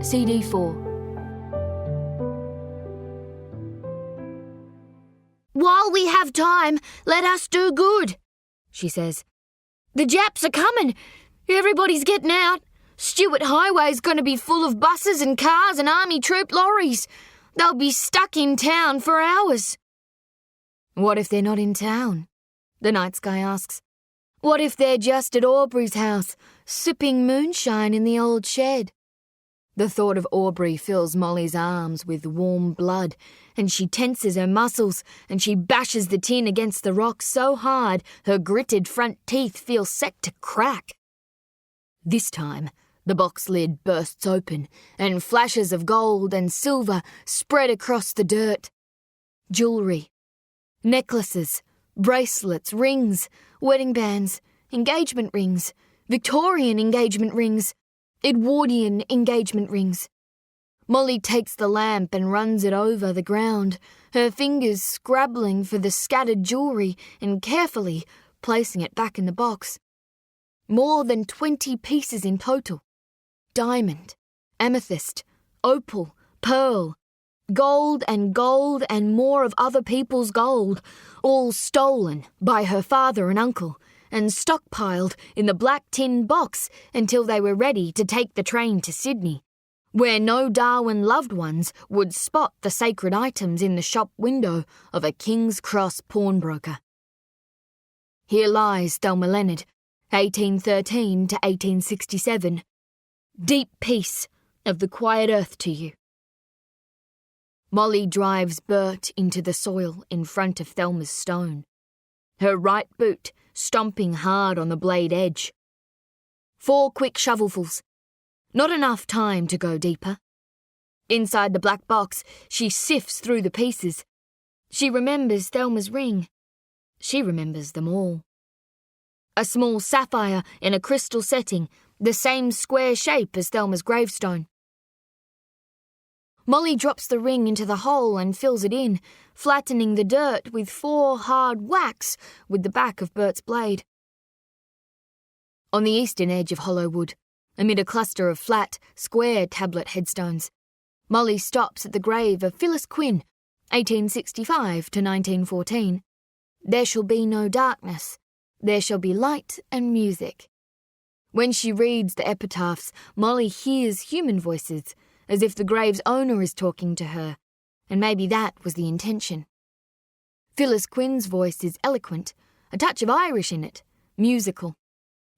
CD4. "While we have time, let us do good," she says. "The Japs are coming. Everybody's getting out. Stewart Highway's going to be full of buses and cars and army troop lorries. They'll be stuck in town for hours." "What if they're not in town?" the night sky asks. "What if they're just at Aubrey's house, sipping moonshine in the old shed?" The thought of Aubrey fills Molly's arms with warm blood, and she tenses her muscles, and she bashes the tin against the rock so hard her gritted front teeth feel set to crack. This time, the box lid bursts open, and flashes of gold and silver spread across the dirt. Jewellery, necklaces, bracelets, rings, wedding bands, engagement rings, Victorian engagement rings, Edwardian engagement rings. Molly takes the lamp and runs it over the ground, her fingers scrabbling for the scattered jewellery and carefully placing it back in the box. More than 20 pieces in total. Diamond, amethyst, opal, pearl, gold and more of other people's gold, all stolen by her father and uncle, and stockpiled in the black tin box until they were ready to take the train to Sydney, where no Darwin loved ones would spot the sacred items in the shop window of a King's Cross pawnbroker. Here lies Thelma Leonard, 1813 to 1867. Deep peace of the quiet earth to you. Molly drives Bert into the soil in front of Thelma's stone, her right boot stomping hard on the blade edge. 4 quick shovelfuls. Not enough time to go deeper. Inside the black box, she sifts through the pieces. She remembers Thelma's ring. She remembers them all. A small sapphire in a crystal setting, the same square shape as Thelma's gravestone. Molly drops the ring into the hole and fills it in, flattening the dirt with 4 hard whacks with the back of Bert's blade. On the eastern edge of Hollowwood, amid a cluster of flat, square tablet headstones, Molly stops at the grave of Phyllis Quinn, 1865 to 1914. There shall be no darkness. There shall be light and music. When she reads the epitaphs, Molly hears human voices, as if the grave's owner is talking to her, and maybe that was the intention. Phyllis Quinn's voice is eloquent, a touch of Irish in it, musical.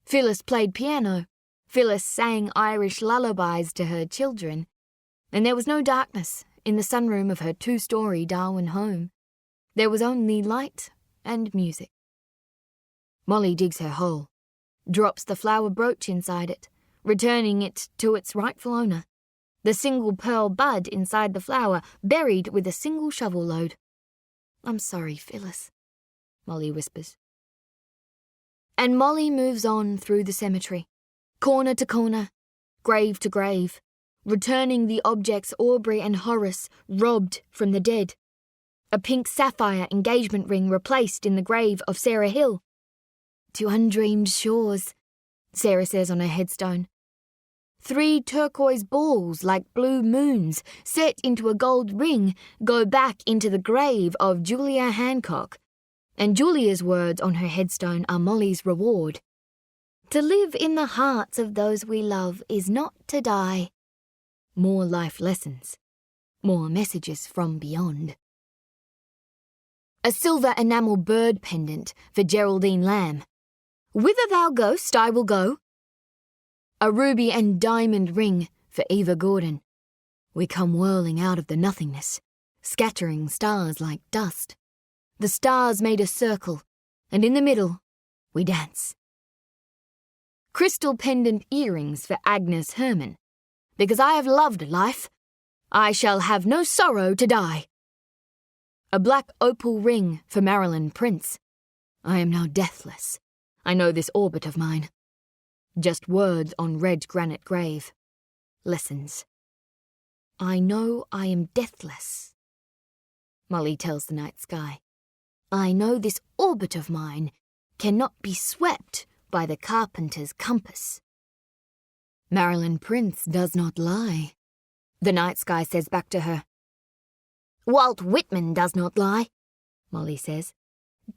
Phyllis played piano. Phyllis sang Irish lullabies to her children, and there was no darkness in the sunroom of her 2-story Darwin home. There was only light and music. Molly digs her hole, drops the flower brooch inside it, returning it to its rightful owner, the single pearl bud inside the flower buried with a single shovel load. "I'm sorry, Phyllis," Molly whispers. And Molly moves on through the cemetery, corner to corner, grave to grave, returning the objects Aubrey and Horace robbed from the dead. A pink sapphire engagement ring replaced in the grave of Sarah Hill. "To undreamed shores," Sarah says on her headstone. 3 turquoise balls like blue moons set into a gold ring go back into the grave of Julia Hancock, and Julia's words on her headstone are Molly's reward. "To live in the hearts of those we love is not to die." More life lessons, more messages from beyond. A silver enamel bird pendant for Geraldine Lamb. "Whither thou goest, I will go." A ruby and diamond ring for Eva Gordon. "We come whirling out of the nothingness, scattering stars like dust. The stars made a circle, and in the middle, we dance." Crystal pendant earrings for Agnes Herman. "Because I have loved life, I shall have no sorrow to die." A black opal ring for Marilyn Prince. "I am now deathless. I know this orbit of mine." Just words on red granite grave. Lessons. "I know I am deathless," Molly tells the night sky. "I know this orbit of mine cannot be swept by the carpenter's compass." Marilyn Prince does not lie. the night sky says back to her. Walt Whitman does not lie, Molly says.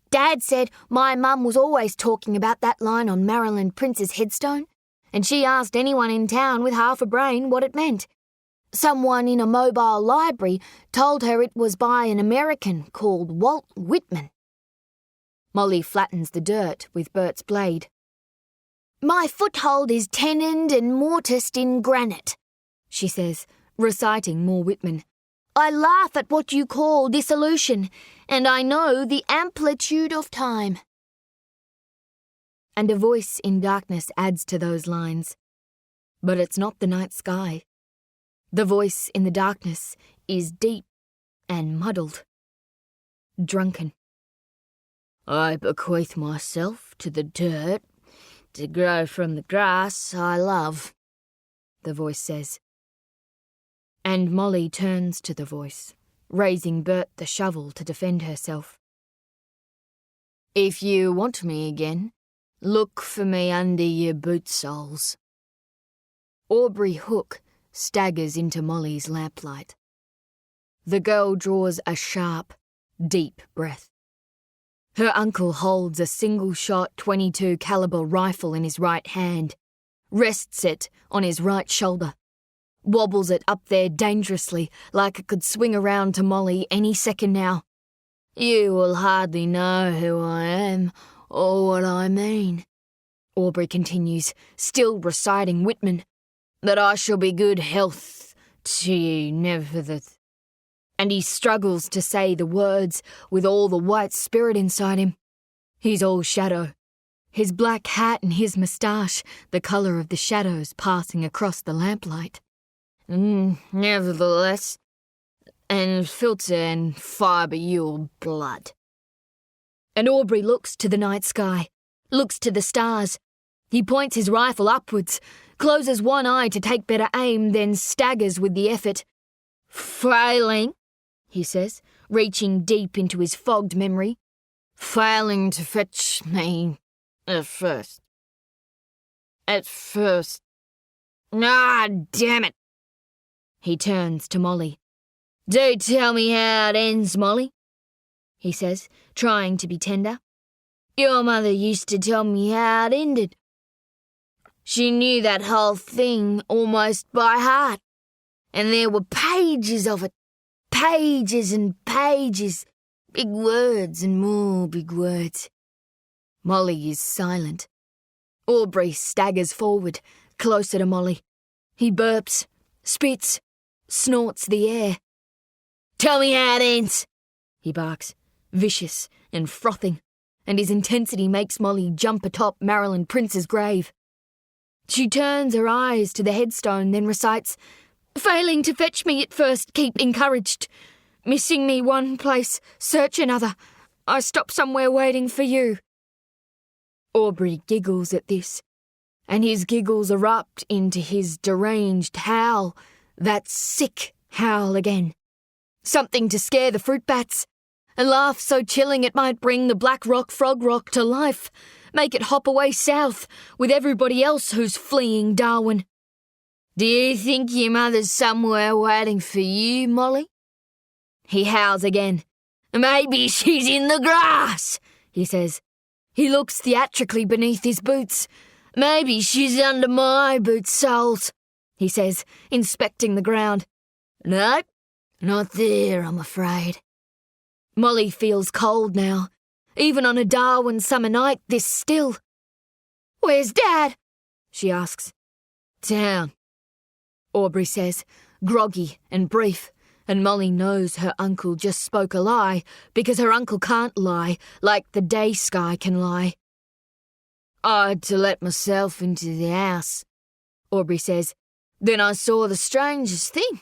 Dad said my mum was always talking about that line on Marilyn Prince's headstone, and she asked anyone in town with half a brain what it meant. Someone in a mobile library told her it was by an American called Walt Whitman. Molly flattens the dirt with Bert's blade. My foothold is tenoned and mortised in granite, she says, reciting more Whitman. I laugh at what you call dissolution, and I know the amplitude of time. And a voice in darkness adds to those lines. But it's not the night sky. The voice in the darkness is deep and muddled, drunken. I bequeath myself to the dirt to grow from the grass I love, the voice says. And Molly turns to the voice, raising Bert the shovel to defend herself. If you want me again, look for me under your boot soles. Aubrey Hook staggers into Molly's lamplight. The girl draws a sharp, deep breath. Her uncle holds a single-shot .22 caliber rifle in his right hand, rests it on his right shoulder, wobbles it up there dangerously like it could swing around to Molly any second now. You will hardly know who I am or what I mean, Aubrey continues, still reciting Whitman, that I shall be good health to you nevertheless. And he struggles to say the words with all the white spirit inside him. He's all shadow, his black hat and his moustache the colour of the shadows passing across the lamplight. Nevertheless, and filter and fibre your blood. And Aubrey looks to the night sky, looks to the stars. He points his rifle upwards, closes one eye to take better aim, then staggers with the effort. Failing, he says, reaching deep into his fogged memory. Failing to fetch me at first. Ah, damn it. He turns to Molly. Do tell me how it ends, Molly, he says, trying to be tender. Your mother used to tell me how it ended. She knew that whole thing almost by heart, and there were pages of it. Pages and pages, big words and more big words. Molly is silent. Aubrey staggers forward, closer to Molly. He burps, spits, snorts the air. Tell me how it ends, he barks, vicious and frothing, and his intensity makes Molly jump atop Marilyn Prince's grave. She turns her eyes to the headstone, then recites, Failing to fetch me at first, keep encouraged. Missing me one place, search another. I stop somewhere waiting for you. Aubrey giggles at this, and his giggles erupt into his deranged howl, that sick howl again. Something to scare the fruit bats. A laugh so chilling it might bring the black rock frog rock to life, make it hop away south with everybody else who's fleeing Darwin. Do you think your mother's somewhere waiting for you, Molly? He howls again. Maybe she's in the grass, he says. He looks theatrically beneath his boots. Maybe she's under my boot soles, he says, inspecting the ground. Nope, not there, I'm afraid. Molly feels cold now, even on a Darwin summer night this still. Where's Dad? She asks. Town, Aubrey says, groggy and brief, and Molly knows her uncle just spoke a lie because her uncle can't lie like the day sky can lie. I had to let myself into the house, Aubrey says. Then I saw the strangest thing.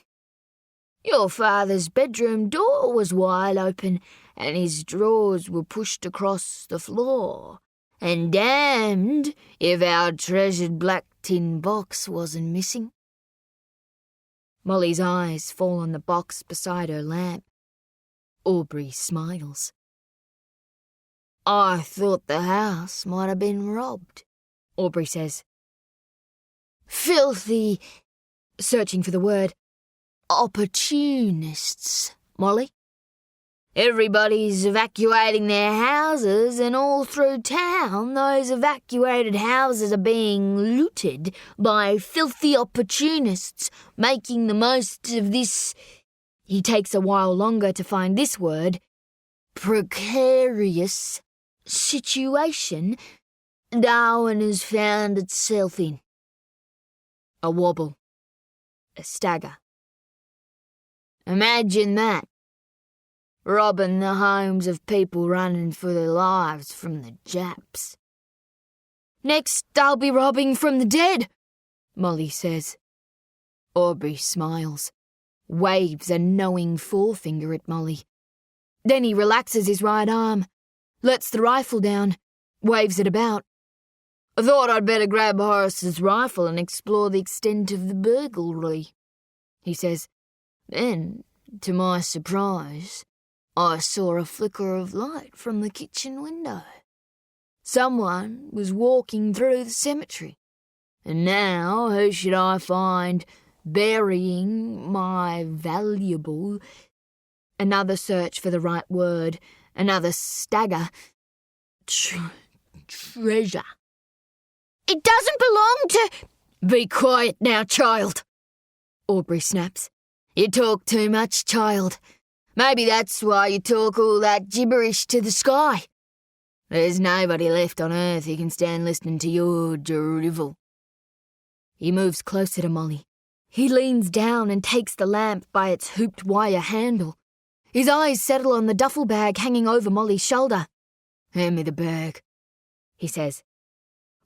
Your father's bedroom door was wide open and his drawers were pushed across the floor. And damned if our treasured black tin box wasn't missing. Molly's eyes fall on the box beside her lamp. Aubrey smiles. I thought the house might have been robbed, Aubrey says. Filthy, searching for the word. opportunists, Molly. Everybody's evacuating their houses, and all through town those evacuated houses are being looted by filthy opportunists, making the most of this—" he takes a while longer to find this word— "precarious situation Darwin has found itself in." A wobble. A stagger. Imagine that. Robbing the homes of people running for their lives from the Japs. "Next, I'll be robbing from the dead," Molly says. Aubrey smiles, waves a knowing forefinger at Molly. Then he relaxes his right arm, lets the rifle down, waves it about. "I thought I'd better grab Horace's rifle and explore the extent of the burglary," he says. Then, to my surprise, I saw a flicker of light from the kitchen window. Someone was walking through the cemetery, and now who should I find burying my valuable—" Another search for the right word, another stagger. "Treasure." "It doesn't belong to—" "Be quiet now, child," Aubrey snaps. "You talk too much, child. Maybe that's why you talk all that gibberish to the sky. There's nobody left on earth who can stand listening to your drivel." He moves closer to Molly. He leans down and takes the lamp by its hooped wire handle. His eyes settle on the duffel bag hanging over Molly's shoulder. "Hand me the bag," he says.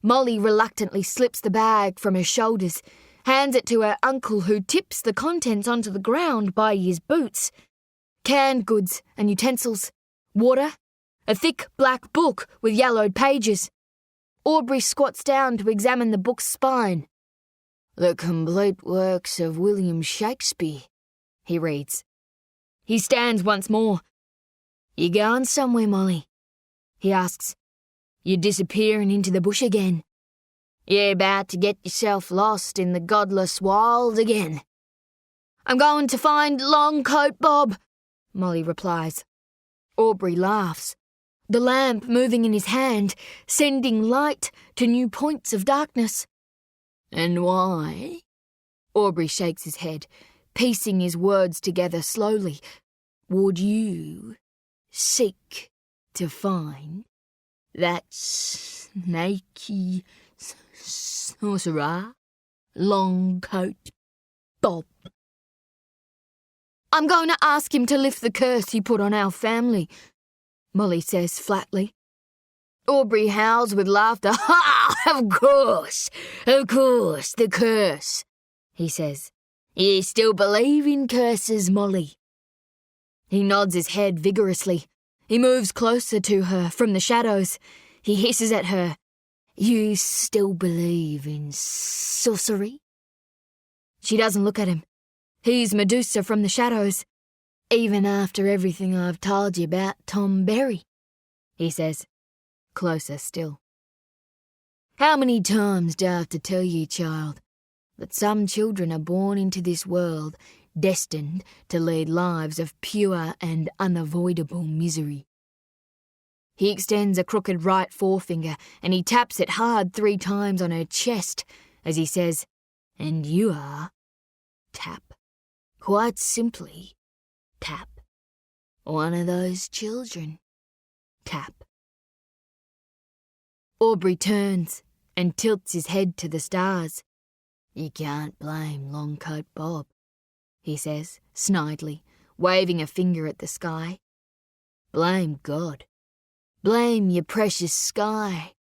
Molly reluctantly slips the bag from her shoulders, hands it to her uncle, who tips the contents onto the ground by his boots. Canned goods and utensils, water, a thick black book with yellowed pages. Aubrey squats down to examine the book's spine. "The complete works of William Shakespeare," he reads. He stands once more. "You going somewhere, Molly?" he asks. "You disappearing into the bush again? You're about to get yourself lost in the godless wild again?" "I'm going to find Longcoat Bob," Molly replies. Aubrey laughs, the lamp moving in his hand, sending light to new points of darkness. "And why?" Aubrey shakes his head, piecing his words together slowly. "Would you seek to find that snaky sorcerer, Longcoat Bob?" "I'm going to ask him to lift the curse he put on our family," Molly says flatly. Aubrey howls with laughter. "Ha! Of course, the curse," he says. "You still believe in curses, Molly?" He nods his head vigorously. He moves closer to her from the shadows. He hisses at her. "You still believe in sorcery?" She doesn't look at him. He's Medusa from the shadows. "Even after everything I've told you about Tom Berry," he says, closer still. "How many times do I have to tell you, child, that some children are born into this world destined to lead lives of pure and unavoidable misery?" He extends a crooked right forefinger and he taps it hard 3 times on her chest as he says, "And you are, tap, quite simply, tap, one of those children, tap." Aubrey turns and tilts his head to the stars. "You can't blame Longcoat Bob," he says, snidely, waving a finger at the sky. "Blame God. Blame your precious sky.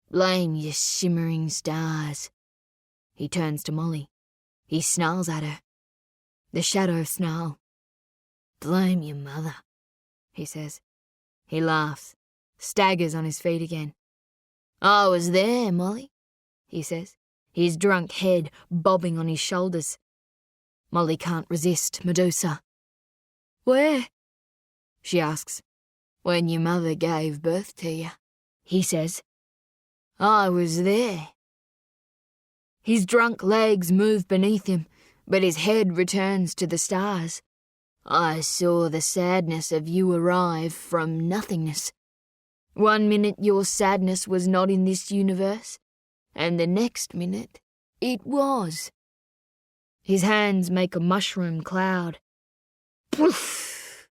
Blame your shimmering stars." He turns to Molly. He snarls at her. The shadow snarl. "Blame your mother," he says. He laughs, staggers on his feet again. "I was there, Molly," he says, his drunk head bobbing on his shoulders. Molly can't resist Medusa. "Where?" she asks. "When your mother gave birth to you," he says. "I was there." His drunk legs move beneath him, but his head returns to the stars. I saw the sadness of you arrive from nothingness. 1 minute your sadness was not in this universe, and the next minute it was. His hands make a mushroom cloud. Poof!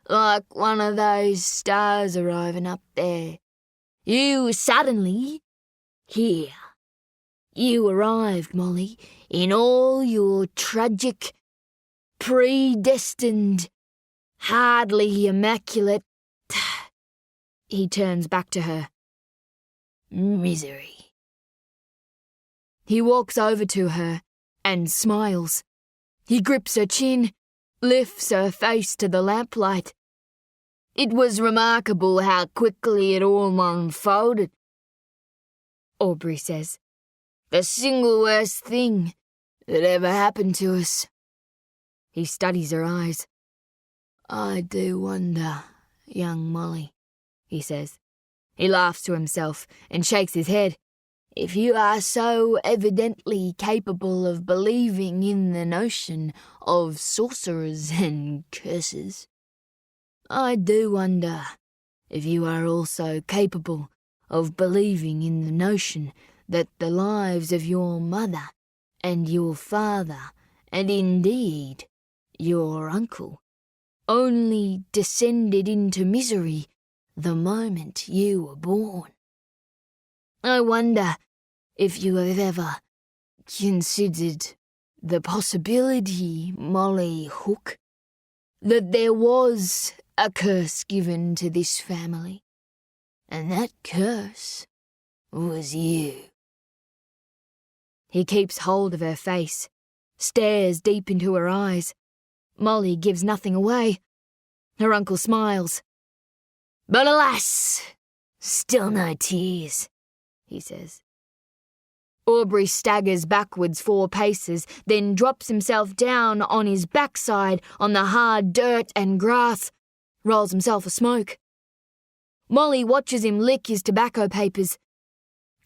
Like one of those stars arriving up there. You suddenly, here. You arrived, Molly, in all your tragic, predestined, hardly immaculate... He turns back to her. Misery. He walks over to her and smiles. He grips her chin, lifts her face to the lamplight. It was remarkable how quickly it all unfolded. Aubrey says, the single worst thing that ever happened to us. He studies her eyes. I do wonder, young Molly, he says. He laughs to himself and shakes his head. If you are so evidently capable of believing in the notion of sorcerers and curses, I do wonder if you are also capable of believing in the notion that the lives of your mother and your father, and indeed your uncle, only descended into misery the moment you were born. I wonder if you have ever considered the possibility, Molly Hook, that there was a curse given to this family, and that curse was you. He keeps hold of her face, stares deep into her eyes. Molly gives nothing away. Her uncle smiles. But alas, still no tears, he says. Aubrey staggers backwards 4 paces, then drops himself down on his backside on the hard dirt and grass, rolls himself a smoke. Molly watches him lick his tobacco papers.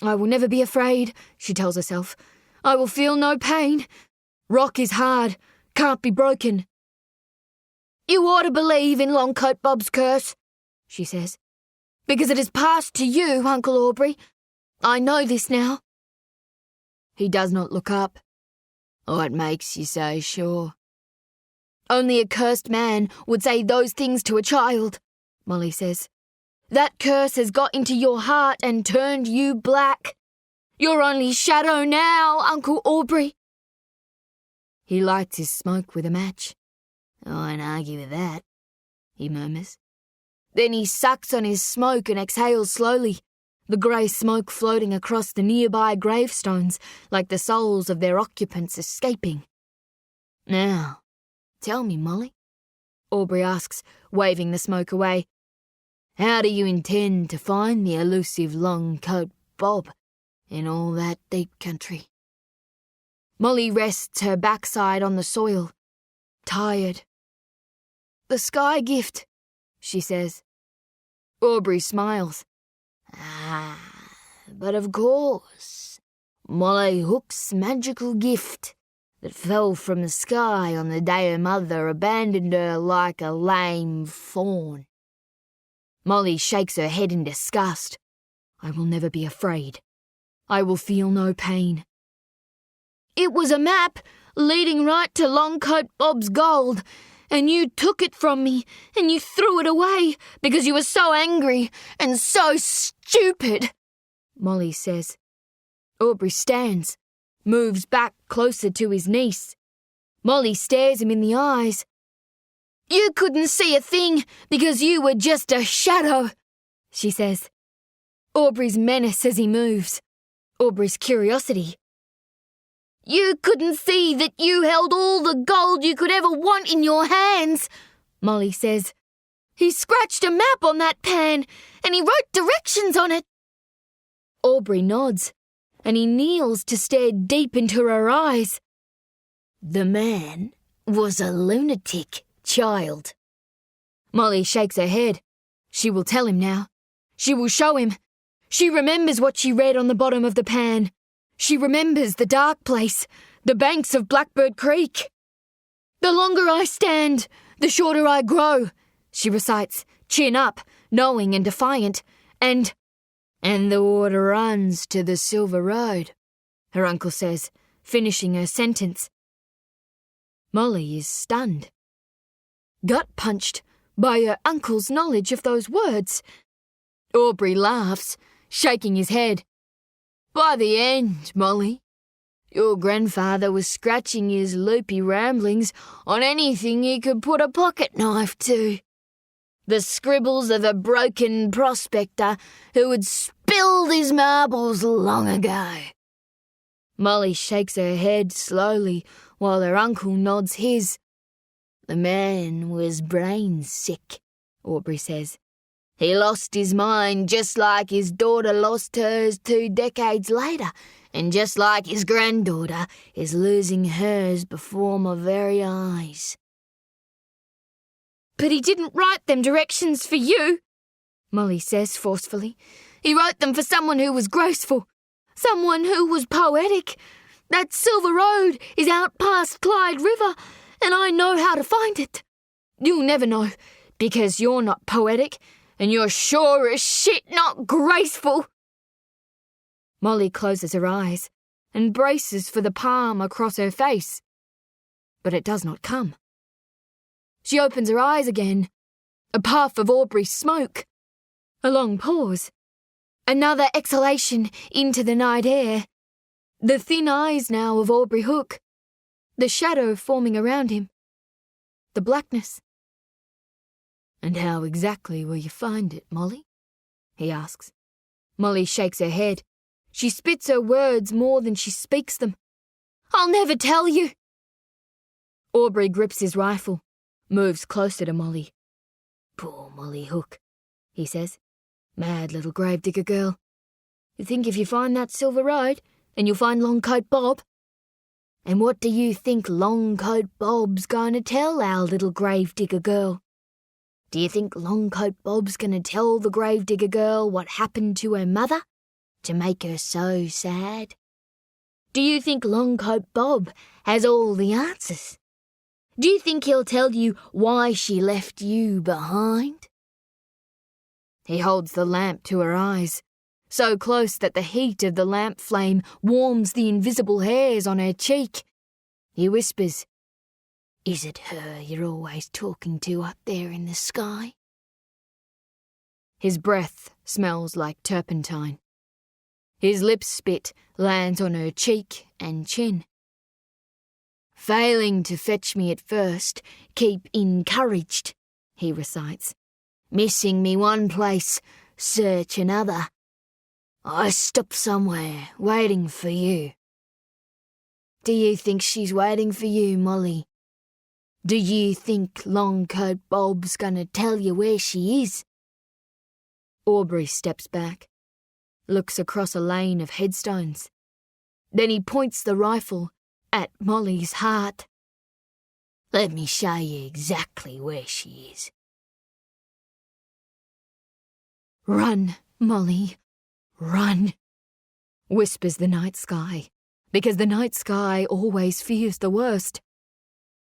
I will never be afraid, she tells herself. I will feel no pain. Rock is hard, can't be broken. You ought to believe in Longcoat Bob's curse, she says, because it has passed to you, Uncle Aubrey. I know this now. He does not look up. What makes you so sure? Only a cursed man would say those things to a child, Molly says. That curse has got into your heart and turned you black. You're only shadow now, Uncle Aubrey. He lights his smoke with a match. I won't argue with that, he murmurs. Then he sucks on his smoke and exhales slowly, the grey smoke floating across the nearby gravestones like the souls of their occupants escaping. Now, tell me, Molly, Aubrey asks, waving the smoke away. How do you intend to find the elusive Longcoat Bob in all that deep country? Molly rests her backside on the soil, tired. The sky gift, she says. Aubrey smiles. But of course, Molly Hook's magical gift that fell from the sky on the day her mother abandoned her like a lame fawn. Molly shakes her head in disgust. I will never be afraid. I will feel no pain. It was a map leading right to Longcoat Bob's gold, and you took it from me, and you threw it away because you were so angry and so stupid, Molly says. Aubrey stands, moves back closer to his niece. Molly stares him in the eyes. You couldn't see a thing because you were just a shadow, she says. Aubrey's menace as he moves. Aubrey's curiosity. You couldn't see that you held all the gold you could ever want in your hands, Molly says. He scratched a map on that pan and he wrote directions on it. Aubrey nods and he kneels to stare deep into her eyes. The man was a lunatic, child. Molly shakes her head. She will tell him now. She will show him. She remembers what she read on the bottom of the pan. She remembers the dark place, The banks of Blackbird Creek. The longer I stand, the shorter I grow, she recites, chin up, knowing and defiant, and the water runs to the Silver Road, her uncle says, finishing her sentence. Molly is stunned, gut-punched by her uncle's knowledge of those words. Aubrey laughs, shaking his head. By the end, Molly, your grandfather was scratching his loopy ramblings on anything he could put a pocket knife to. The scribbles of a broken prospector who had spilled his marbles long ago. Molly shakes her head slowly while her uncle nods his. The man was brain sick, Aubrey says. He lost his mind just like his daughter lost hers 2 decades later, and just like his granddaughter is losing hers before my very eyes. But he didn't write them directions for you, Molly says forcefully. He wrote them for someone who was graceful, someone who was poetic. That Silver Road is out past Clyde River, and I know how to find it. You'll never know, because you're not poetic, and you're sure as shit not graceful. Molly closes her eyes and braces for the palm across her face, but it does not come. She opens her eyes again, a puff of Aubrey's smoke, a long pause, another exhalation into the night air, the thin eyes now of Aubrey Hook, the shadow forming around him, the blackness. And how exactly will you find it, Molly? He asks. Molly shakes her head. She spits her words more than she speaks them. I'll never tell you. Aubrey grips his rifle, moves closer to Molly. Poor Molly Hook, he says. Mad little gravedigger girl. You think if you find that Silver Road, and you'll find Longcoat Bob? And what do you think Longcoat Bob's going to tell our little gravedigger girl? Do you think Longcoat Bob's going to tell the gravedigger girl what happened to her mother to make her so sad? Do you think Longcoat Bob has all the answers? Do you think he'll tell you why she left you behind? He holds the lamp to her eyes, so close that the heat of the lamp flame warms the invisible hairs on her cheek. He whispers, Is it her you're always talking to up there in the sky? His breath smells like turpentine. His lip spit lands on her cheek and chin. Failing to fetch me at first, keep encouraged, he recites. Missing me one place, search another. I stop somewhere, waiting for you. Do you think she's waiting for you, Molly? Do you think Longcoat Bob's gonna tell you where she is? Aubrey steps back, looks across a lane of headstones. Then he points the rifle at Molly's heart. Let me show you exactly where she is. Run, Molly, run, whispers the night sky, because the night sky always fears the worst.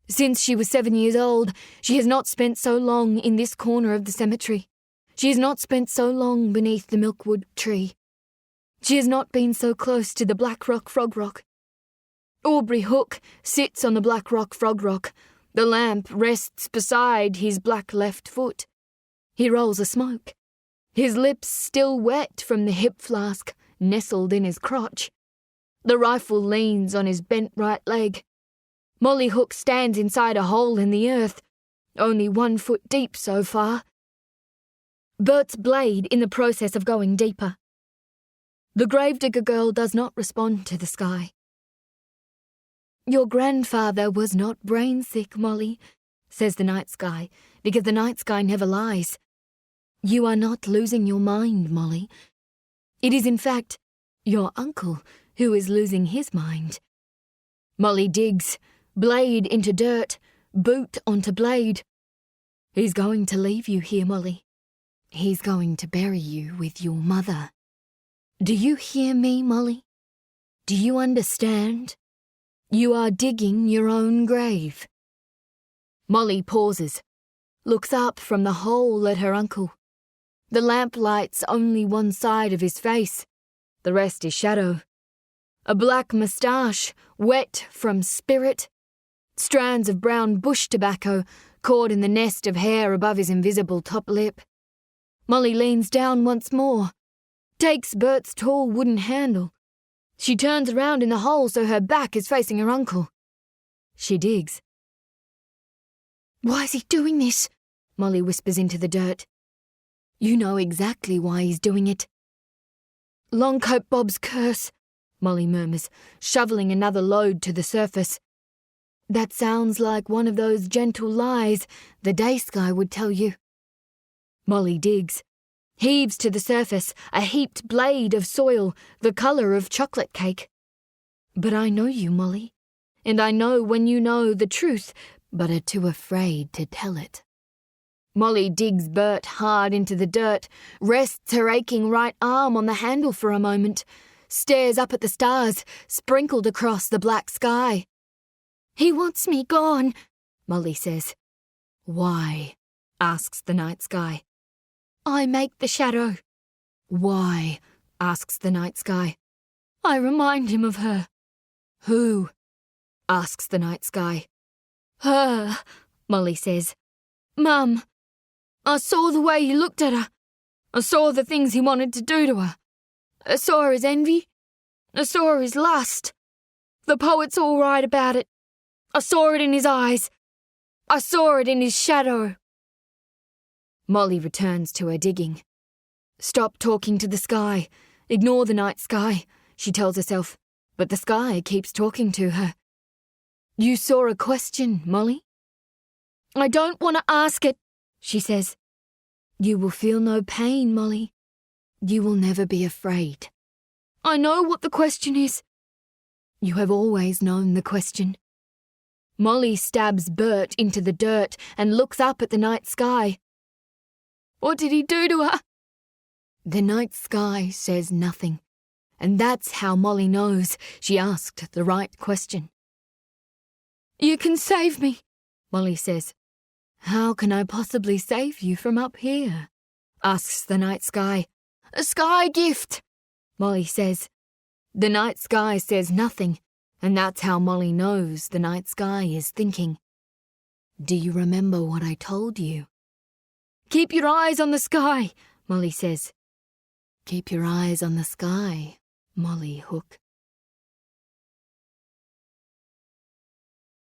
Since she was 7 years old, she has not spent so long in this corner of the cemetery. She has not spent so long beneath the milkwood tree. She has not been so close to the Black Rock Frog Rock. Aubrey Hook sits on the Black Rock Frog Rock. The lamp rests beside his black left foot. He rolls a smoke, his lips still wet from the hip flask nestled in his crotch. The rifle leans on his bent right leg. Molly Hook stands inside a hole in the earth, only 1 foot deep so far. Bert's blade in the process of going deeper. The gravedigger girl does not respond to the sky. Your grandfather was not brain sick, Molly, says the night sky, because the night sky never lies. You are not losing your mind, Molly. It is, in fact, your uncle who is losing his mind. Molly digs, blade into dirt, boot onto blade. He's going to leave you here, Molly. He's going to bury you with your mother. Do you hear me, Molly? Do you understand? You are digging your own grave. Molly pauses, looks up from the hole at her uncle. The lamp lights only one side of his face. The rest is shadow. A black moustache, wet from spirit. Strands of brown bush tobacco caught in the nest of hair above his invisible top lip. Molly leans down once more, takes Bert's tall wooden handle. She turns around in the hole so her back is facing her uncle. She digs. Why is he doing this? Molly whispers into the dirt. You know exactly why he's doing it. Longcoat Bob's curse, Molly murmurs, shoveling another load to the surface. That sounds like one of those gentle lies the day sky would tell you. Molly digs, heaves to the surface a heaped blade of soil the colour of chocolate cake. But I know you, Molly, and I know when you know the truth but are too afraid to tell it. Molly digs Bert hard into the dirt, rests her aching right arm on the handle for a moment, stares up at the stars sprinkled across the black sky. He wants me gone, Molly says. Why? Asks the night sky. I make the shadow. Why? Asks the night sky. I remind him of her. Who? Asks the night sky. Her, Molly says. Mum, I saw the way he looked at her. I saw the things he wanted to do to her. I saw his envy. I saw his lust. The poet's all right about it. I saw it in his eyes. I saw it in his shadow. Molly returns to her digging. Stop talking to the sky. Ignore the night sky, she tells herself, but the sky keeps talking to her. You saw a question, Molly? I don't want to ask it, she says. You will feel no pain, Molly. You will never be afraid. I know what the question is. You have always known the question. Molly stabs Bert into the dirt and looks up at the night sky. What did he do to her? The night sky says nothing, and that's how Molly knows she asked the right question. You can save me, Molly says. How can I possibly save you from up here? Asks the night sky. A sky gift, Molly says. The night sky says nothing, and that's how Molly knows the night sky is thinking. Do you remember what I told you? Keep your eyes on the sky, Molly says. Keep your eyes on the sky, Molly Hook.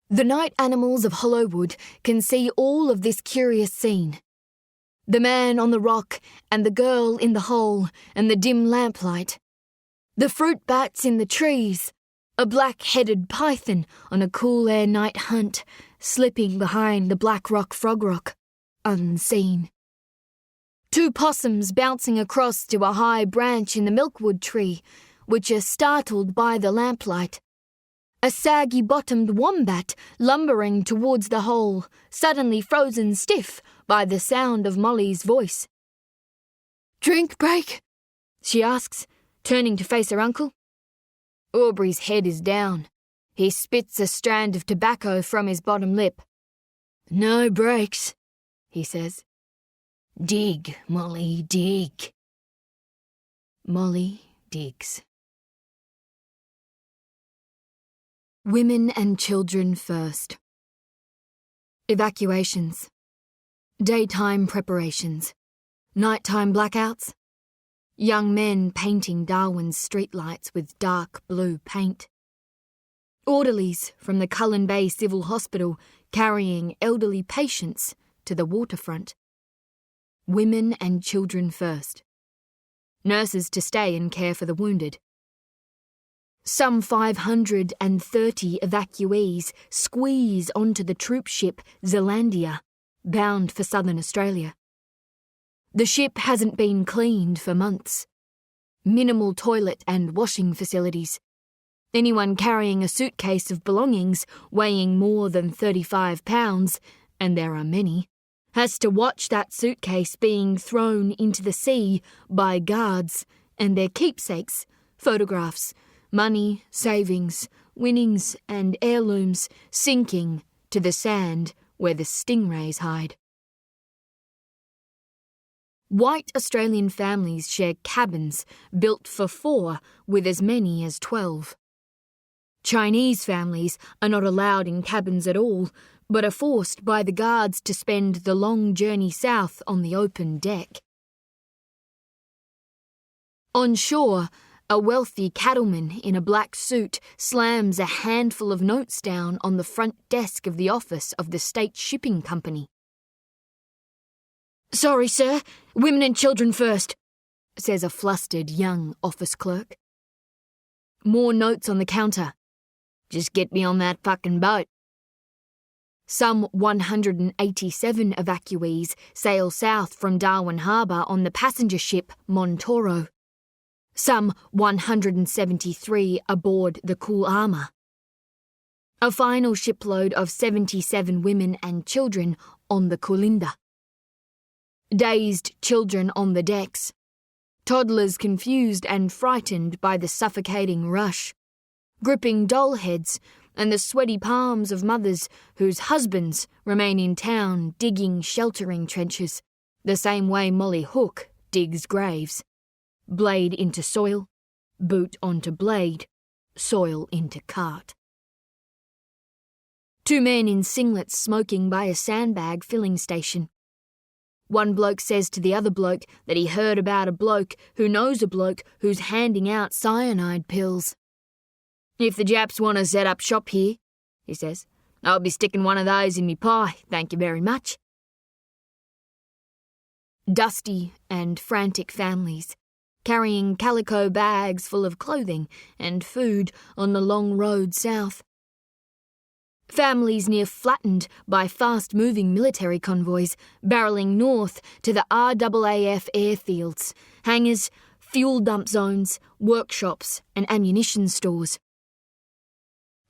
The night animals of Hollowwood can see all of this curious scene. The man on the rock and the girl in the hole and the dim lamplight. The fruit bats in the trees. A black-headed python on a cool air night hunt, slipping behind the black rock frog rock, unseen. 2 possums bouncing across to a high branch in the milkwood tree, which are startled by the lamplight. A saggy-bottomed wombat lumbering towards the hole, suddenly frozen stiff by the sound of Molly's voice. Drink break? She asks, turning to face her uncle. Aubrey's head is down. He spits a strand of tobacco from his bottom lip. No breaks, he says. Dig, Molly, dig. Molly digs. Women and children first. Evacuations. Daytime preparations. Nighttime blackouts. Young men painting Darwin's streetlights with dark blue paint. Orderlies from the Cullen Bay Civil Hospital carrying elderly patients to the waterfront. Women and children first. Nurses to stay and care for the wounded. Some 530 evacuees squeeze onto the troop ship Zealandia, bound for southern Australia. The ship hasn't been cleaned for months. Minimal toilet and washing facilities. Anyone carrying a suitcase of belongings weighing more than 35 pounds, and there are many, has to watch that suitcase being thrown into the sea by guards and their keepsakes, photographs, money, savings, winnings and heirlooms sinking to the sand where the stingrays hide. White Australian families share cabins built for 4 with as many as 12. Chinese families are not allowed in cabins at all, but are forced by the guards to spend the long journey south on the open deck. On shore, a wealthy cattleman in a black suit slams a handful of notes down on the front desk of the office of the State Shipping Company. "Sorry, sir. Women and children first," says a flustered young office clerk. More notes on the counter. "Just get me on that fucking boat." Some 187 evacuees sail south from Darwin Harbour on the passenger ship Montoro. Some 173 aboard the Cool Armour. A final shipload of 77 women and children on the Coolinda. Dazed children on the decks. Toddlers confused and frightened by the suffocating rush. Gripping doll heads and the sweaty palms of mothers whose husbands remain in town digging sheltering trenches, the same way Molly Hook digs graves. Blade into soil, boot onto blade, soil into cart. 2 men in singlets smoking by a sandbag filling station. One bloke says to the other bloke that he heard about a bloke who knows a bloke who's handing out cyanide pills. "If the Japs want to set up shop here," he says, "I'll be sticking one of those in me pie, thank you very much." Dusty and frantic families, carrying calico bags full of clothing and food on the long road south. Families near flattened by fast-moving military convoys barrelling north to the RAAF airfields, hangars, fuel dump zones, workshops and ammunition stores.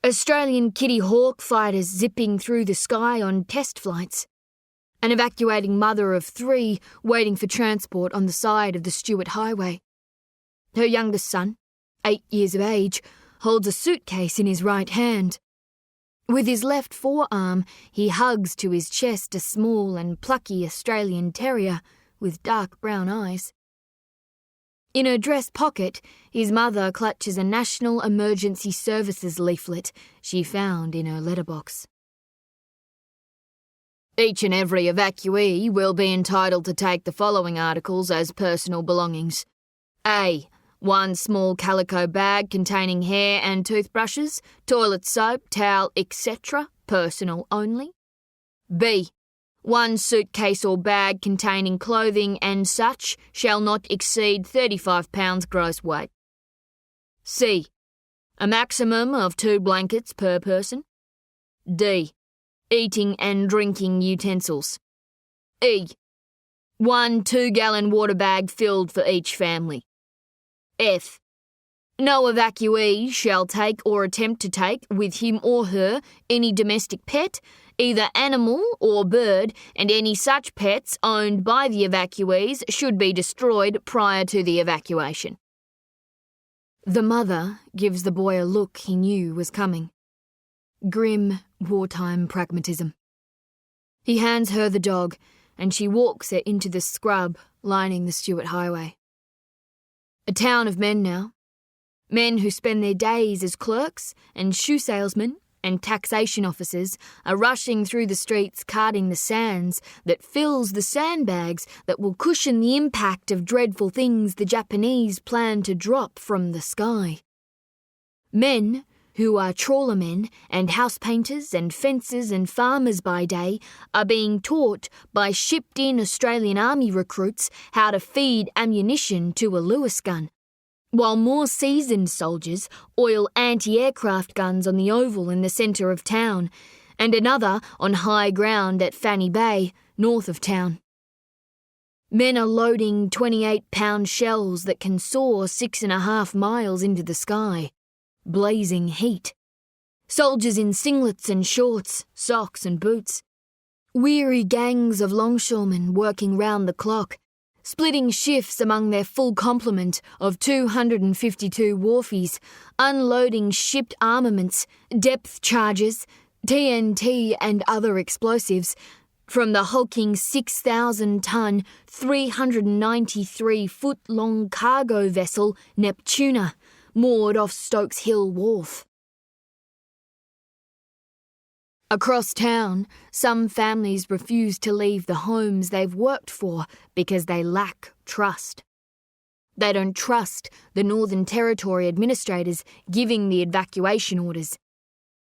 Australian Kitty Hawk fighters zipping through the sky on test flights. An evacuating mother of 3 waiting for transport on the side of the Stuart Highway. Her youngest son, 8 years of age, holds a suitcase in his right hand. With his left forearm, he hugs to his chest a small and plucky Australian terrier with dark brown eyes. In her dress pocket, his mother clutches a National Emergency Services leaflet she found in her letterbox. "Each and every evacuee will be entitled to take the following articles as personal belongings. A. 1 small calico bag containing hair and toothbrushes, toilet soap, towel, etc., personal only. B. 1 suitcase or bag containing clothing and such shall not exceed 35 pounds gross weight. C. A maximum of 2 blankets per person. D. Eating and drinking utensils. E. 1 2-gallon water bag filled for each family. F. No evacuee shall take or attempt to take with him or her any domestic pet, either animal or bird, and any such pets owned by the evacuees should be destroyed prior to the evacuation." The mother gives the boy a look he knew was coming. Grim wartime pragmatism. He hands her the dog, and she walks it into the scrub lining the Stuart Highway. A town of men now. Men who spend their days as clerks and shoe salesmen and taxation officers are rushing through the streets carting the sands that fills the sandbags that will cushion the impact of dreadful things the Japanese plan to drop from the sky. Men who are trawlermen and house painters and fencers and farmers by day are being taught by shipped-in Australian Army recruits how to feed ammunition to a Lewis gun, while more seasoned soldiers oil anti-aircraft guns on the oval in the centre of town, and another on high ground at Fanny Bay, north of town. Men are loading 28-pound shells that can soar 6.5 miles into the sky. Blazing heat. Soldiers in singlets and shorts, socks and boots. Weary gangs of longshoremen working round the clock, splitting shifts among their full complement of 252 wharfies, unloading shipped armaments, depth charges, TNT and other explosives, from the hulking 6,000-ton, 393-foot-long cargo vessel Neptuna, moored off Stokes Hill Wharf. Across town, some families refuse to leave the homes they've worked for because they lack trust. They don't trust the Northern Territory administrators giving the evacuation orders.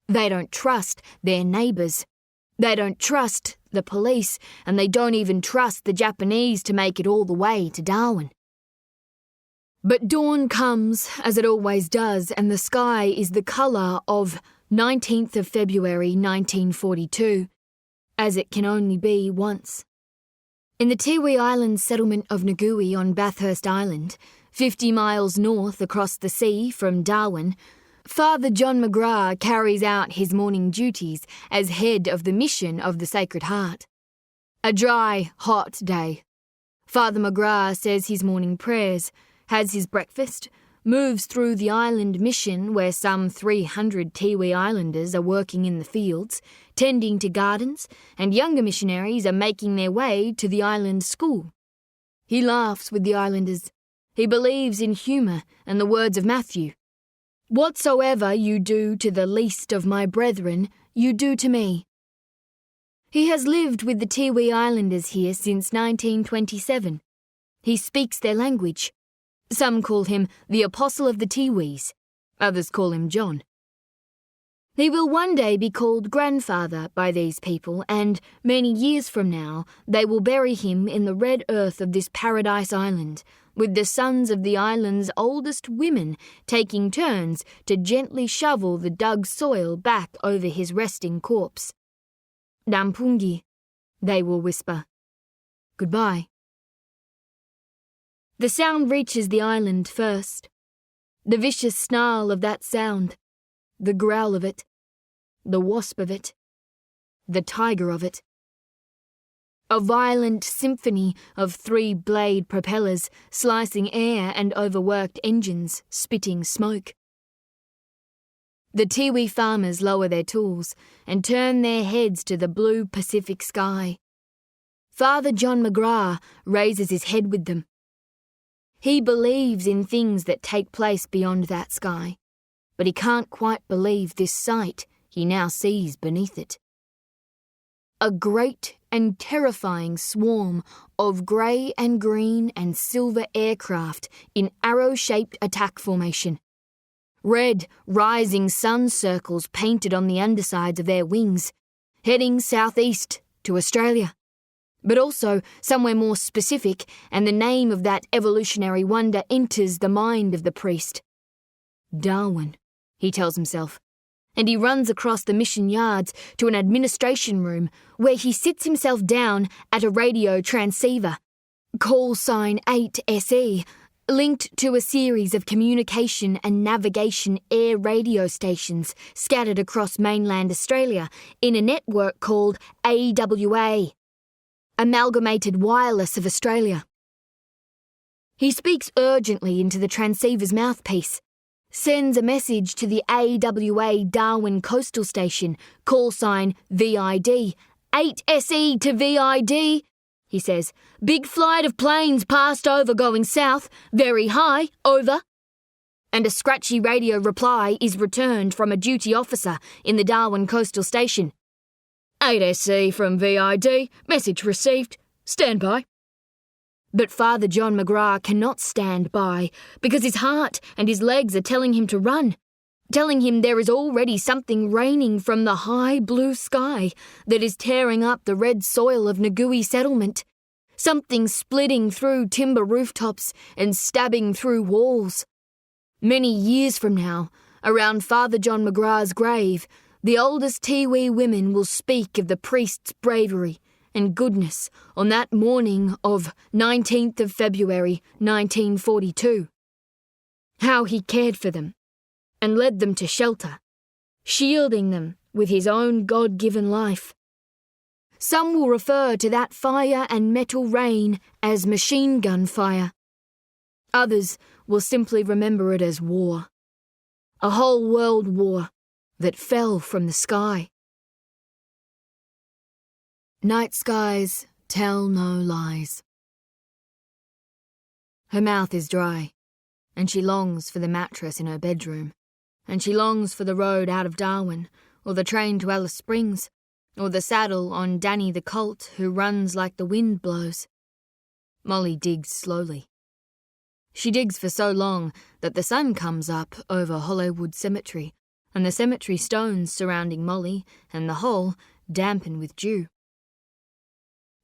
They don't trust their neighbours. They don't trust the police, and they don't even trust the Japanese to make it all the way to Darwin. But dawn comes, as it always does, and the sky is the colour of 19th of February 1942, as it can only be once. In the Tiwi Islands settlement of Ngui on Bathurst Island, 50 miles north across the sea from Darwin, Father John McGrath carries out his morning duties as head of the mission of the Sacred Heart. A dry, hot day. Father McGrath says his morning prayers, has his breakfast, moves through the island mission where some 300 Tiwi Islanders are working in the fields, tending to gardens, and younger missionaries are making their way to the island school. He laughs with the islanders. He believes in humour and the words of Matthew. Whatsoever you do to the least of my brethren, you do to me. He has lived with the Tiwi Islanders here since 1927. He speaks their language. Some call him the Apostle of the Tiwis. Others call him John. He will one day be called grandfather by these people, and many years from now they will bury him in the red earth of this paradise island, with the sons of the island's oldest women taking turns to gently shovel the dug soil back over his resting corpse. Nampungi, they will whisper. Goodbye. The sound reaches the island first. The vicious snarl of that sound, the growl of it, the wasp of it, the tiger of it. A violent symphony of 3-blade propellers slicing air and overworked engines spitting smoke. The Tiwi farmers lower their tools and turn their heads to the blue Pacific sky. Father John McGrath raises his head with them. He believes in things that take place beyond that sky, but he can't quite believe this sight he now sees beneath it. A great and terrifying swarm of grey and green and silver aircraft in arrow-shaped attack formation. Red, rising sun circles painted on the undersides of their wings, heading southeast to Australia. But also somewhere more specific, and the name of that evolutionary wonder enters the mind of the priest. Darwin, he tells himself, and he runs across the mission yards to an administration room where he sits himself down at a radio transceiver, call sign 8SE, linked to a series of communication and navigation air radio stations scattered across mainland Australia in a network called AWA. Amalgamated Wireless of Australia. He speaks urgently into the transceiver's mouthpiece, sends a message to the AWA Darwin Coastal Station, call sign VID. 8SE to VID, he says. Big flight of planes passed over going south, very high, over. And a scratchy radio reply is returned from a duty officer in the Darwin Coastal Station. 8SE from VID, message received, stand by. But Father John McGrath cannot stand by because his heart and his legs are telling him to run, telling him there is already something raining from the high blue sky that is tearing up the red soil of Ngui settlement, something splitting through timber rooftops and stabbing through walls. Many years from now, around Father John McGrath's grave, the oldest Tiwi women will speak of the priest's bravery and goodness on that morning of 19th of February 1942. How he cared for them and led them to shelter, shielding them with his own God-given life. Some will refer to that fire and metal rain as machine gun fire. Others will simply remember it as war. A whole world war that fell from the sky. Night skies tell no lies. Her mouth is dry, and she longs for the mattress in her bedroom, and she longs for the road out of Darwin, or the train to Alice Springs, or the saddle on Danny the colt who runs like the wind blows. Molly digs slowly. She digs for so long that the sun comes up over Hollowood Cemetery, and the cemetery stones surrounding Molly and the hole dampen with dew.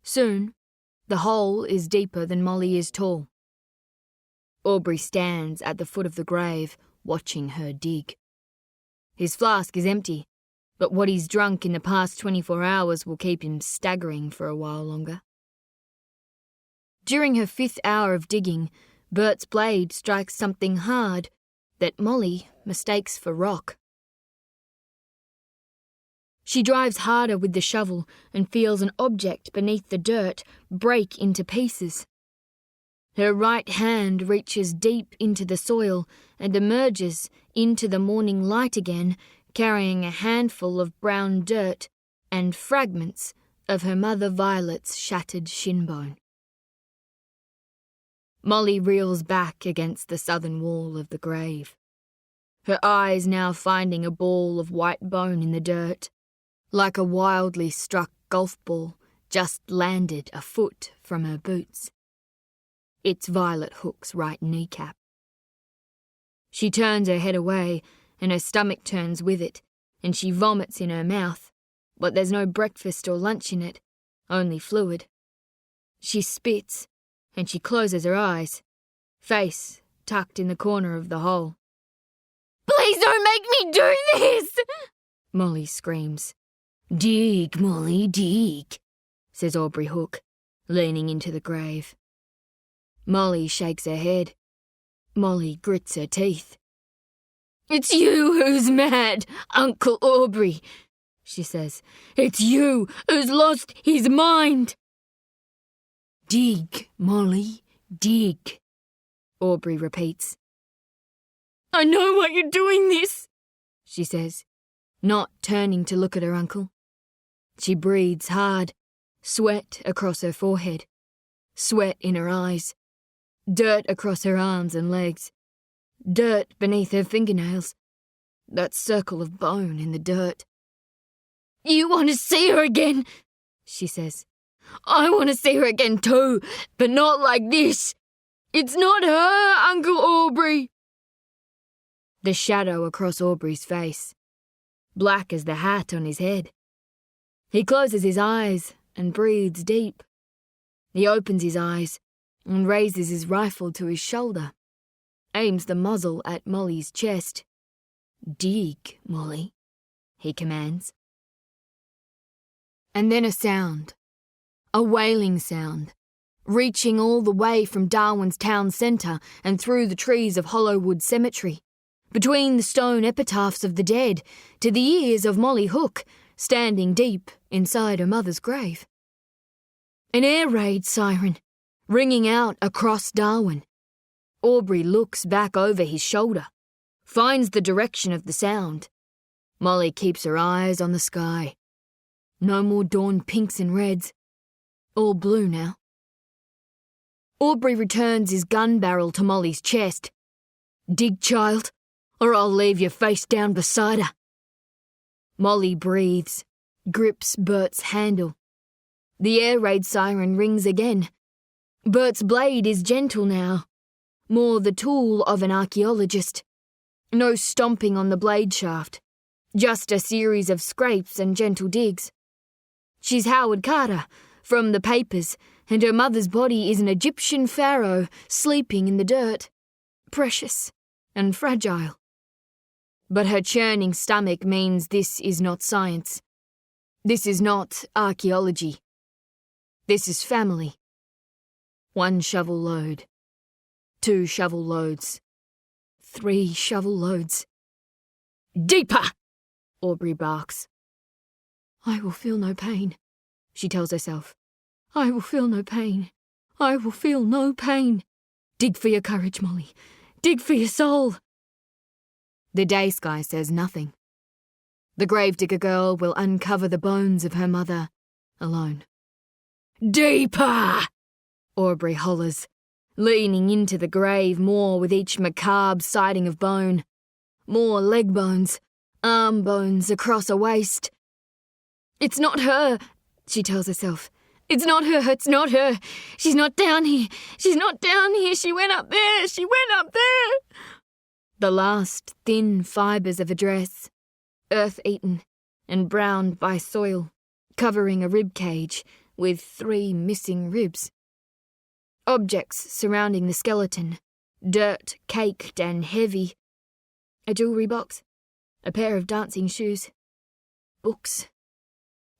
Soon, the hole is deeper than Molly is tall. Aubrey stands at the foot of the grave, watching her dig. His flask is empty, but what he's drunk in the past 24 hours will keep him staggering for a while longer. During her 5th hour of digging, Bert's blade strikes something hard that Molly mistakes for rock. She drives harder with the shovel and feels an object beneath the dirt break into pieces. Her right hand reaches deep into the soil and emerges into the morning light again, carrying a handful of brown dirt and fragments of her mother Violet's shattered shinbone. Molly reels back against the southern wall of the grave, her eyes now finding a ball of white bone in the dirt, like a wildly struck golf ball just landed a foot from her boots. It's Violet Hook's right kneecap. She turns her head away, and her stomach turns with it, and she vomits in her mouth, but there's no breakfast or lunch in it, only fluid. She spits, and she closes her eyes, face tucked in the corner of the hole. Please don't make me do this! Molly screams. Dig, Molly, dig, says Aubrey Hook, leaning into the grave. Molly shakes her head. Molly grits her teeth. It's you who's mad, Uncle Aubrey, she says. It's you who's lost his mind. Dig, Molly, dig, Aubrey repeats. I know why you're doing this, she says, not turning to look at her uncle. She breathes hard, sweat across her forehead, sweat in her eyes, dirt across her arms and legs, dirt beneath her fingernails, that circle of bone in the dirt. You want to see her again, she says. I want to see her again too, but not like this. It's not her, Uncle Aubrey. The shadow across Aubrey's face, black as the hat on his head. He closes his eyes and breathes deep. He opens his eyes and raises his rifle to his shoulder, aims the muzzle at Molly's chest. Dig, Molly, he commands. And then a sound, a wailing sound, reaching all the way from Darwin's town centre and through the trees of Hollowood Cemetery, between the stone epitaphs of the dead, to the ears of Molly Hook, standing deep inside her mother's grave. An air raid siren, ringing out across Darwin. Aubrey looks back over his shoulder, finds the direction of the sound. Molly keeps her eyes on the sky. No more dawn pinks and reds. All blue now. Aubrey returns his gun barrel to Molly's chest. Dig, child, or I'll leave you face down beside her. Molly breathes, grips Bert's handle. The air raid siren rings again. Bert's blade is gentle now, more the tool of an archaeologist. No stomping on the blade shaft, just a series of scrapes and gentle digs. She's Howard Carter, from the papers, and her mother's body is an Egyptian pharaoh sleeping in the dirt, precious and fragile. But her churning stomach means this is not science. This is not archaeology. This is family. 1 shovel load. 2 shovel loads. 3 shovel loads. Deeper, Aubrey barks. I will feel no pain, she tells herself. I will feel no pain. I will feel no pain. Dig for your courage, Molly. Dig for your soul. The day sky says nothing. The gravedigger girl will uncover the bones of her mother alone. Deeper! Aubrey hollers, leaning into the grave more with each macabre sighting of bone. More leg bones, arm bones across a waist. It's not her, she tells herself. It's not her, it's not her. She's not down here. She's not down here. She went up there. She went up there. The last thin fibres of a dress, earth-eaten and browned by soil, covering a rib cage with 3 missing ribs. Objects surrounding the skeleton, dirt caked and heavy. A jewellery box, a pair of dancing shoes, books.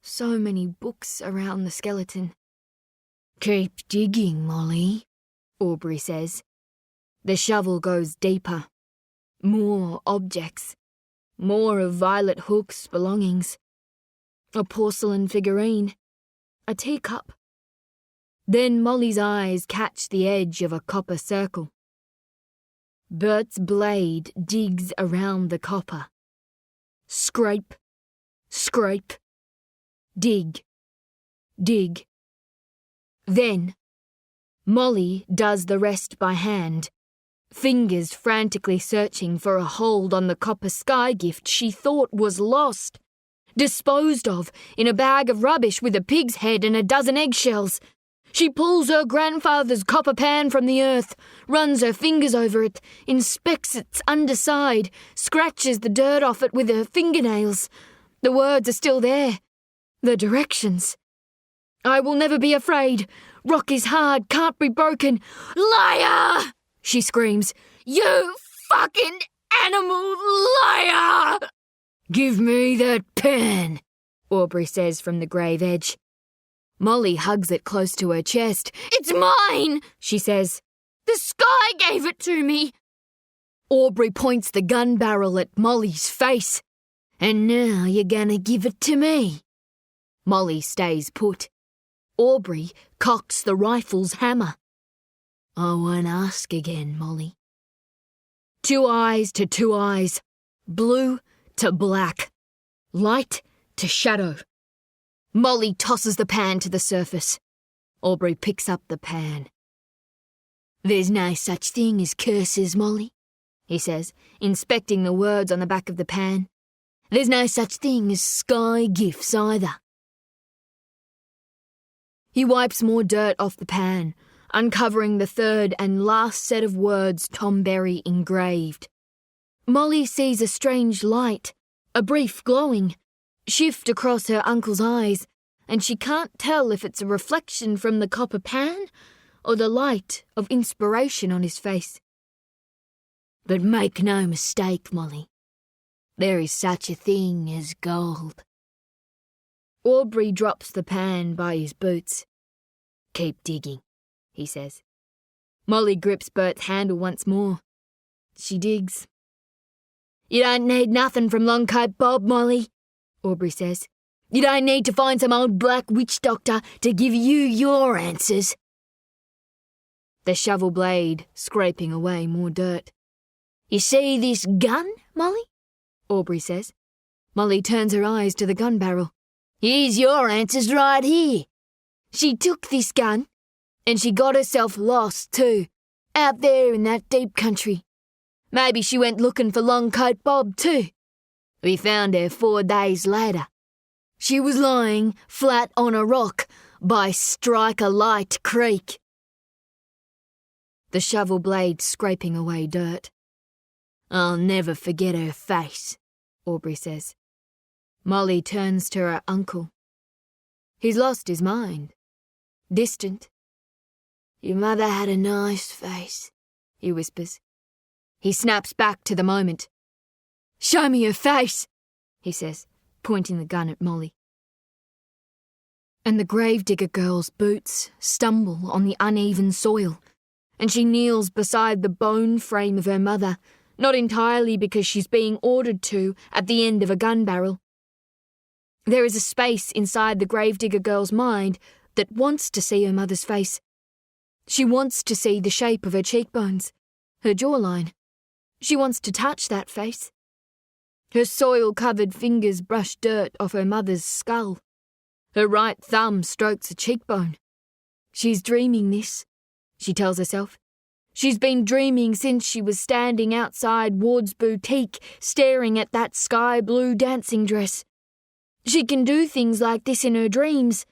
So many books around the skeleton. Keep digging, Molly, Aubrey says. The shovel goes deeper. More objects. More of Violet Hook's belongings. A porcelain figurine. A teacup. Then Molly's eyes catch the edge of a copper circle. Bert's blade digs around the copper. Scrape. Scrape. Dig. Dig. Then, Molly does the rest by hand, fingers frantically searching for a hold on the copper sky gift she thought was lost, disposed of in a bag of rubbish with a pig's head and a dozen eggshells. She pulls her grandfather's copper pan from the earth, runs her fingers over it, inspects its underside, scratches the dirt off it with her fingernails. The words are still there. The directions. I will never be afraid. Rock is hard, can't be broken. Liar! She screams. You fucking animal liar! Give me that pen, Aubrey says from the grave edge. Molly hugs it close to her chest. It's mine, she says. The sky gave it to me. Aubrey points the gun barrel at Molly's face. And now you're gonna give it to me. Molly stays put. Aubrey cocks the rifle's hammer. I won't ask again, Molly. 2 eyes to 2 eyes. Blue to black. Light to shadow. Molly tosses the pan to the surface. Aubrey picks up the pan. There's no such thing as curses, Molly, he says, inspecting the words on the back of the pan. There's no such thing as sky gifts either. He wipes more dirt off the pan, uncovering the 3rd and last set of words Tom Berry engraved. Molly sees a strange light, a brief glowing, shift across her uncle's eyes, and she can't tell if it's a reflection from the copper pan or the light of inspiration on his face. But make no mistake, Molly. There is such a thing as gold. Aubrey drops the pan by his boots. Keep digging, he says. Molly grips Bert's handle once more. She digs. You don't need nothing from Longcoat Bob, Molly, Aubrey says. You don't need to find some old black witch doctor to give you your answers. The shovel blade scraping away more dirt. You see this gun, Molly? Aubrey says. Molly turns her eyes to the gun barrel. Here's your answers right here. She took this gun, and she got herself lost too, out there in that deep country. Maybe she went looking for Longcoat Bob too. We found her 4 days later. She was lying flat on a rock by Strike-a-Light Creek. The shovel blade scraping away dirt. I'll never forget her face, Aubrey says. Molly turns to her uncle. He's lost his mind. Distant. Your mother had a nice face, he whispers. He snaps back to the moment. Show me her face, he says, pointing the gun at Molly. And the gravedigger girl's boots stumble on the uneven soil, and she kneels beside the bone frame of her mother, not entirely because she's being ordered to at the end of a gun barrel. There is a space inside the gravedigger girl's mind that wants to see her mother's face. She wants to see the shape of her cheekbones, her jawline. She wants to touch that face. Her soil-covered fingers brush dirt off her mother's skull. Her right thumb strokes a cheekbone. She's dreaming this, she tells herself. She's been dreaming since she was standing outside Ward's boutique, staring at that sky-blue dancing dress. She can do things like this in her dreams,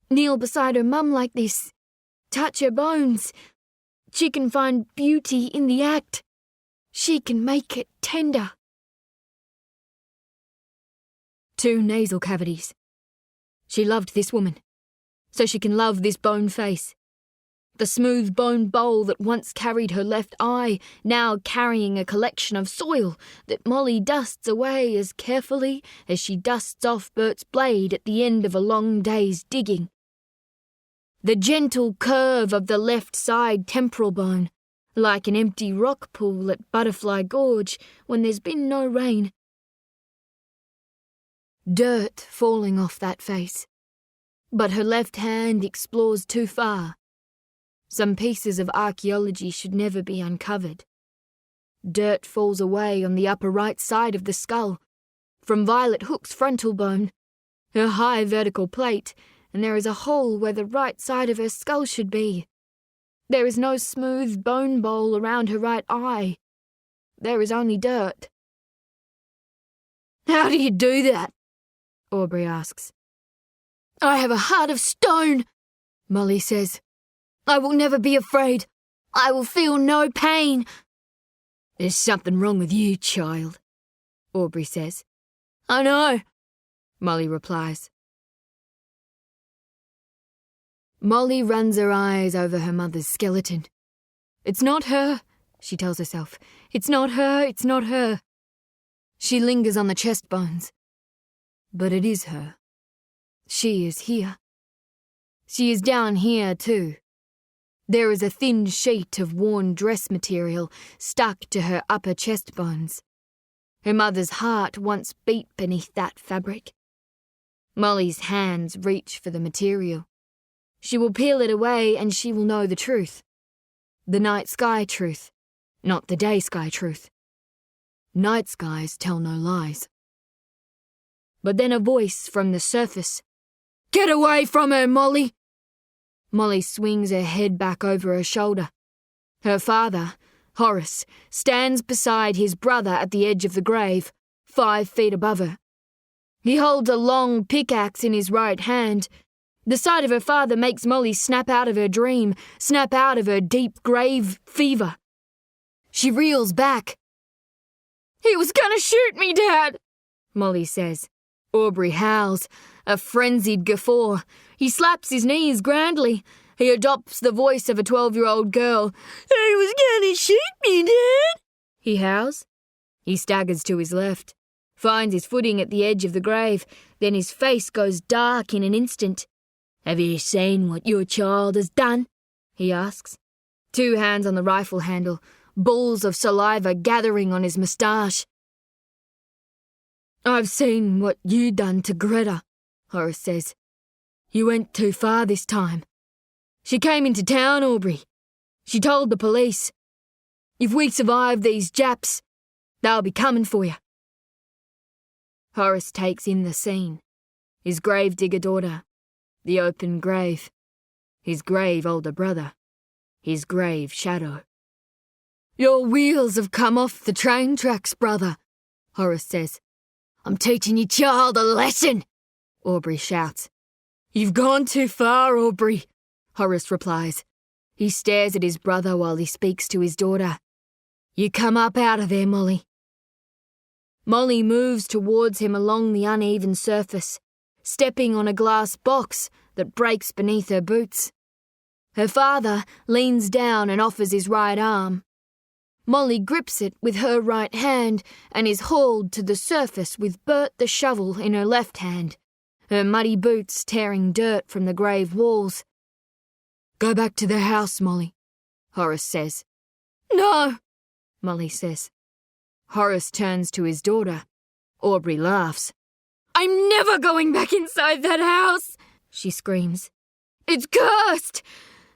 kneel beside her mum like this, touch her bones. She can find beauty in the act. She can make it tender. 2 nasal cavities. She loved this woman, so she can love this bone face. The smooth bone bowl that once carried her left eye, now carrying a collection of soil that Molly dusts away as carefully as she dusts off Bert's blade at the end of a long day's digging. The gentle curve of the left side temporal bone, like an empty rock pool at Butterfly Gorge when there's been no rain. Dirt falling off that face, but her left hand explores too far. Some pieces of archaeology should never be uncovered. Dirt falls away on the upper right side of the skull, from Violet Hook's frontal bone, her high vertical plate, and there is a hole where the right side of her skull should be. There is no smooth bone bowl around her right eye. There is only dirt. "How do you do that?" Aubrey asks. "I have a heart of stone," Molly says. "I will never be afraid. I will feel no pain." "There's something wrong with you, child," Aubrey says. "I know," Molly replies. Molly runs her eyes over her mother's skeleton. "It's not her," she tells herself. "It's not her, it's not her." She lingers on the chest bones. But it is her. She is here. She is down here too. There is a thin sheet of worn dress material stuck to her upper chest bones. Her mother's heart once beat beneath that fabric. Molly's hands reach for the material. She will peel it away and she will know the truth. The night sky truth, not the day sky truth. Night skies tell no lies. But then a voice from the surface. "Get away from her, Molly!" Molly swings her head back over her shoulder. Her father, Horace, stands beside his brother at the edge of the grave, 5 feet above her. He holds a long pickaxe in his right hand. The sight of her father makes Molly snap out of her dream, snap out of her deep grave fever. She reels back. "He was gonna shoot me, Dad," Molly says. Aubrey howls, a frenzied guffaw. He slaps his knees grandly. He adopts the voice of a 12-year-old girl. "He was gonna shoot me, Dad," he howls. He staggers to his left, finds his footing at the edge of the grave, then his face goes dark in an instant. "Have you seen what your child has done?" he asks. 2 hands on the rifle handle, balls of saliva gathering on his moustache. "I've seen what you done to Greta," Horace says. "You went too far this time. She came into town, Aubrey. She told the police. If we survive these Japs, they'll be coming for you." Horace takes in the scene. His gravedigger daughter, the open grave, his grave older brother, his grave shadow. "Your wheels have come off the train tracks, brother," Horace says. "I'm teaching your child a lesson," Aubrey shouts. "You've gone too far, Aubrey," Horace replies. He stares at his brother while he speaks to his daughter. "You come up out of there, Molly." Molly moves towards him along the uneven surface, stepping on a glass box that breaks beneath her boots. Her father leans down and offers his right arm. Molly grips it with her right hand and is hauled to the surface with Bert the shovel in her left hand, her muddy boots tearing dirt from the grave walls. "Go back to the house, Molly," Horace says. "No," Molly says. Horace turns to his daughter. Aubrey laughs. I'm never going back inside that house, she screams. It's cursed!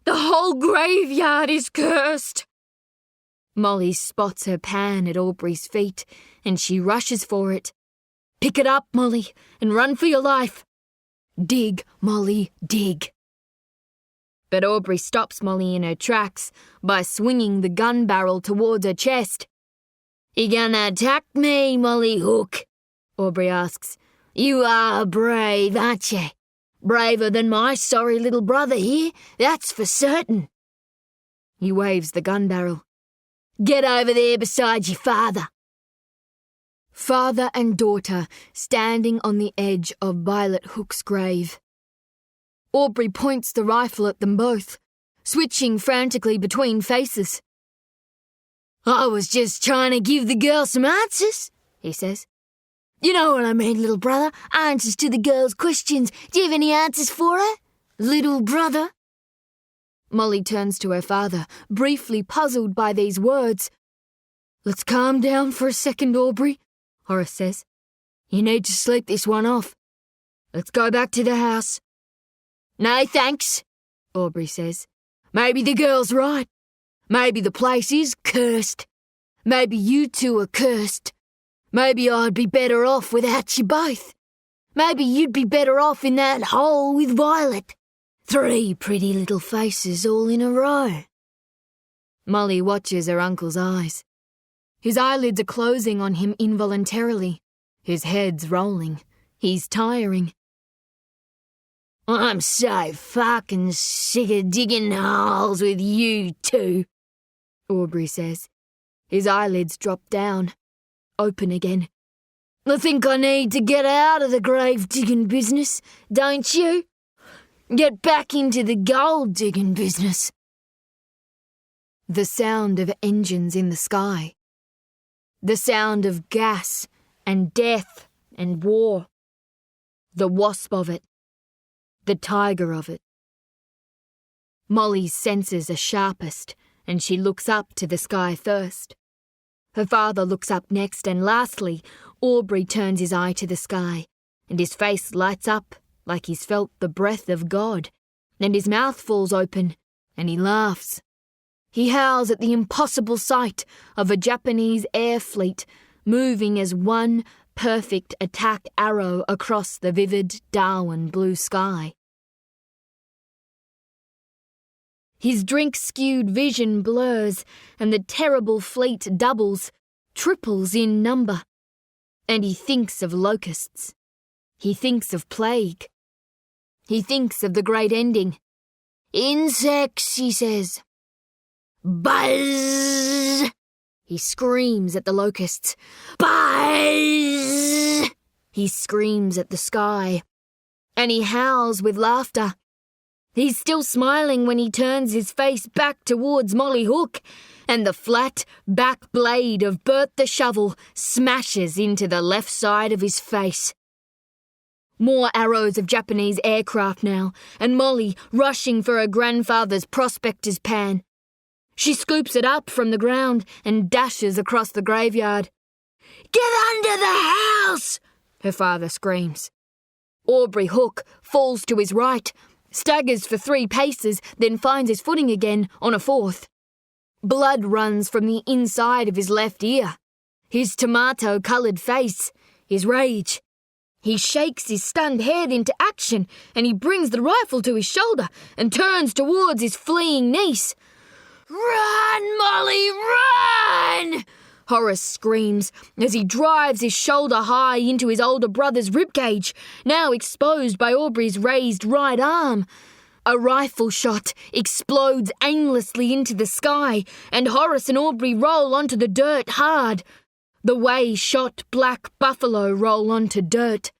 The whole graveyard is cursed! Molly spots her pan at Aubrey's feet, and she rushes for it. Pick it up, Molly, and run for your life. Dig, Molly, dig. But Aubrey stops Molly in her tracks by swinging the gun barrel towards her chest. You gonna attack me, Molly Hook? Aubrey asks. You are brave, aren't you? Braver than my sorry little brother here, that's for certain. He waves the gun barrel. Get over there beside your father. Father and daughter standing on the edge of Violet Hook's grave. Aubrey points the rifle at them both, switching frantically between faces. I was just trying to give the girl some answers, he says. You know what I mean, little brother. Answers to the girl's questions. Do you have any answers for her, little brother? Molly turns to her father, briefly puzzled by these words. Let's calm down for a second, Aubrey, Horace says. You need to sleep this one off. Let's go back to the house. No, thanks, Aubrey says. Maybe the girl's right. Maybe the place is cursed. Maybe you two are cursed. Maybe I'd be better off without you both. Maybe you'd be better off in that hole with Violet. 3 pretty little faces all in a row. Molly watches her uncle's eyes. His eyelids are closing on him involuntarily. His head's rolling. He's tiring. I'm so fucking sick of digging holes with you two, Aubrey says. His eyelids drop down, open again. I think I need to get out of the grave-digging business, don't you? Get back into the gold-digging business. The sound of engines in the sky. The sound of gas and death and war. The wasp of it. The tiger of it. Molly's senses are sharpest, and she looks up to the sky first. Her father looks up next, and lastly, Aubrey turns his eye to the sky, and his face lights up like he's felt the breath of God, and his mouth falls open, and he laughs. He howls at the impossible sight of a Japanese air fleet moving as one perfect attack arrow across the vivid Darwin blue sky. His drink-skewed vision blurs, and the terrible fleet doubles, triples in number. And he thinks of locusts. He thinks of plague. He thinks of the great ending. Insects, he says. Buzz! He screams at the locusts. Buzz! He screams at the sky. And he howls with laughter. He's still smiling when he turns his face back towards Molly Hook, and the flat back blade of Bert the Shovel smashes into the left side of his face. More arrows of Japanese aircraft now, and Molly rushing for her grandfather's prospector's pan. She scoops it up from the ground and dashes across the graveyard. Get under the house! Her father screams. Aubrey Hook falls to his right, staggers for 3 paces, then finds his footing again on a 4th. Blood runs from the inside of his left ear. His tomato-coloured face, his rage. He shakes his stunned head into action, and he brings the rifle to his shoulder and turns towards his fleeing niece. Run, Molly, run! Horace screams as he drives his shoulder high into his older brother's ribcage, now exposed by Aubrey's raised right arm. A rifle shot explodes aimlessly into the sky, and Horace and Aubrey roll onto the dirt hard, the way shot black buffalo roll onto dirt.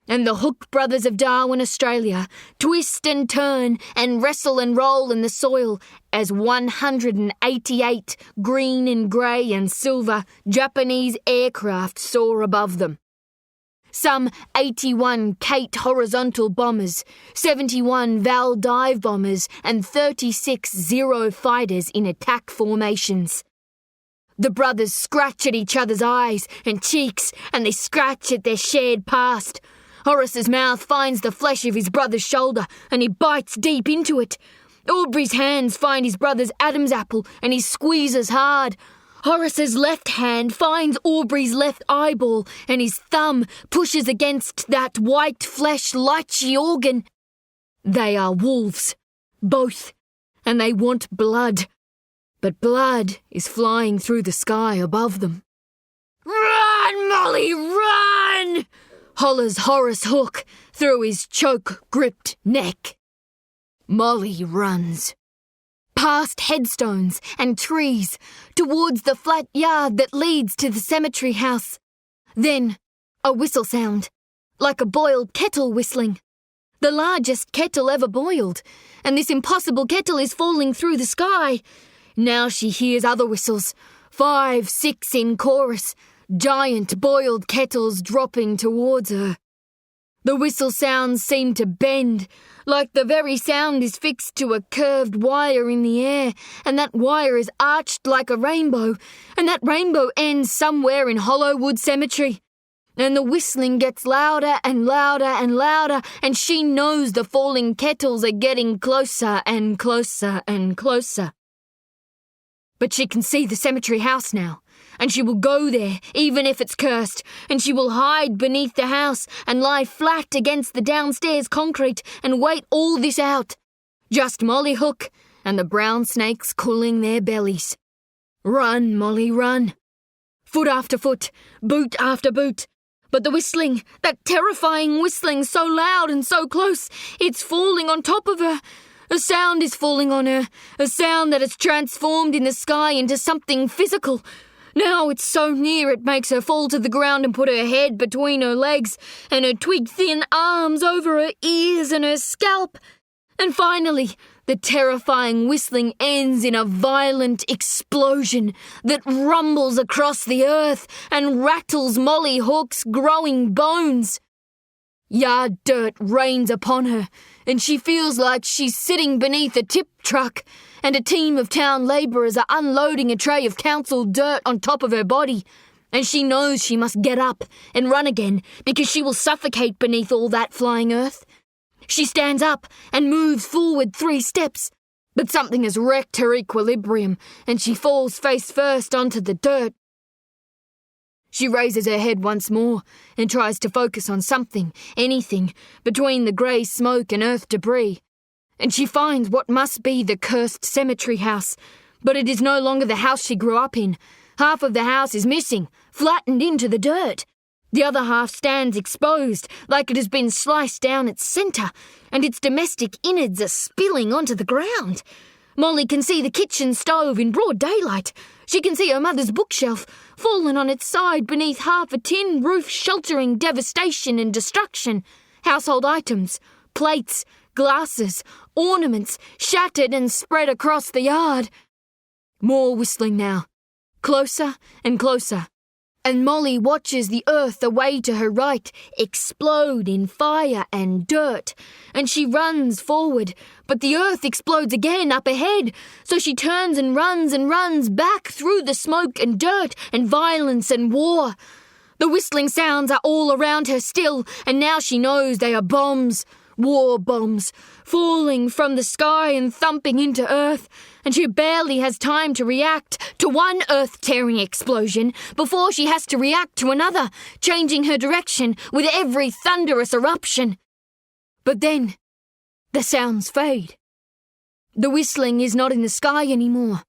And the Hook brothers of Darwin, Australia, twist and turn and wrestle and roll in the soil as 188 green and grey and silver Japanese aircraft soar above them. Some 81 Kate horizontal bombers, 71 Val dive bombers, and 36 Zero fighters in attack formations. The brothers scratch at each other's eyes and cheeks, and they scratch at their shared past. Horace's mouth finds the flesh of his brother's shoulder, and he bites deep into it. Aubrey's hands find his brother's Adam's apple, and he squeezes hard. Horace's left hand finds Aubrey's left eyeball, and his thumb pushes against that white flesh lychee organ. They are wolves, both, and they want blood. But blood is flying through the sky above them. "Run, Molly, run!" hollers Horace Hook through his choke-gripped neck. Molly runs. Past headstones and trees, towards the flat yard that leads to the cemetery house. Then, a whistle sound, like a boiled kettle whistling. The largest kettle ever boiled, and this impossible kettle is falling through the sky. Now she hears other whistles, 5, 6 in chorus, giant boiled kettles dropping towards her. The whistle sounds seem to bend, like the very sound is fixed to a curved wire in the air, and that wire is arched like a rainbow, and that rainbow ends somewhere in Hollowwood Cemetery. And the whistling gets louder and louder and louder, and she knows the falling kettles are getting closer and closer and closer. But she can see the cemetery house now, and she will go there, even if it's cursed, and she will hide beneath the house and lie flat against the downstairs concrete and wait all this out. Just Molly Hook and the brown snakes cooling their bellies. Run, Molly, run. Foot after foot, boot after boot. But the whistling, that terrifying whistling so loud and so close, it's falling on top of her. A sound is falling on her, a sound that has transformed in the sky into something physical. Now it's so near it makes her fall to the ground and put her head between her legs and her twig-thin arms over her ears and her scalp. And finally, the terrifying whistling ends in a violent explosion that rumbles across the earth and rattles Molly Hook's growing bones. Yard dirt rains upon her, and she feels like she's sitting beneath a tip truck, and a team of town labourers are unloading a tray of council dirt on top of her body, and she knows she must get up and run again because she will suffocate beneath all that flying earth. She stands up and moves forward 3 steps, but something has wrecked her equilibrium, and she falls face first onto the dirt. She raises her head once more and tries to focus on something, anything, between the grey smoke and earth debris. And she finds what must be the cursed cemetery house, but it is no longer the house she grew up in. Half of the house is missing, flattened into the dirt. The other half stands exposed, like it has been sliced down its centre, and its domestic innards are spilling onto the ground. Molly can see the kitchen stove in broad daylight. She can see her mother's bookshelf, fallen on its side beneath half a tin roof sheltering devastation and destruction. Household items, plates, glasses, ornaments, shattered and spread across the yard. More whistling now, closer and closer. And Molly watches the earth away to her right explode in fire and dirt, and she runs forward, but the earth explodes again up ahead, so she turns and runs back through the smoke and dirt and violence and war. The whistling sounds are all around her still, and now she knows they are bombs, war bombs, falling from the sky and thumping into earth, and she barely has time to react to one earth-tearing explosion before she has to react to another, changing her direction with every thunderous eruption. But then, the sounds fade. The whistling is not in the sky anymore.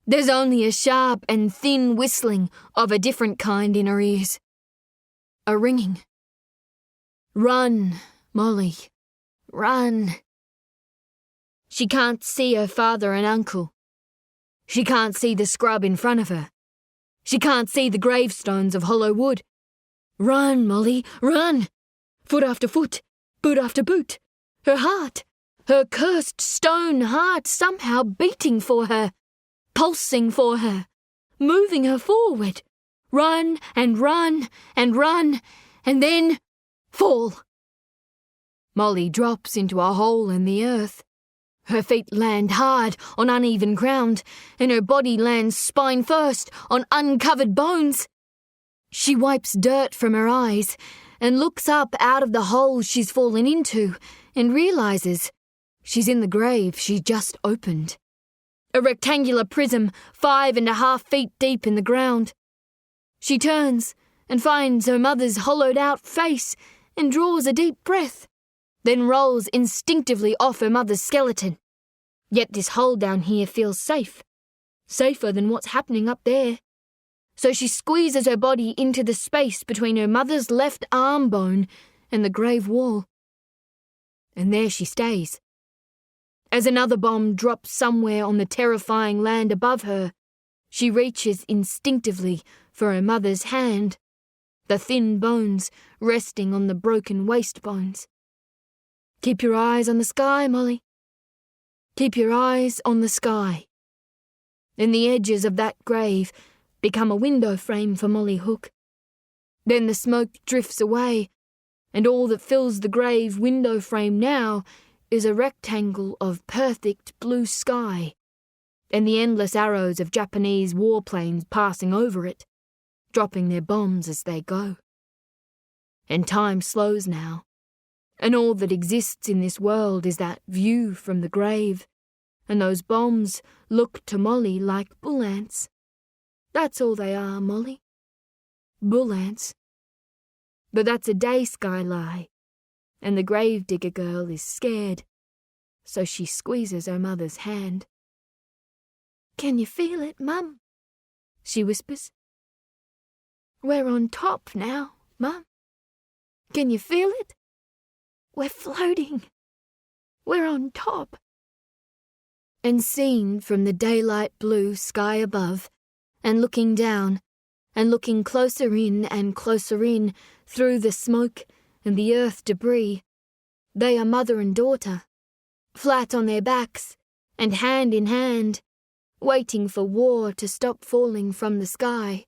There's only a sharp and thin whistling of a different kind in her ears. A ringing. Run, Molly, run. She can't see her father and uncle. She can't see the scrub in front of her. She can't see the gravestones of hollow wood. Run, Molly, run! Foot after foot, boot after boot. Her heart, her cursed stone heart somehow beating for her, pulsing for her, moving her forward. Run and run and run, and then fall. Molly drops into a hole in the earth. Her feet land hard on uneven ground, and her body lands spine first on uncovered bones. She wipes dirt from her eyes and looks up out of the hole she's fallen into and realises she's in the grave she just opened. A rectangular prism 5.5 feet deep in the ground. She turns and finds her mother's hollowed-out face and draws a deep breath, then rolls instinctively off her mother's skeleton. Yet this hole down here feels safe, safer than what's happening up there. So she squeezes her body into the space between her mother's left arm bone and the grave wall. And there she stays. As another bomb drops somewhere on the terrifying land above her, she reaches instinctively for her mother's hand, the thin bones resting on the broken waist bones. Keep your eyes on the sky, Molly. Keep your eyes on the sky. And the edges of that grave become a window frame for Molly Hook. Then the smoke drifts away, and all that fills the grave window frame now is a rectangle of perfect blue sky, and the endless arrows of Japanese warplanes passing over it, dropping their bombs as they go. And time slows now, and all that exists in this world is that view from the grave, and those bombs look to Molly like bull ants. That's all they are, Molly. Bull ants. But that's a day sky lie, and the gravedigger girl is scared, so she squeezes her mother's hand. "Can you feel it, Mum?" she whispers. "We're on top now, Mum. Can you feel it? We're floating. We're on top." And seen from the daylight blue sky above, and looking down, and looking closer in and closer in through the smoke and the earth debris, they are mother and daughter, flat on their backs and hand in hand, waiting for war to stop falling from the sky.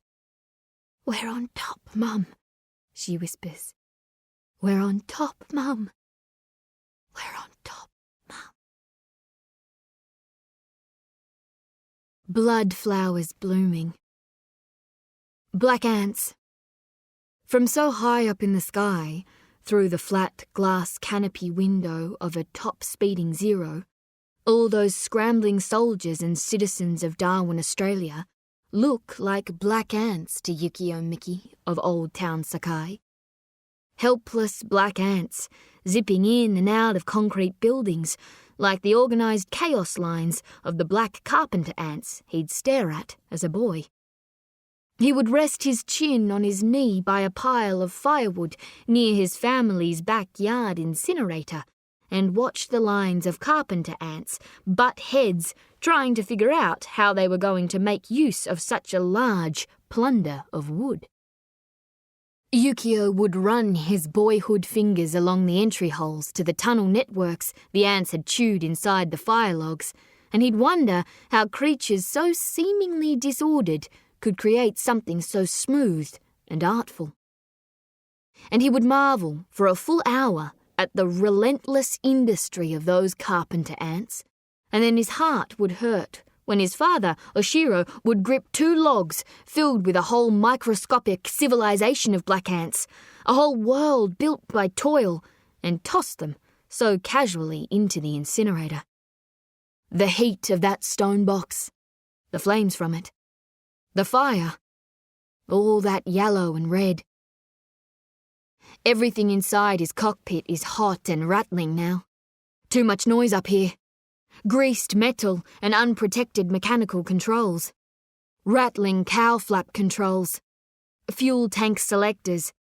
"We're on top, Mum," she whispers. "We're on top, Mum. We're on top, Mum." Blood flowers blooming. Black ants. From so high up in the sky, through the flat glass canopy window of a top-speeding Zero, all those scrambling soldiers and citizens of Darwin, Australia, look like black ants to Yukio Miki of Old Town Sakai. Helpless black ants, zipping in and out of concrete buildings, like the organised chaos lines of the black carpenter ants he'd stare at as a boy. He would rest his chin on his knee by a pile of firewood near his family's backyard incinerator and watch the lines of carpenter ants butt heads trying to figure out how they were going to make use of such a large plunder of wood. Yukio would run his boyhood fingers along the entry holes to the tunnel networks the ants had chewed inside the fire logs, and he'd wonder how creatures so seemingly disordered could create something so smooth and artful. And he would marvel for a full hour at the relentless industry of those carpenter ants, and then his heart would hurt when his father, Oshiro, would grip 2 logs filled with a whole microscopic civilization of black ants, a whole world built by toil, and toss them so casually into the incinerator. The heat of that stone box, the flames from it, the fire, all that yellow and red. Everything inside his cockpit is hot and rattling now. Too much noise up here. Greased metal and unprotected mechanical controls. Rattling cow flap controls. Fuel tank selectors.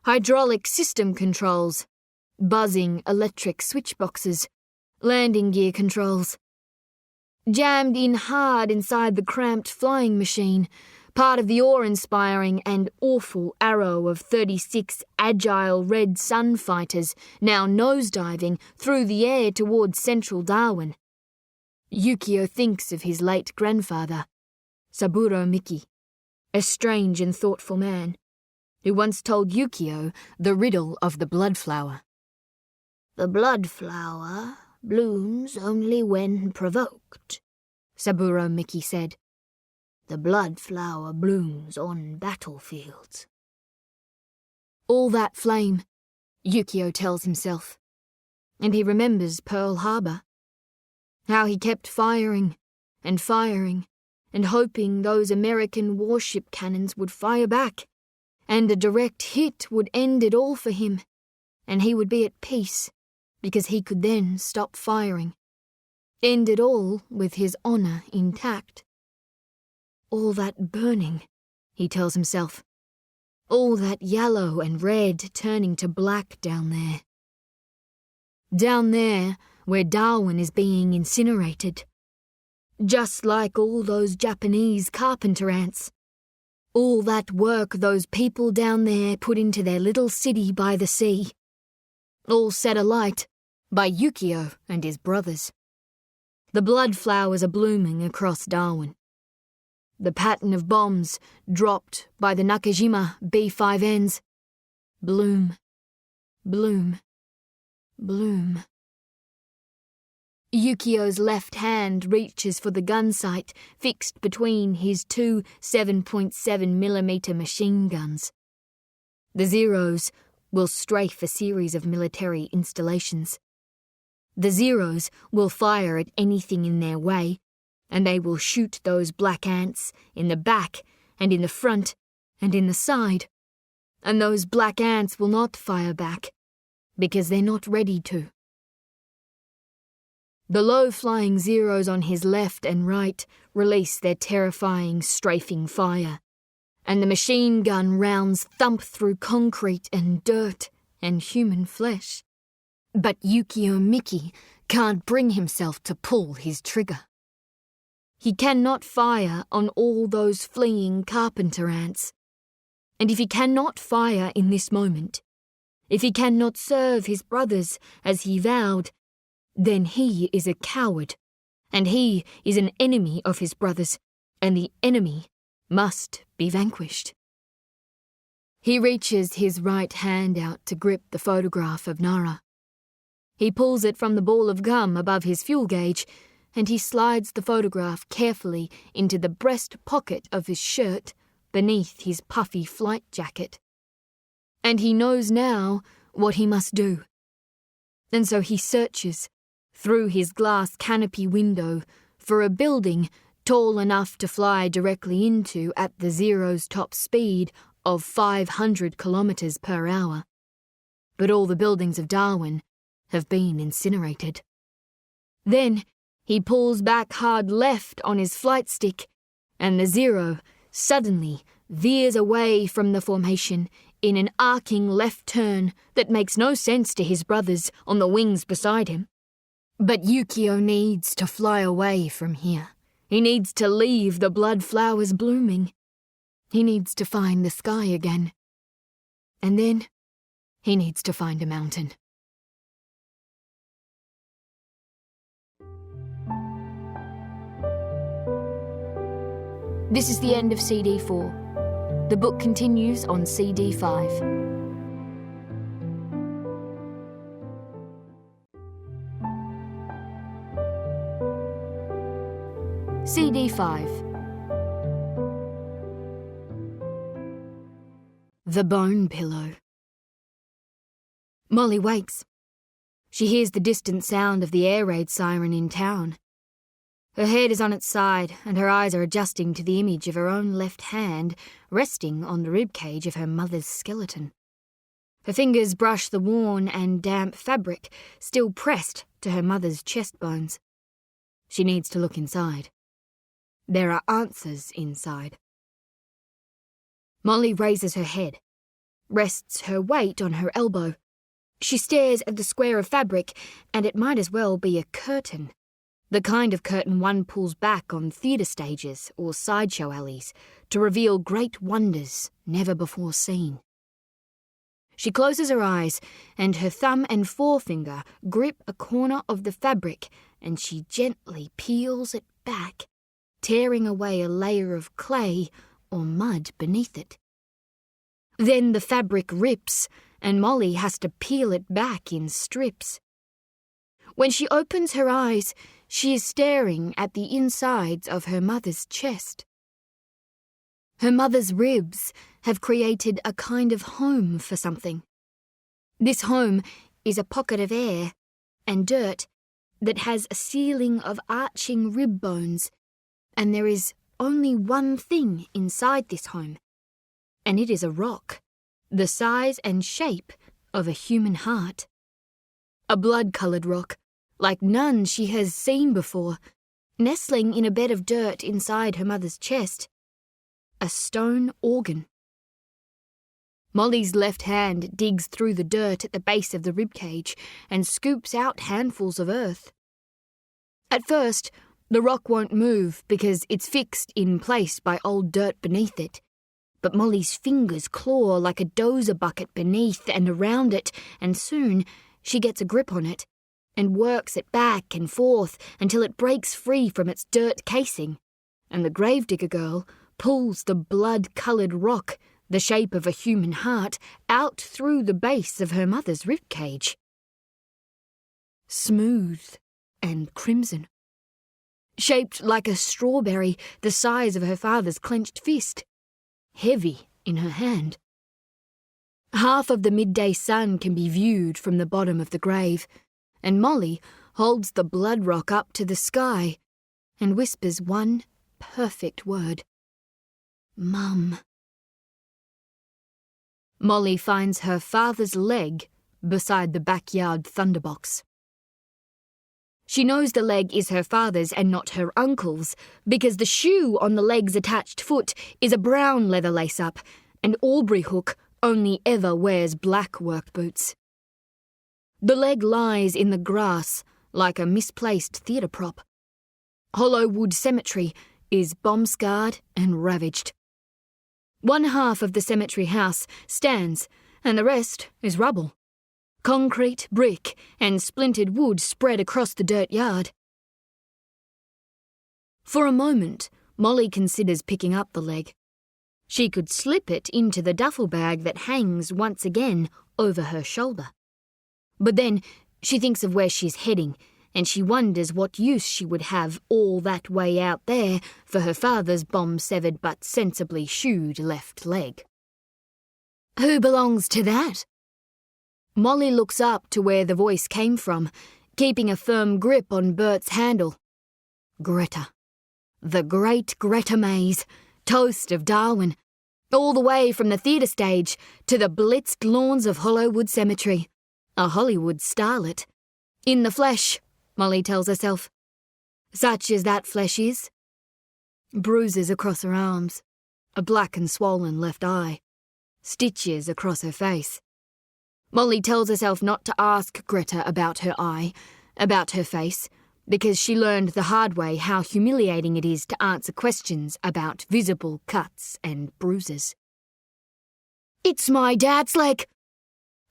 Hydraulic system controls. Buzzing electric switchboxes. Landing gear controls. Jammed in hard inside the cramped flying machine, part of the awe-inspiring and awful arrow of 36 agile red sun fighters now nosediving through the air towards central Darwin. Yukio thinks of his late grandfather, Saburo Miki, a strange and thoughtful man, who once told Yukio the riddle of the blood flower. "The blood flower blooms only when provoked," Saburo Miki said. "The blood flower blooms on battlefields." All that flame, Yukio tells himself. And he remembers Pearl Harbor. How he kept firing and hoping those American warship cannons would fire back, and a direct hit would end it all for him, and he would be at peace, because he could then stop firing. End it all with his honor intact. All that burning, he tells himself. All that yellow and red turning to black down there. Down there, where Darwin is being incinerated. Just like all those Japanese carpenter ants. All that work those people down there put into their little city by the sea. All set alight by Yukio and his brothers. The blood flowers are blooming across Darwin. The pattern of bombs dropped by the Nakajima B5Ns. Bloom, bloom, bloom. Yukio's left hand reaches for the gun sight fixed between his two 7.7mm machine guns. The Zeros will strafe a series of military installations. The Zeros will fire at anything in their way, and they will shoot those black ants in the back and in the front and in the side. And those black ants will not fire back, because they're not ready to. The low-flying Zeros on his left and right release their terrifying, strafing fire, and the machine gun rounds thump through concrete and dirt and human flesh. But Yukio Miki can't bring himself to pull his trigger. He cannot fire on all those fleeing carpenter ants. And if he cannot fire in this moment, if he cannot serve his brothers as he vowed, then he is a coward, and he is an enemy of his brothers, and the enemy must be vanquished. He reaches his right hand out to grip the photograph of Nara. He pulls it from the ball of gum above his fuel gauge, and he slides the photograph carefully into the breast pocket of his shirt beneath his puffy flight jacket. And he knows now what he must do. And so he searches through his glass canopy window for a building tall enough to fly directly into at the Zero's top speed of 500 kilometers per hour. But all the buildings of Darwin have been incinerated. Then he pulls back hard left on his flight stick, and the Zero suddenly veers away from the formation in an arcing left turn that makes no sense to his brothers on the wings beside him. But Yukio needs to fly away from here. He needs to leave the blood flowers blooming. He needs to find the sky again. And then he needs to find a mountain. This is the end of CD 4. The book continues on CD 5. CD 5. The Bone Pillow. Molly wakes. She hears the distant sound of the air raid siren in town. Her head is on its side, and her eyes are adjusting to the image of her own left hand resting on the ribcage of her mother's skeleton. Her fingers brush the worn and damp fabric still pressed to her mother's chest bones. She needs to look inside. There are answers inside. Molly raises her head, rests her weight on her elbow. She stares at the square of fabric, and it might as well be a curtain. The kind of curtain one pulls back on theatre stages or sideshow alleys to reveal great wonders never before seen. She closes her eyes, and her thumb and forefinger grip a corner of the fabric, and she gently peels it back, tearing away a layer of clay or mud beneath it. Then the fabric rips, and Molly has to peel it back in strips. When she opens her eyes, she is staring at the insides of her mother's chest. Her mother's ribs have created a kind of home for something. This home is a pocket of air and dirt that has a ceiling of arching rib bones, and there is only one thing inside this home, and it is a rock, the size and shape of a human heart. A blood-coloured rock, like none she has seen before, nestling in a bed of dirt inside her mother's chest. A stone organ. Molly's left hand digs through the dirt at the base of the ribcage and scoops out handfuls of earth. At first, the rock won't move because it's fixed in place by old dirt beneath it. But Molly's fingers claw like a dozer bucket beneath and around it, and soon she gets a grip on it and works it back and forth until it breaks free from its dirt casing, and the gravedigger girl pulls the blood-coloured rock, the shape of a human heart, out through the base of her mother's ribcage. Smooth and crimson. Shaped like a strawberry the size of her father's clenched fist. Heavy in her hand. Half of the midday sun can be viewed from the bottom of the grave, and Molly holds the blood rock up to the sky and whispers one perfect word. Mum. Molly finds her father's leg beside the backyard thunderbox. She knows the leg is her father's and not her uncle's because the shoe on the leg's attached foot is a brown leather lace-up, and Aubrey Hook only ever wears black work boots. The leg lies in the grass like a misplaced theatre prop. Hollowwood Cemetery is bomb-scarred and ravaged. One half of the cemetery house stands, and the rest is rubble. Concrete, brick, and splintered wood spread across the dirt yard. For a moment, Molly considers picking up the leg. She could slip it into the duffel bag that hangs once again over her shoulder. But then she thinks of where she's heading, and she wonders what use she would have all that way out there for her father's bomb-severed but sensibly shoed left leg. Who belongs to that? Molly looks up to where the voice came from, keeping a firm grip on Bert's handle. Greta. The great Greta Mays, toast of Darwin, all the way from the theatre stage to the blitzed lawns of Hollowwood Cemetery, a Hollywood starlet. In the flesh, Molly tells herself. Such as that flesh is. Bruises across her arms, a black and swollen left eye, stitches across her face. Molly tells herself not to ask Greta about her eye, about her face, because she learned the hard way how humiliating it is to answer questions about visible cuts and bruises. It's my dad's leg,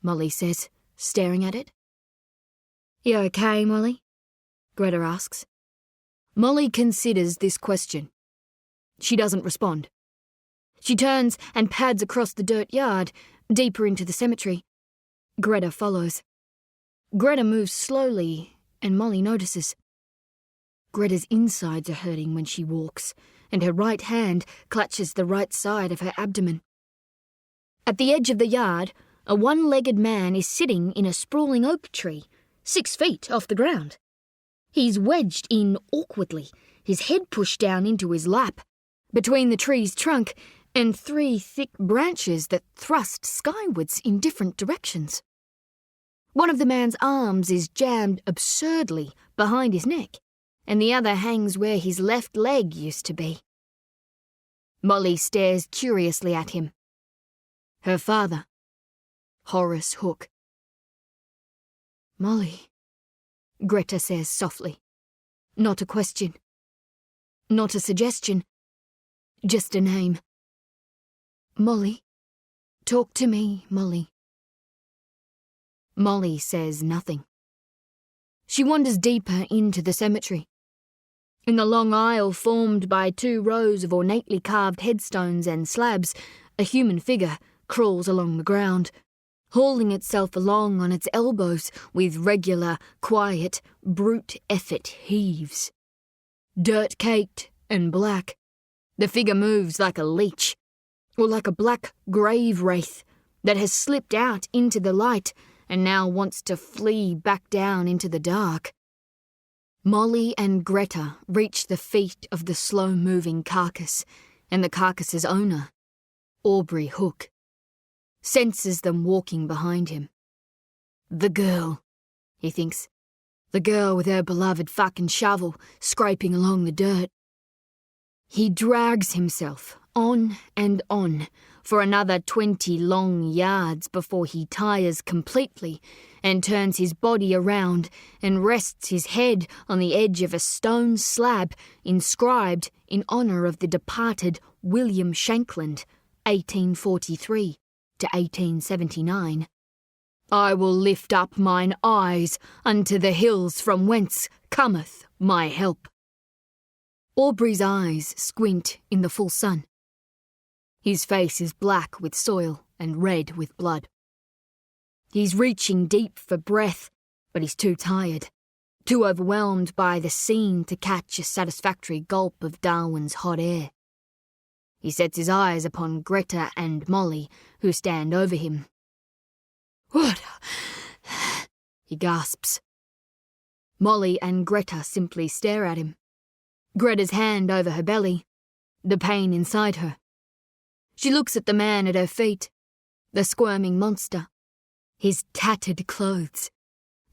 Molly says, staring at it. You okay, Molly? Greta asks. Molly considers this question. She doesn't respond. She turns and pads across the dirt yard, deeper into the cemetery. Greta follows. Greta moves slowly, and Molly notices. Greta's insides are hurting when she walks, and her right hand clutches the right side of her abdomen. At the edge of the yard, a one-legged man is sitting in a sprawling oak tree, 6 feet off the ground. He's wedged in awkwardly, his head pushed down into his lap, between the tree's trunk and 3 thick branches that thrust skywards in different directions. One of the man's arms is jammed absurdly behind his neck, and the other hangs where his left leg used to be. Molly stares curiously at him. Her father, Horace Hook. Molly, Greta says softly. Not a question. Not a suggestion. Just a name. Molly. Talk to me, Molly. Molly says nothing. She wanders deeper into the cemetery. In the long aisle formed by 2 rows of ornately carved headstones and slabs, a human figure crawls along the ground, hauling itself along on its elbows with regular, quiet, brute effort heaves. Dirt-caked and black, the figure moves like a leech, or like a black grave wraith that has slipped out into the light and now wants to flee back down into the dark. Molly and Greta reach the feet of the slow-moving carcass, and the carcass's owner, Aubrey Hook, senses them walking behind him. The girl, he thinks. The girl with her beloved fucking shovel scraping along the dirt. He drags himself on and on for another 20 long yards before he tires completely and turns his body around and rests his head on the edge of a stone slab inscribed in honour of the departed William Shankland, 1843 to 1879. I will lift up mine eyes unto the hills from whence cometh my help. Aubrey's eyes squint in the full sun. His face is black with soil and red with blood. He's reaching deep for breath, but he's too tired, too overwhelmed by the scene to catch a satisfactory gulp of Darwin's hot air. He sets his eyes upon Greta and Molly, who stand over him. What? He gasps. Molly and Greta simply stare at him. Greta's hand over her belly, the pain inside her. She looks at the man at her feet, the squirming monster, his tattered clothes,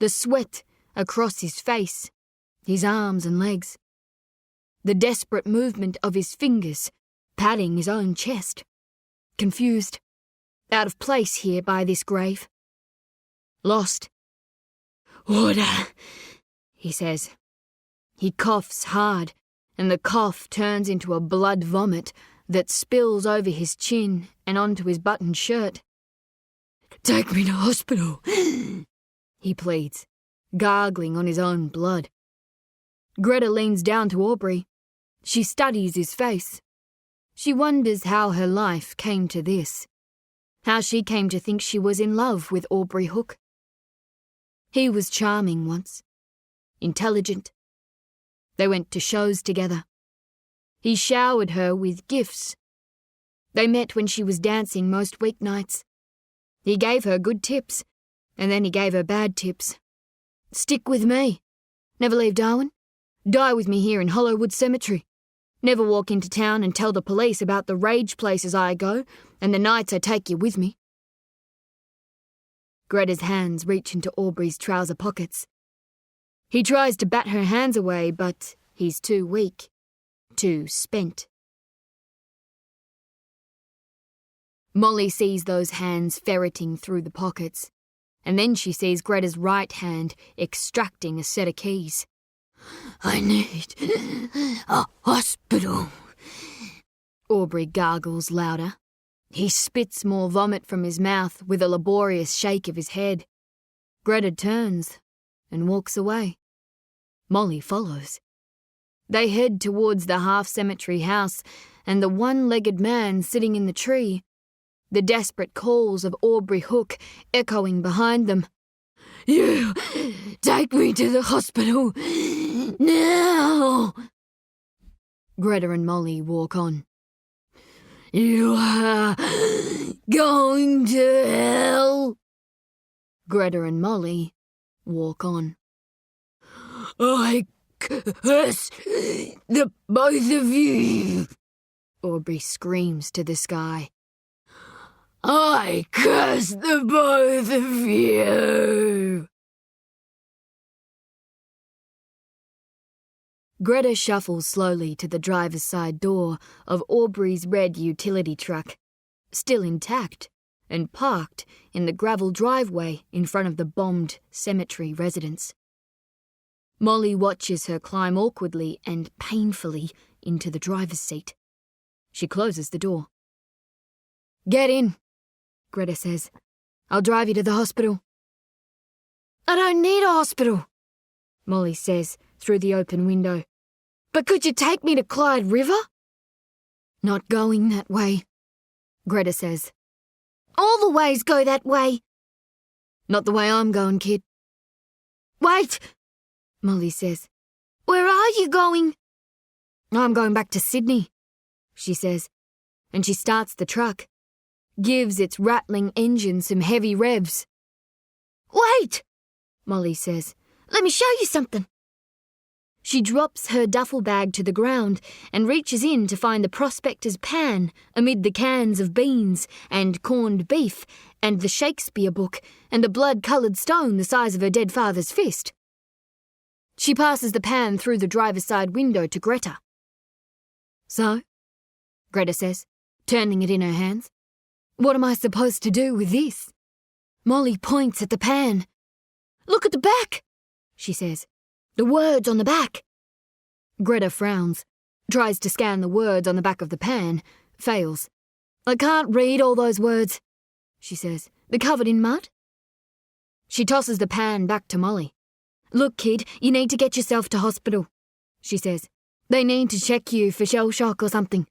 the sweat across his face, his arms and legs, the desperate movement of his fingers patting his own chest, confused, out of place here by this grave. Lost. Water, he says. He coughs hard, and the cough turns into a blood vomit that spills over his chin and onto his buttoned shirt. Take me to hospital, he pleads, gargling on his own blood. Greta leans down to Aubrey. She studies his face. She wonders how her life came to this, how she came to think she was in love with Aubrey Hook. He was charming once, intelligent. They went to shows together. He showered her with gifts. They met when she was dancing most weeknights. He gave her good tips, and then he gave her bad tips. Stick with me. Never leave Darwin. Die with me here in Hollowood Cemetery. Never walk into town and tell the police about the rage places I go and the nights I take you with me. Greta's hands reach into Aubrey's trouser pockets. He tries to bat her hands away, but he's too weak, too spent. Molly sees those hands ferreting through the pockets, and then she sees Greta's right hand extracting a set of keys. I need a hospital. Aubrey gargles louder. He spits more vomit from his mouth with a laborious shake of his head. Greta turns and walks away. Molly follows. They head towards the half-cemetery house and the one-legged man sitting in the tree, the desperate calls of Aubrey Hook echoing behind them. You, take me to the hospital, now! Greta and Molly walk on. You are going to hell. Greta and Molly walk on. I curse the both of you, Aubrey screams to the sky. I curse the both of you. Greta shuffles slowly to the driver's side door of Aubrey's red utility truck, still intact and parked in the gravel driveway in front of the bombed cemetery residence. Molly watches her climb awkwardly and painfully into the driver's seat. She closes the door. Get in, Greta says. I'll drive you to the hospital. I don't need a hospital, Molly says through the open window. But could you take me to Clyde River? Not going that way, Greta says. All the ways go that way, Not the way I'm going, kid. Wait, Molly says. where are you going? I'm going back to Sydney, she says, and she starts the truck, gives its rattling engine some heavy revs. Wait, Molly says. let me show you something. She drops her duffel bag to the ground and reaches in to find the prospector's pan amid the cans of beans and corned beef and the Shakespeare book and a blood-coloured stone the size of her dead father's fist. She passes the pan through the driver's side window to Greta. So, Greta says, turning it in her hands, what am I supposed to do with this? Molly points at the pan. Look at the back, she says. the words on the back. Greta frowns, tries to scan the words on the back of the pan, fails. I can't read all those words, she says. They're covered in mud. She tosses the pan back to Molly. Look, kid, you need to get yourself to hospital, she says. They need to check you for shell shock or something.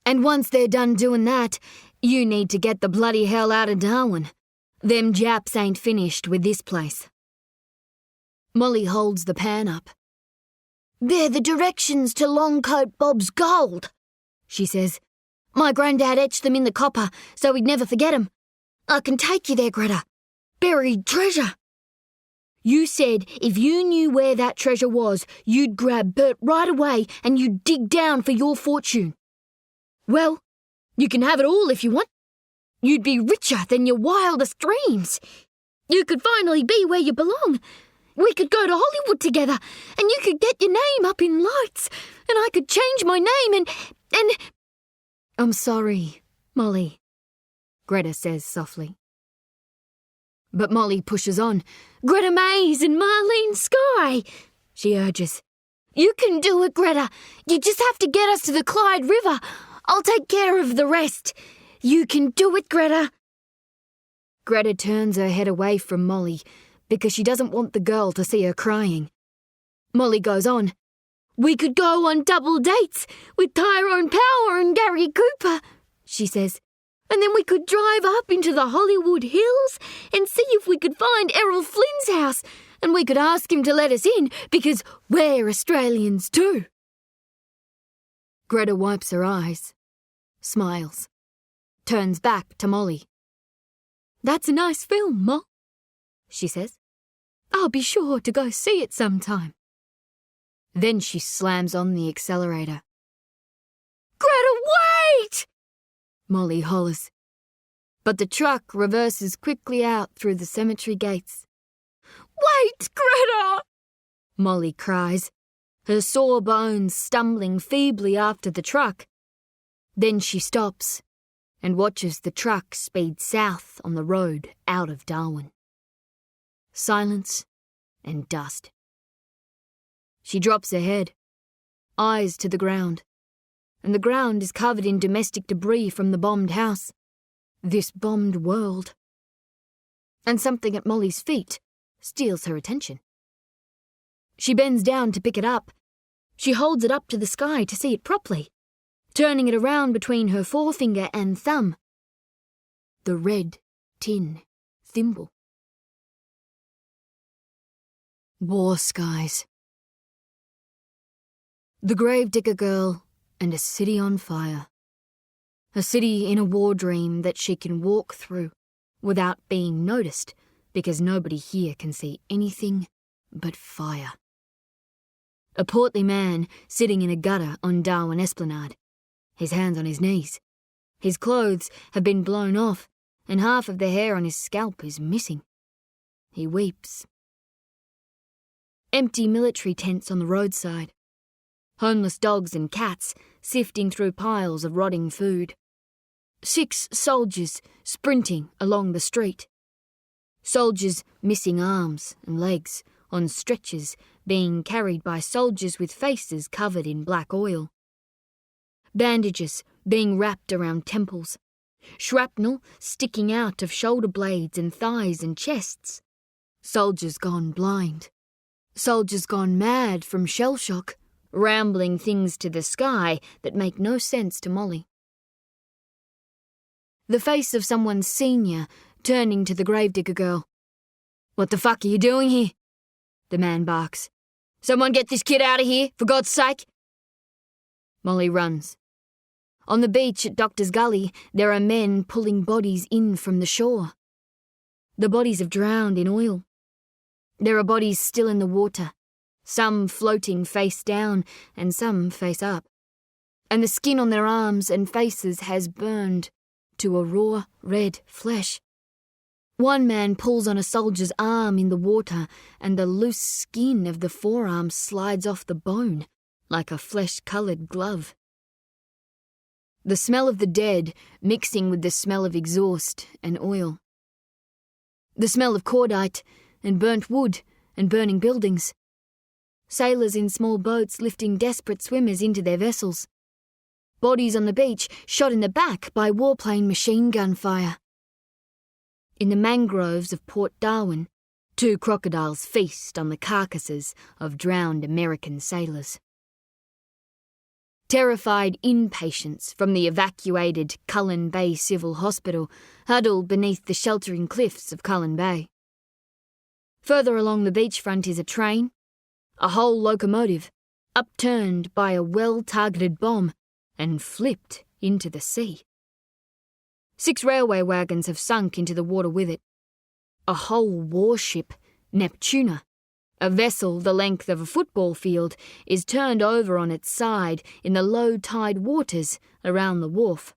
And once they're done doing that, you need to get the bloody hell out of Darwin. Them Japs ain't finished with this place. Molly holds the pan up. They're the directions to Longcoat Bob's gold, she says. My granddad etched them in the copper so we'd never forget 'em. I can take you there, Greta. Buried treasure. You said if you knew where that treasure was, you'd grab Bert right away and you'd dig down for your fortune. Well, you can have it all if you want. You'd be richer than your wildest dreams. You could finally be where you belong. We could go to Hollywood together, and you could get your name up in lights, and I could change my name and... I'm sorry, Molly, Greta says softly. But Molly pushes on. Greta Mays and Marlene Skye, she urges. You can do it, Greta. You just have to get us to the Clyde River. I'll take care of the rest. You can do it, Greta. Greta turns her head away from Molly because she doesn't want the girl to see her crying. Molly goes on. We could go on double dates with Tyrone Power and Gary Cooper, she says. And then we could drive up into the Hollywood Hills and see if we could find Errol Flynn's house, and we could ask him to let us in because we're Australians too. Greta wipes her eyes, smiles, turns back to Molly. That's a nice film, Mol, she says. I'll be sure to go see it sometime. Then she slams on the accelerator. Greta, wait! Molly hollers. But the truck reverses quickly out through the cemetery gates. Wait, Greta! Molly cries, her sore bones stumbling feebly after the truck. Then she stops and watches the truck speed south on the road out of Darwin. Silence and dust. She drops her head, eyes to the ground, and the ground is covered in domestic debris from the bombed house, this bombed world. And something at Molly's feet steals her attention. She bends down to pick it up. She holds it up to the sky to see it properly, turning it around between her forefinger and thumb. The red tin thimble. War skies. The Gravedigger Girl and a city on fire. A city in a war dream that she can walk through without being noticed because nobody here can see anything but fire. A portly man sitting in a gutter on Darwin Esplanade, his hands on his knees. His clothes have been blown off and half of the hair on his scalp is missing. He weeps. Empty military tents on the roadside. Homeless dogs and cats sifting through piles of rotting food. 6 soldiers sprinting along the street. Soldiers missing arms and legs on stretchers being carried by soldiers with faces covered in black oil. Bandages being wrapped around temples. Shrapnel sticking out of shoulder blades and thighs and chests. Soldiers gone blind. Soldiers gone mad from shell shock. Rambling things to the sky that make no sense to Molly. The face of someone senior turning to the Gravedigger Girl. "What the fuck are you doing here?" the man barks. "Someone get this kid out of here, for God's sake!" Molly runs. On the beach at Doctor's Gully, there are men pulling bodies in from the shore. The bodies have drowned in oil. There are bodies still in the water, some floating face down and some face up. And the skin on their arms and faces has burned to a raw red flesh. One man pulls on a soldier's arm in the water, and the loose skin of the forearm slides off the bone like a flesh-coloured glove. The smell of the dead mixing with the smell of exhaust and oil. The smell of cordite and burnt wood and burning buildings. Sailors in small boats lifting desperate swimmers into their vessels. Bodies on the beach shot in the back by warplane machine gun fire. In the mangroves of Port Darwin, 2 crocodiles feast on the carcasses of drowned American sailors. Terrified inpatients from the evacuated Cullen Bay Civil Hospital huddle beneath the sheltering cliffs of Cullen Bay. Further along the beachfront is a train, a whole locomotive, upturned by a well-targeted bomb and flipped into the sea. 6 railway wagons have sunk into the water with it. A whole warship, Neptuna, a vessel the length of a football field, is turned over on its side in the low-tide waters around the wharf.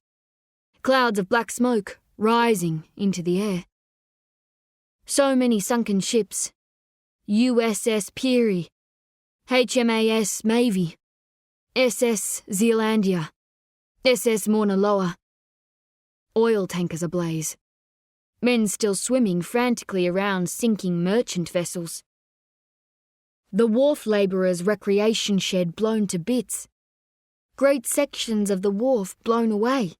Clouds of black smoke rising into the air. So many sunken ships. USS Peary, HMAS Mavie, SS Zealandia, SS Mauna Loa. Oil tankers ablaze. Men still swimming frantically around sinking merchant vessels. The wharf labourers' recreation shed blown to bits. Great sections of the wharf blown away.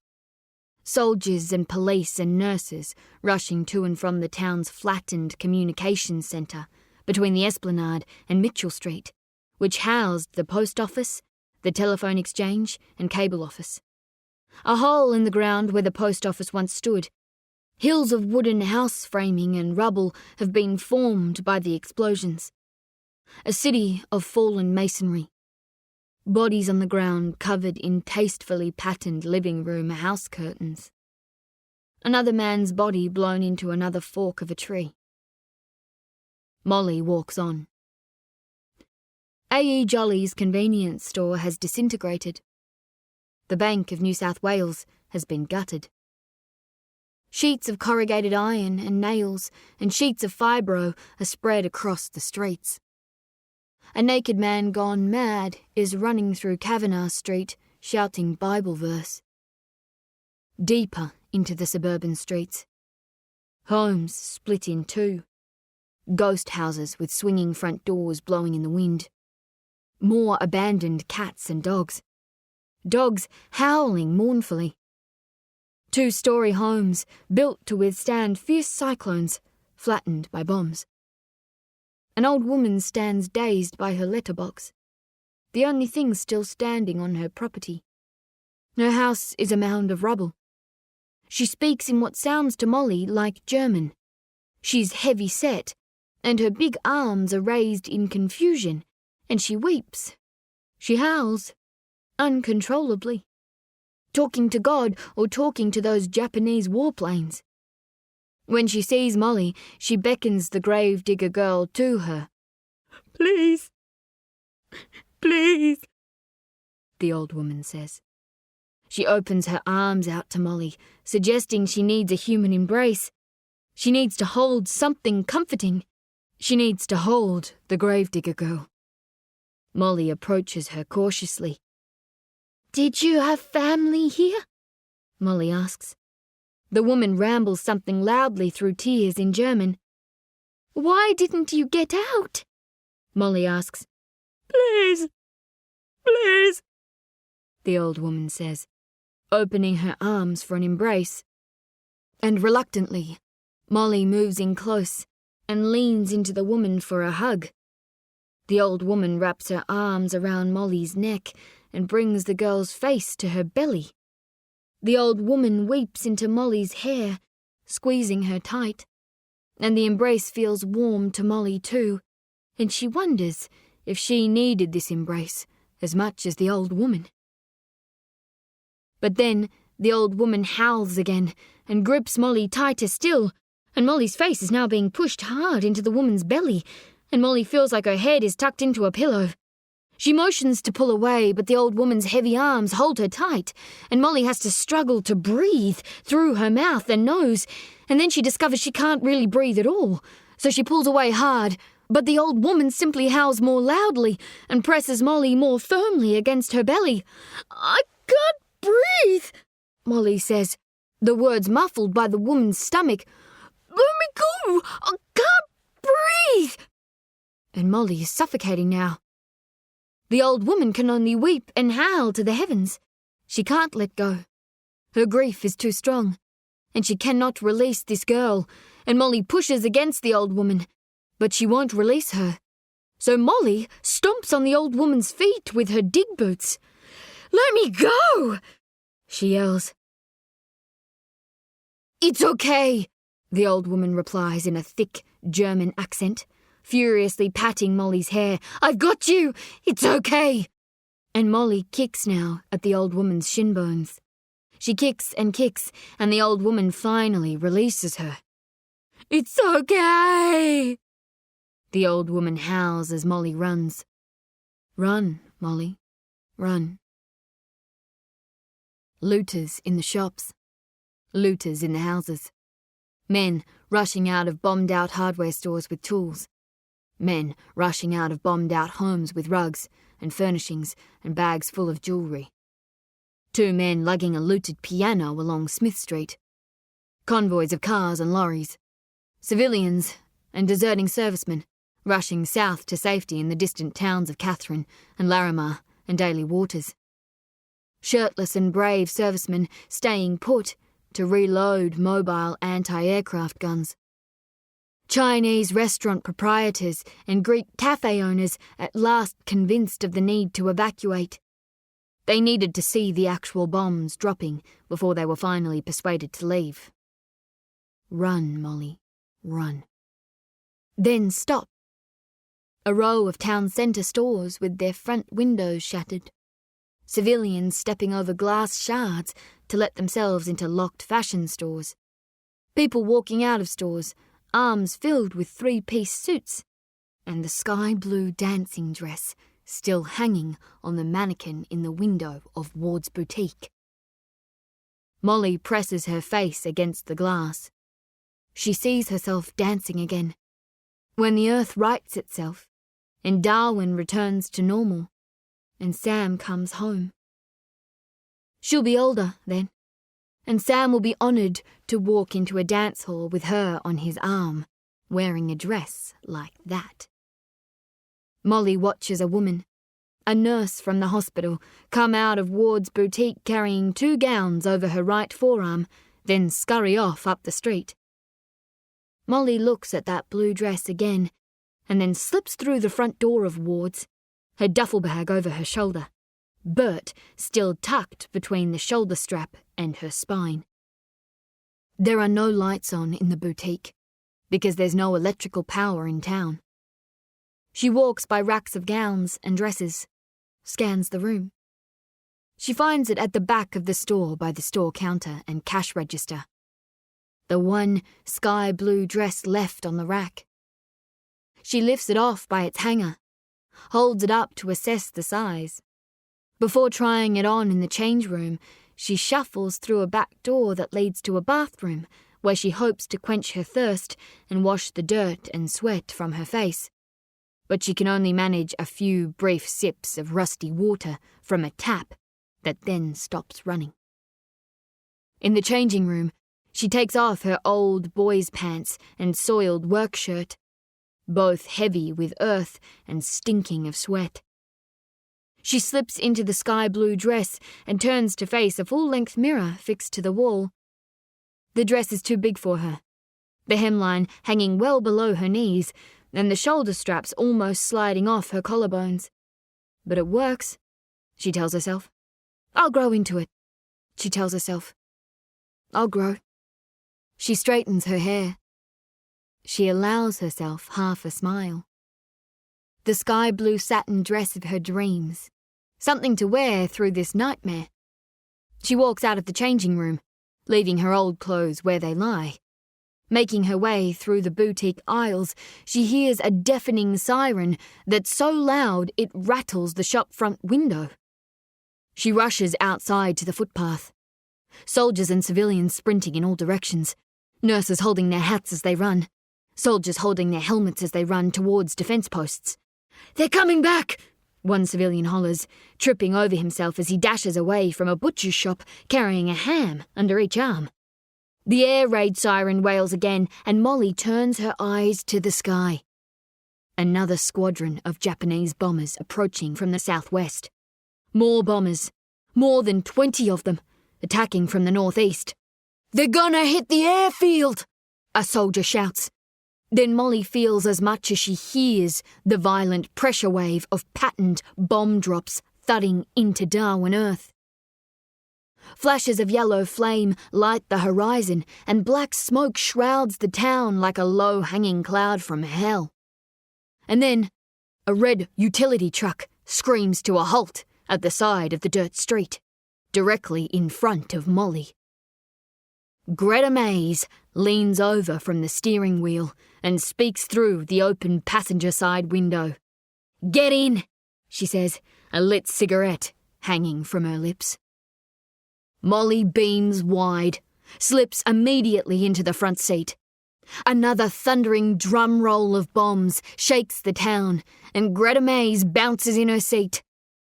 Soldiers and police and nurses rushing to and from the town's flattened communications centre between the Esplanade and Mitchell Street, which housed the post office, the telephone exchange and cable office. A hole in the ground where the post office once stood. Hills of wooden house framing and rubble have been formed by the explosions. A city of fallen masonry. Bodies on the ground covered in tastefully patterned living room house curtains. Another man's body blown into another fork of a tree. Molly walks on. A.E. Jolly's convenience store has disintegrated. The Bank of New South Wales has been gutted. Sheets of corrugated iron and nails and sheets of fibro are spread across the streets. A naked man gone mad is running through Kavanagh Street shouting Bible verse. Deeper into the suburban streets. Homes split in 2. Ghost houses with swinging front doors blowing in the wind. More abandoned cats and dogs. Dogs howling mournfully. 2-storey homes built to withstand fierce cyclones, flattened by bombs. An old woman stands dazed by her letterbox, the only thing still standing on her property. Her house is a mound of rubble. She speaks in what sounds to Molly like German. She's heavy-set, and her big arms are raised in confusion, and she weeps. She howls, uncontrollably, talking to God or talking to those Japanese warplanes. When she sees Molly, she beckons the gravedigger girl to her. "Please, please," the old woman says. She opens her arms out to Molly, suggesting she needs a human embrace. She needs to hold something comforting. She needs to hold the gravedigger girl. Molly approaches her cautiously. "Did you have family here?" Molly asks. The woman rambles something loudly through tears in German. "Why didn't you get out?" Molly asks. "Please, please," the old woman says, opening her arms for an embrace. And reluctantly, Molly moves in close and leans into the woman for a hug. The old woman wraps her arms around Molly's neck and brings the girl's face to her belly. The old woman weeps into Molly's hair, squeezing her tight. and the embrace feels warm to Molly too, and she wonders if she needed this embrace as much as the old woman. But then the old woman howls again and grips Molly tighter still, and Molly's face is now being pushed hard into the woman's belly, and Molly feels like her head is tucked into a pillow. She motions to pull away, but the old woman's heavy arms hold her tight, and Molly has to struggle to breathe through her mouth and nose, and then she discovers she can't really breathe at all, so she pulls away hard, but the old woman simply howls more loudly and presses Molly more firmly against her belly. "I can't breathe," Molly says, the words muffled by the woman's stomach. "Let me go! I can't breathe!" And Molly is suffocating now. The old woman can only weep and howl to the heavens. She can't let go. Her grief is too strong, and she cannot release this girl, and Molly pushes against the old woman, but she won't release her. So Molly stomps on the old woman's feet with her dig boots. "Let me go!" she yells. "It's okay," the old woman replies in a thick German accent, furiously patting Molly's hair. "I've got you! It's okay!" And Molly kicks now at the old woman's shin bones. She kicks, and the old woman finally releases her. "It's okay!" The old woman howls as Molly runs. Run, Molly, run. Looters in the shops. Looters in the houses. Men rushing out of bombed-out hardware stores with tools. Men rushing out of bombed-out homes with rugs and furnishings and bags full of jewellery. 2 men lugging a looted piano along Smith Street. Convoys of cars and lorries. Civilians and deserting servicemen rushing south to safety in the distant towns of Catherine and Larimar and Daly Waters. Shirtless and brave servicemen staying put to reload mobile anti-aircraft guns. Chinese restaurant proprietors and Greek cafe owners at last convinced of the need to evacuate. They needed to see the actual bombs dropping before they were finally persuaded to leave. Run, Molly, run. Then stop. A row of town centre stores with their front windows shattered. Civilians stepping over glass shards to let themselves into locked fashion stores. People walking out of stores, arms filled with 3-piece suits, and the sky-blue dancing dress still hanging on the mannequin in the window of Ward's boutique. Molly presses her face against the glass. She sees herself dancing again. When the earth rights itself, and Darwin returns to normal, and Sam comes home. She'll be older then, and Sam will be honoured to walk into a dance hall with her on his arm, wearing a dress like that. Molly watches a woman, a nurse from the hospital, come out of Ward's boutique carrying 2 gowns over her right forearm, then scurry off up the street. Molly looks at that blue dress again, and then slips through the front door of Ward's, her duffel bag over her shoulder, Bert still tucked between the shoulder strap and her spine. There are no lights on in the boutique, because there's no electrical power in town. She walks by racks of gowns and dresses, scans the room. She finds it at the back of the store by the store counter and cash register. The one sky blue dress left on the rack. She lifts it off by its hanger, holds it up to assess the size. Before trying it on in the change room, she shuffles through a back door that leads to a bathroom where she hopes to quench her thirst and wash the dirt and sweat from her face. But she can only manage a few brief sips of rusty water from a tap that then stops running. In the changing room, she takes off her old boy's pants and soiled work shirt, both heavy with earth and stinking of sweat. She slips into the sky blue dress and turns to face a full-length mirror fixed to the wall. The dress is too big for her, the hemline hanging well below her knees and the shoulder straps almost sliding off her collarbones. But it works, she tells herself. I'll grow into it, she tells herself. I'll grow. She straightens her hair. She allows herself half a smile. The sky-blue satin dress of her dreams. Something to wear through this nightmare. She walks out of the changing room, leaving her old clothes where they lie. Making her way through the boutique aisles, she hears a deafening siren that's so loud it rattles the shop front window. She rushes outside to the footpath. Soldiers and civilians sprinting in all directions. Nurses holding their hats as they run. Soldiers holding their helmets as they run towards defence posts. "They're coming back!" one civilian hollers, tripping over himself as he dashes away from a butcher's shop carrying a ham under each arm. The air raid siren wails again, and Molly turns her eyes to the sky. Another squadron of Japanese bombers approaching from the southwest. More bombers, more than 20 of them, attacking from the northeast. "They're gonna hit the airfield!" a soldier shouts. Then Molly feels as much as she hears the violent pressure wave of patterned bomb drops thudding into Darwin Earth. Flashes of yellow flame light the horizon, and black smoke shrouds the town like a low-hanging cloud from hell. And then, a red utility truck screams to a halt at the side of the dirt street, directly in front of Molly. Greta Mays leans over from the steering wheel and speaks through the open passenger side window. "Get in," she says, a lit cigarette hanging from her lips. Molly beams wide, slips immediately into the front seat. Another thundering drum roll of bombs shakes the town, and Greta Mays bounces in her seat.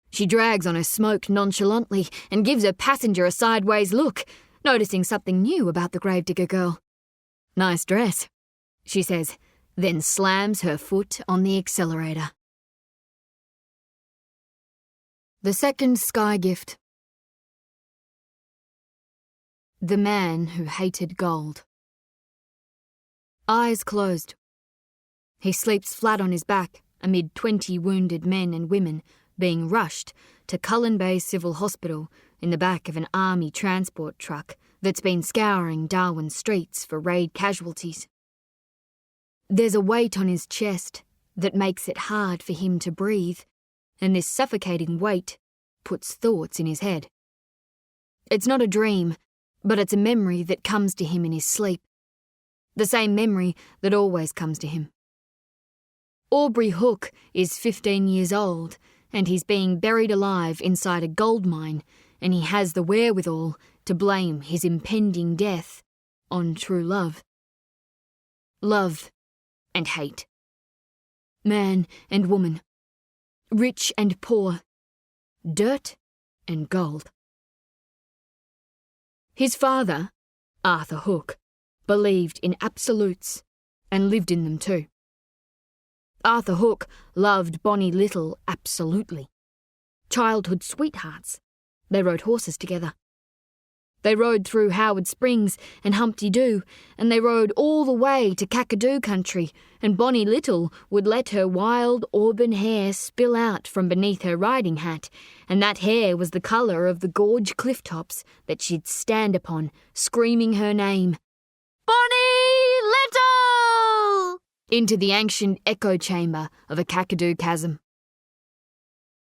She drags on her smoke nonchalantly and gives her passenger a sideways look, noticing something new about the gravedigger girl. "Nice dress," she says, then slams her foot on the accelerator. The second sky gift. The man who hated gold. Eyes closed. He sleeps flat on his back amid 20 wounded men and women being rushed to Cullen Bay Civil Hospital in the back of an army transport truck that's been scouring Darwin streets for raid casualties. There's a weight on his chest that makes it hard for him to breathe, and this suffocating weight puts thoughts in his head. It's not a dream, but it's a memory that comes to him in his sleep. The same memory that always comes to him. Aubrey Hook is 15 years old, and he's being buried alive inside a gold mine, and he has the wherewithal to blame his impending death on true love. Love and hate. Man and woman. Rich and poor. Dirt and gold. His father, Arthur Hook, believed in absolutes and lived in them too. Arthur Hook loved Bonnie Little absolutely. Childhood sweethearts. They rode horses together. They rode through Howard Springs and Humpty Doo, and they rode all the way to Kakadu country, and Bonnie Little would let her wild auburn hair spill out from beneath her riding hat, and that hair was the colour of the gorge cliff tops that she'd stand upon, screaming her name, "Bonnie Little!" into the ancient echo chamber of a Kakadu chasm.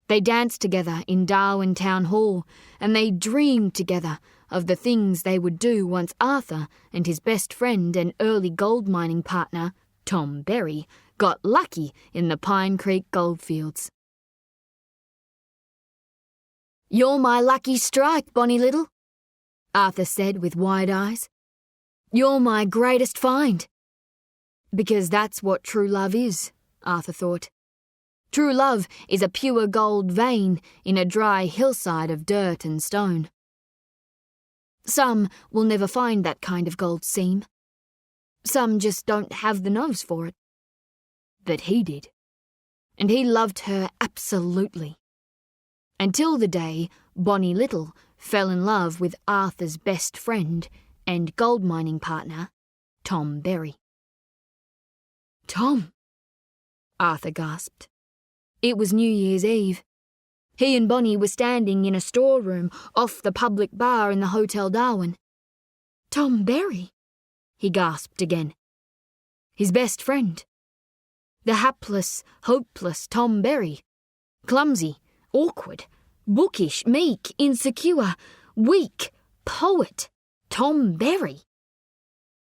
They danced together in Darwin Town Hall, and they dreamed together of the things they would do once Arthur and his best friend and early gold mining partner, Tom Berry, got lucky in the Pine Creek goldfields. "You're my lucky strike, Bonnie Little," Arthur said with wide eyes. "You're my greatest find." Because that's what true love is, Arthur thought. True love is a pure gold vein in a dry hillside of dirt and stone. Some will never find that kind of gold seam. Some just don't have the nose for it. But he did. And he loved her absolutely. Until the day Bonnie Little fell in love with Arthur's best friend and gold mining partner, Tom Berry. "Tom," Arthur gasped. It was New Year's Eve. He and Bonnie were standing in a storeroom off the public bar in the Hotel Darwin. "Tom Berry," he gasped again. his best friend. The hapless, hopeless Tom Berry. Clumsy, awkward, bookish, meek, insecure, weak, poet, Tom Berry.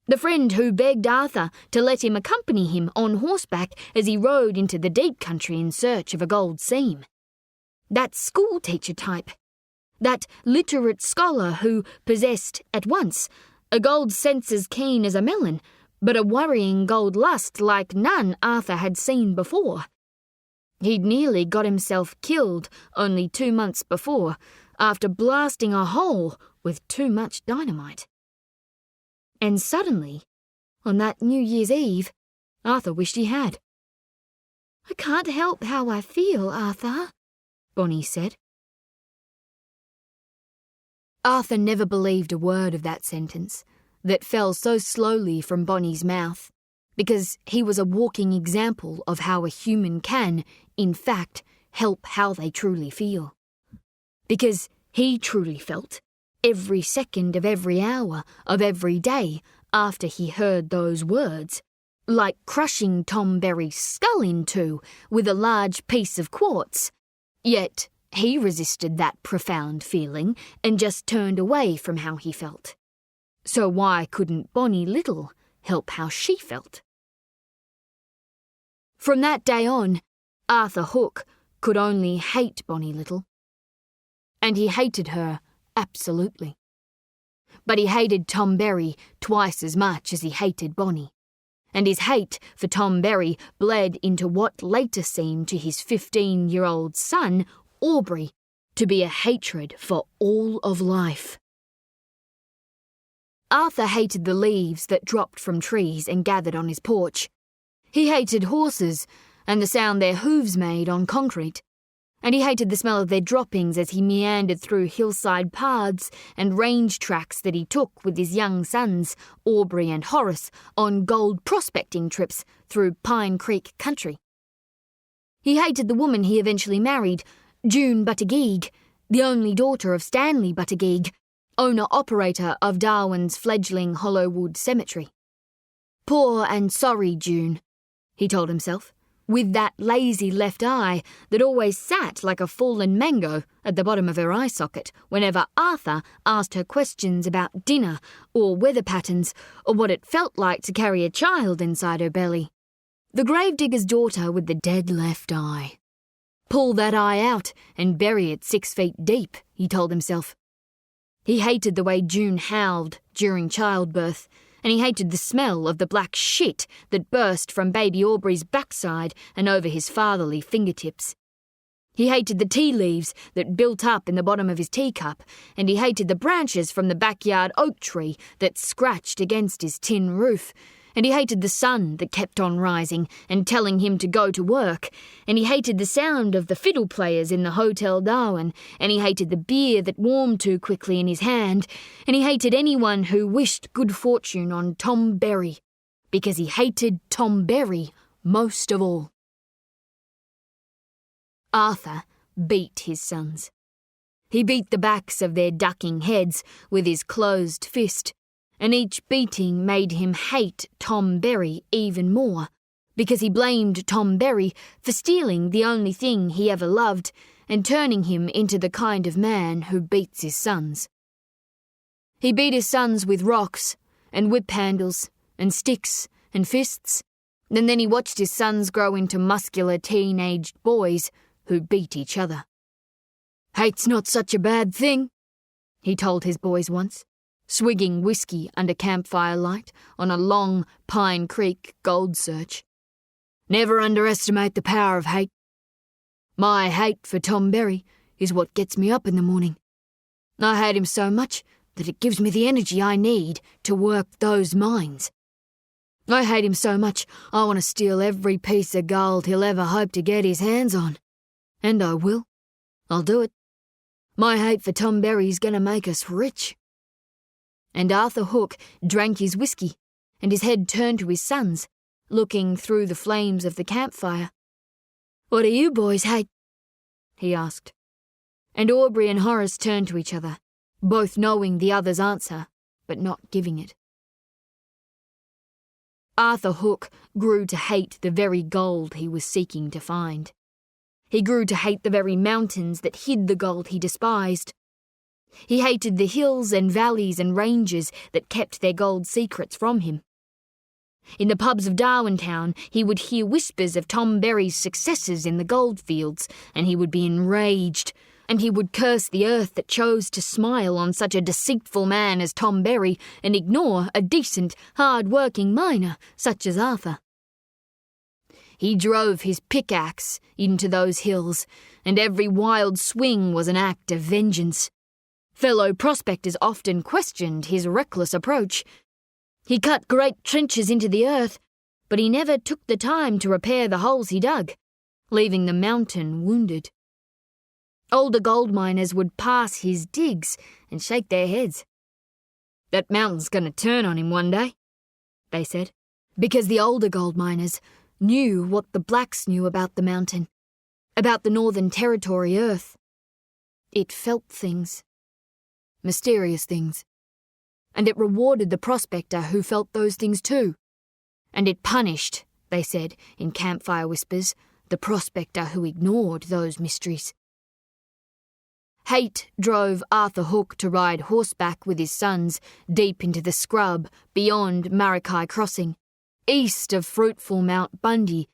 The friend who begged Arthur to let him accompany him on horseback as he rode into the deep country in search of a gold seam. That schoolteacher type. That literate scholar who possessed, at once, a gold sense as keen as a melon, but a worrying gold lust like none Arthur had seen before. He'd nearly got himself killed only 2 months before, after blasting a hole with too much dynamite. And suddenly, on that New Year's Eve, Arthur wished he had. "I can't help how I feel, Arthur," Bonnie said. Arthur never believed a word of that sentence that fell so slowly from Bonnie's mouth, because he was a walking example of how a human can, in fact, help how they truly feel. Because he truly felt, every second of every hour of every day after he heard those words, like crushing Tom Berry's skull in two with a large piece of quartz. Yet he resisted that profound feeling and just turned away from how he felt. So why couldn't Bonnie Little help how she felt? From that day on, Arthur Hook could only hate Bonnie Little. And he hated her absolutely. But he hated Tom Berry twice as much as he hated Bonnie. And his hate for Tom Berry bled into what later seemed to his 15-year-old son, Aubrey, to be a hatred for all of life. Arthur hated the leaves that dropped from trees and gathered on his porch. He hated horses and the sound their hooves made on concrete. And he hated the smell of their droppings as he meandered through hillside paths and range tracks that he took with his young sons, Aubrey and Horace, on gold prospecting trips through Pine Creek country. He hated the woman he eventually married, June Buttigieg, the only daughter of Stanley Buttigieg, owner-operator of Darwin's fledgling Hollowwood Cemetery. Poor and sorry June, he told himself, with that lazy left eye that always sat like a fallen mango at the bottom of her eye socket whenever Arthur asked her questions about dinner or weather patterns or what it felt like to carry a child inside her belly. The gravedigger's daughter with the dead left eye. Pull that eye out and bury it 6 feet deep, he told himself. He hated the way June howled during childbirth, and he hated the smell of the black shit that burst from baby Aubrey's backside and over his fatherly fingertips. He hated the tea leaves that built up in the bottom of his teacup, and he hated the branches from the backyard oak tree that scratched against his tin roof, and he hated the sun that kept on rising and telling him to go to work, and he hated the sound of the fiddle players in the Hotel Darwin, and he hated the beer that warmed too quickly in his hand, and he hated anyone who wished good fortune on Tom Berry, because he hated Tom Berry most of all. Arthur beat his sons. He beat the backs of their ducking heads with his closed fist, and each beating made him hate Tom Berry even more, because he blamed Tom Berry for stealing the only thing he ever loved and turning him into the kind of man who beats his sons. He beat his sons with rocks and whip handles and sticks and fists, and then he watched his sons grow into muscular teenaged boys who beat each other. "Hate's not such a bad thing," he told his boys once, swigging whiskey under campfire light on a long Pine Creek gold search. "Never underestimate the power of hate. My hate for Tom Berry is what gets me up in the morning. I hate him so much that it gives me the energy I need to work those mines. I hate him so much I want to steal every piece of gold he'll ever hope to get his hands on. And I will. I'll do it. My hate for Tom Berry's gonna make us rich." And Arthur Hook drank his whiskey, and his head turned to his sons, looking through the flames of the campfire. "What do you boys hate?" he asked. And Aubrey and Horace turned to each other, both knowing the other's answer, but not giving it. Arthur Hook grew to hate the very gold he was seeking to find. He grew to hate the very mountains that hid the gold he despised. He hated the hills and valleys and ranges that kept their gold secrets from him. In the pubs of Darwin Town, he would hear whispers of Tom Berry's successes in the goldfields, and he would be enraged, and he would curse the earth that chose to smile on such a deceitful man as Tom Berry and ignore a decent, hard-working miner such as Arthur. He drove his pickaxe into those hills, and every wild swing was an act of vengeance. Fellow prospectors often questioned his reckless approach. He cut great trenches into the earth, but he never took the time to repair the holes he dug, leaving the mountain wounded. Older gold miners would pass his digs and shake their heads. "That mountain's going to turn on him one day," they said, because the older gold miners knew what the blacks knew about the mountain, about the Northern Territory earth. It felt things, mysterious things, and it rewarded the prospector who felt those things too. And it punished, they said in campfire whispers, the prospector who ignored those mysteries. Hate drove Arthur Hook to ride horseback with his sons deep into the scrub beyond Marikai Crossing, east of fruitful Mount Bundy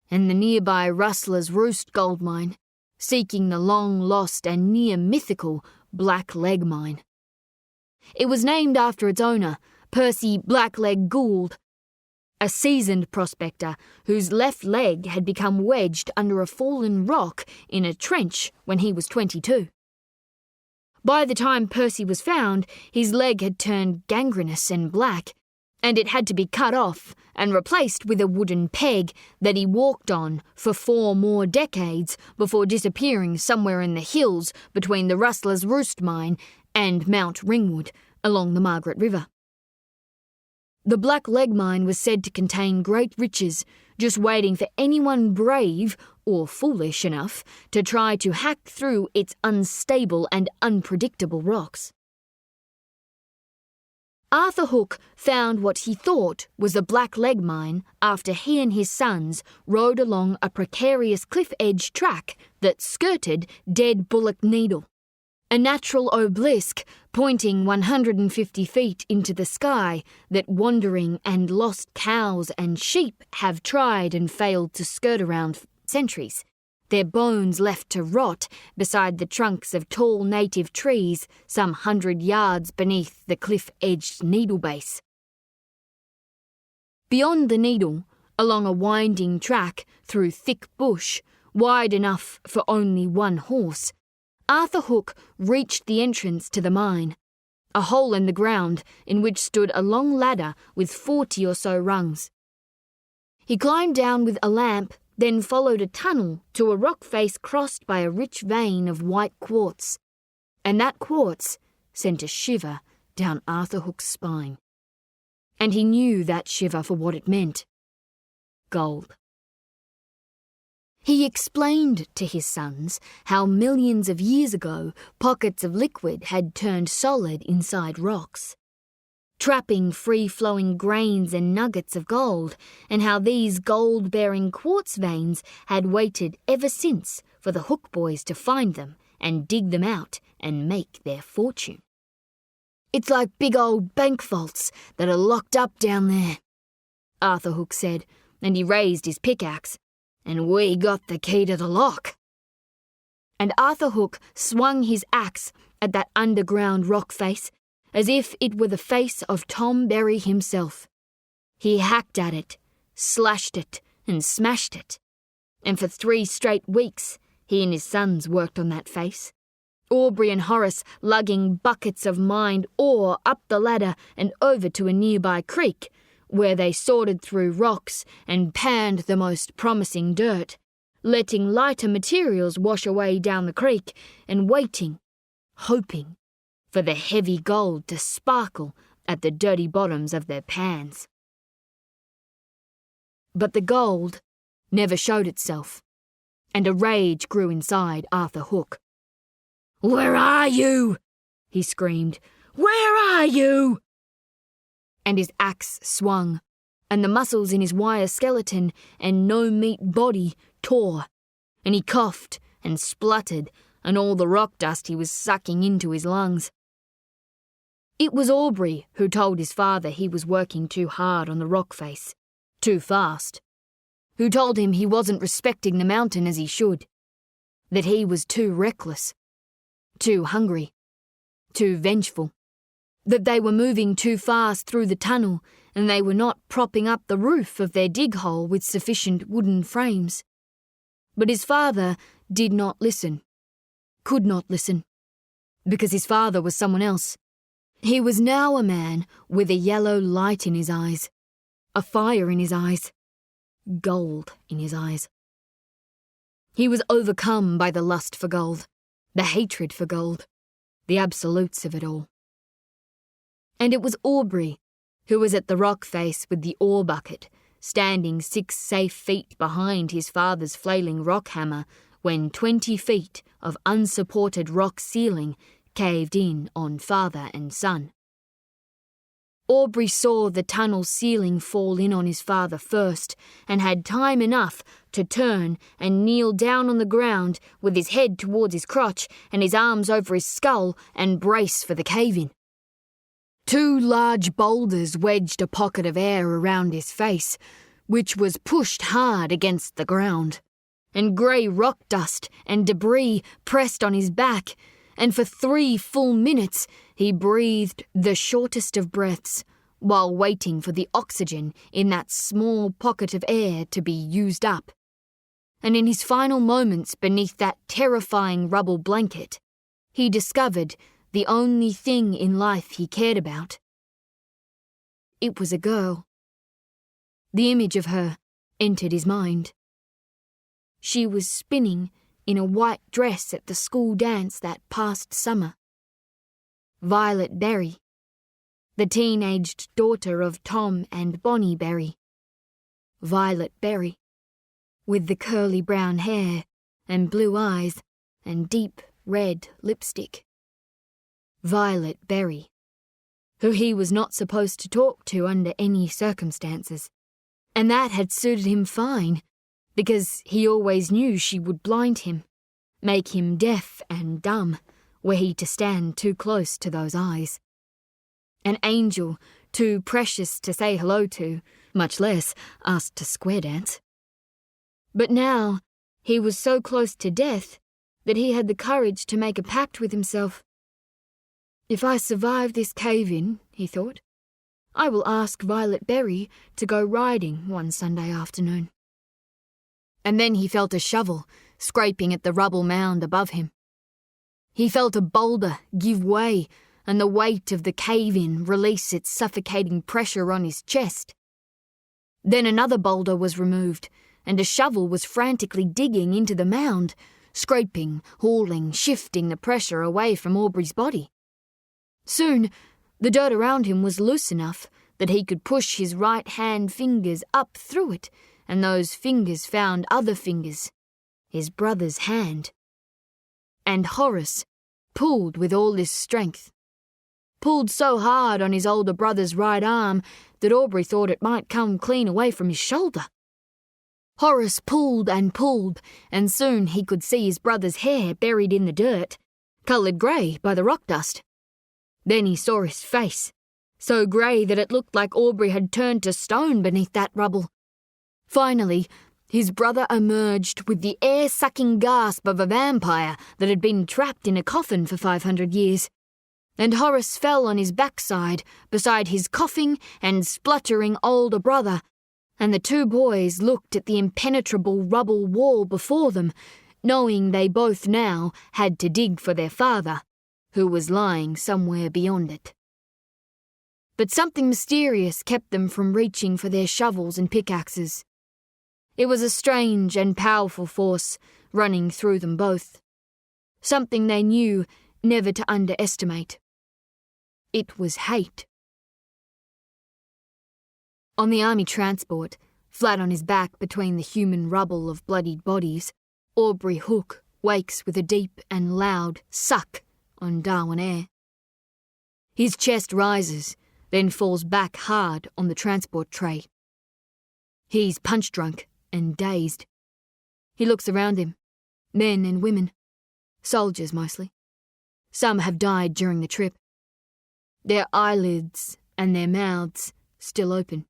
and the nearby Rustler's Roost gold mine, seeking the long-lost and near-mythical Black Leg Mine. It was named after its owner, Percy Blackleg Gould, a seasoned prospector whose left leg had become wedged under a fallen rock in a trench when he was 22. By the time Percy was found, his leg had turned gangrenous and black, and it had to be cut off and replaced with a wooden peg that he walked on for 4 more decades before disappearing somewhere in the hills between the Rustler's Roost mine and Mount Ringwood along the Margaret River. The Black Leg Mine was said to contain great riches, just waiting for anyone brave or foolish enough to try to hack through its unstable and unpredictable rocks. Arthur Hook found what he thought was the Black Leg Mine after he and his sons rode along a precarious cliff-edge track that skirted Dead Bullock Needle, a natural obelisk pointing 150 feet into the sky that wandering and lost cows and sheep have tried and failed to skirt around for centuries, their bones left to rot beside the trunks of tall native trees some 100 yards beneath the cliff-edged needle base. Beyond the needle, along a winding track through thick bush, wide enough for only one horse, Arthur Hook reached the entrance to the mine, a hole in the ground in which stood a long ladder with 40 or so rungs. He climbed down with a lamp, then followed a tunnel to a rock face crossed by a rich vein of white quartz, and that quartz sent a shiver down Arthur Hook's spine. And he knew that shiver for what it meant: gold. He explained to his sons how millions of years ago pockets of liquid had turned solid inside rocks, trapping free-flowing grains and nuggets of gold, and how these gold-bearing quartz veins had waited ever since for the Hook boys to find them and dig them out and make their fortune. "It's like big old bank vaults that are locked up down there," Arthur Hook said, and he raised his pickaxe. "And we got the key to the lock." And Arthur Hook swung his axe at that underground rock face as if it were the face of Tom Berry himself. He hacked at it, slashed it, and smashed it. And for 3 straight weeks, he and his sons worked on that face, Aubrey and Horace lugging buckets of mined ore up the ladder and over to a nearby creek, where they sorted through rocks and panned the most promising dirt, letting lighter materials wash away down the creek and waiting, hoping, for the heavy gold to sparkle at the dirty bottoms of their pans. But the gold never showed itself, and a rage grew inside Arthur Hook. "Where are you?" he screamed. "Where are you?" And his axe swung, and the muscles in his wire skeleton and no-meat body tore, and he coughed and spluttered, and all the rock dust he was sucking into his lungs. It was Aubrey who told his father he was working too hard on the rock face, too fast, who told him he wasn't respecting the mountain as he should, that he was too reckless, too hungry, too vengeful, that they were moving too fast through the tunnel and they were not propping up the roof of their dig hole with sufficient wooden frames. But his father did not listen, could not listen, because his father was someone else. He was now a man with a yellow light in his eyes, a fire in his eyes, gold in his eyes. He was overcome by the lust for gold, the hatred for gold, the absolutes of it all. And it was Aubrey who was at the rock face with the ore bucket, standing 6 safe feet behind his father's flailing rock hammer when 20 feet of unsupported rock ceiling caved in on father and son. Aubrey saw the tunnel ceiling fall in on his father first and had time enough to turn and kneel down on the ground with his head towards his crotch and his arms over his skull and brace for the cave-in. 2 large boulders wedged a pocket of air around his face, which was pushed hard against the ground, and grey rock dust and debris pressed on his back, and for 3 full minutes he breathed the shortest of breaths while waiting for the oxygen in that small pocket of air to be used up. And in his final moments beneath that terrifying rubble blanket, he discovered the only thing in life he cared about. It was a girl. The image of her entered his mind. She was spinning in a white dress at the school dance that past summer. Violet Berry, the teenaged daughter of Tom and Bonnie Berry. Violet Berry, with the curly brown hair and blue eyes and deep red lipstick. Violet Berry, who he was not supposed to talk to under any circumstances, and that had suited him fine, because he always knew she would blind him, make him deaf and dumb, were he to stand too close to those eyes. An angel too precious to say hello to, much less asked to square dance. But now he was so close to death that he had the courage to make a pact with himself. If I survive this cave-in, he thought, I will ask Violet Berry to go riding one Sunday afternoon. And then he felt a shovel scraping at the rubble mound above him. He felt a boulder give way and the weight of the cave-in release its suffocating pressure on his chest. Then another boulder was removed, and a shovel was frantically digging into the mound, scraping, hauling, shifting the pressure away from Aubrey's body. Soon, the dirt around him was loose enough that he could push his right-hand fingers up through it, and those fingers found other fingers, his brother's hand. And Horace pulled with all his strength. Pulled so hard on his older brother's right arm that Aubrey thought it might come clean away from his shoulder. Horace pulled, and soon he could see his brother's hair buried in the dirt, coloured grey by the rock dust. Then he saw his face, so grey that it looked like Aubrey had turned to stone beneath that rubble. Finally, his brother emerged with the air-sucking gasp of a vampire that had been trapped in a coffin for 500 years, and Horace fell on his backside beside his coughing and spluttering older brother, and the 2 boys looked at the impenetrable rubble wall before them, knowing they both now had to dig for their father, who was lying somewhere beyond it. But something mysterious kept them from reaching for their shovels and pickaxes. It was a strange and powerful force running through them both, something they knew never to underestimate. It was hate. On the army transport, flat on his back between the human rubble of bloodied bodies, Aubrey Hook wakes with a deep and loud suck on Darwin air. His chest rises, then falls back hard on the transport tray, He's punch-drunk and dazed. He looks around him. Men and women. Soldiers, mostly. Some have died during the trip. Their eyelids and their mouths still open.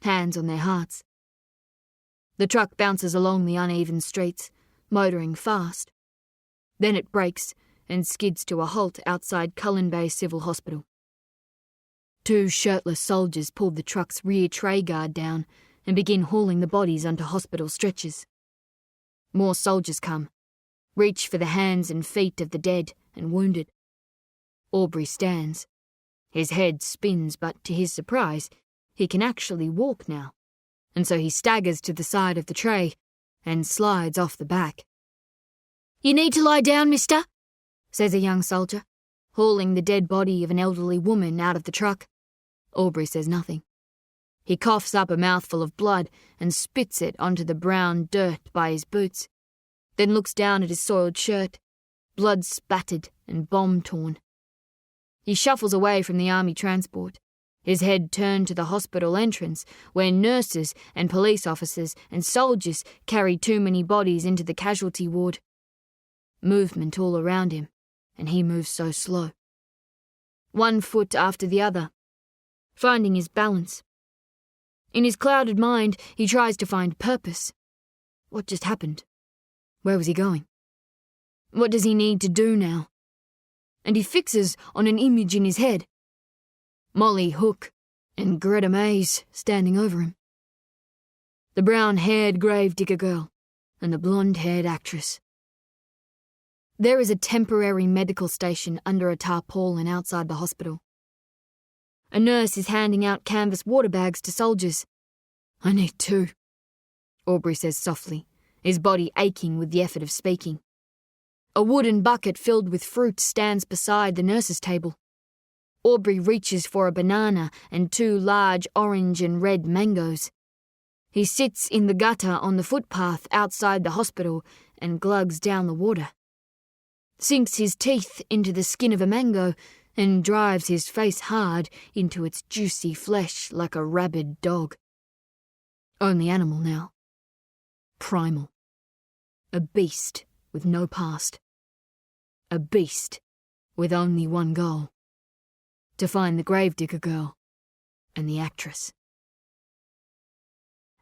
Hands on their hearts. The truck bounces along the uneven streets, motoring fast. Then it brakes and skids to a halt outside Cullen Bay Civil Hospital. 2 shirtless soldiers pull the truck's rear tray guard down and begin hauling the bodies onto hospital stretchers. More soldiers come, reach for the hands and feet of the dead and wounded. Aubrey stands. His head spins, but to his surprise, he can actually walk now, and so he staggers to the side of the tray and slides off the back. "You need to lie down, mister," says a young soldier, hauling the dead body of an elderly woman out of the truck. Aubrey says nothing. He coughs up a mouthful of blood and spits it onto the brown dirt by his boots, then looks down at his soiled shirt, blood spattered and bomb-torn. He shuffles away from the army transport, his head turned to the hospital entrance, where nurses and police officers and soldiers carry too many bodies into the casualty ward. Movement all around him, and he moves so slow. 1 foot after the other, finding his balance. In his clouded mind, he tries to find purpose. What just happened? Where was he going? What does he need to do now? And he fixes on an image in his head. Molly Hook and Greta Mays standing over him. The brown-haired gravedigger girl and the blonde-haired actress. There is a temporary medical station under a tarpaulin outside the hospital. A nurse is handing out canvas water bags to soldiers. "I need 2, Aubrey says softly, his body aching with the effort of speaking. A wooden bucket filled with fruit stands beside the nurse's table. Aubrey reaches for a banana and 2 large orange and red mangoes. He sits in the gutter on the footpath outside the hospital and glugs down the water. Sinks his teeth into the skin of a mango and drives his face hard into its juicy flesh like a rabid dog. Only animal now. Primal. A beast with no past. A beast with only one goal. To find the gravedigger girl and the actress.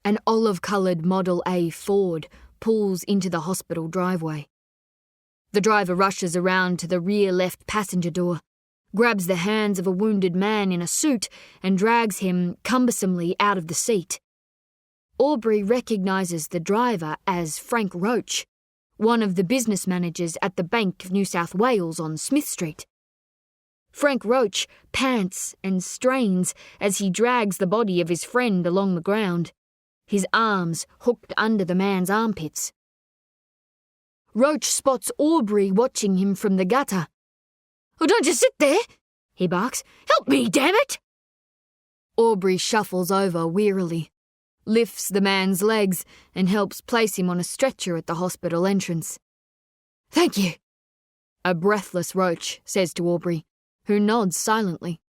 An olive-coloured Model A Ford pulls into the hospital driveway. The driver rushes around to the rear left passenger door, grabs the hands of a wounded man in a suit and drags him cumbersomely out of the seat. Aubrey recognises the driver as Frank Roach, one of the business managers at the Bank of New South Wales on Smith Street. Frank Roach pants and strains as he drags the body of his friend along the ground, his arms hooked under the man's armpits. Roach spots Aubrey watching him from the gutter. "Oh, don't just sit there," he barks. "Help me, damn it!" Aubrey shuffles over wearily, lifts the man's legs and helps place him on a stretcher at the hospital entrance. "Thank you," a breathless Roach says to Aubrey, who nods silently.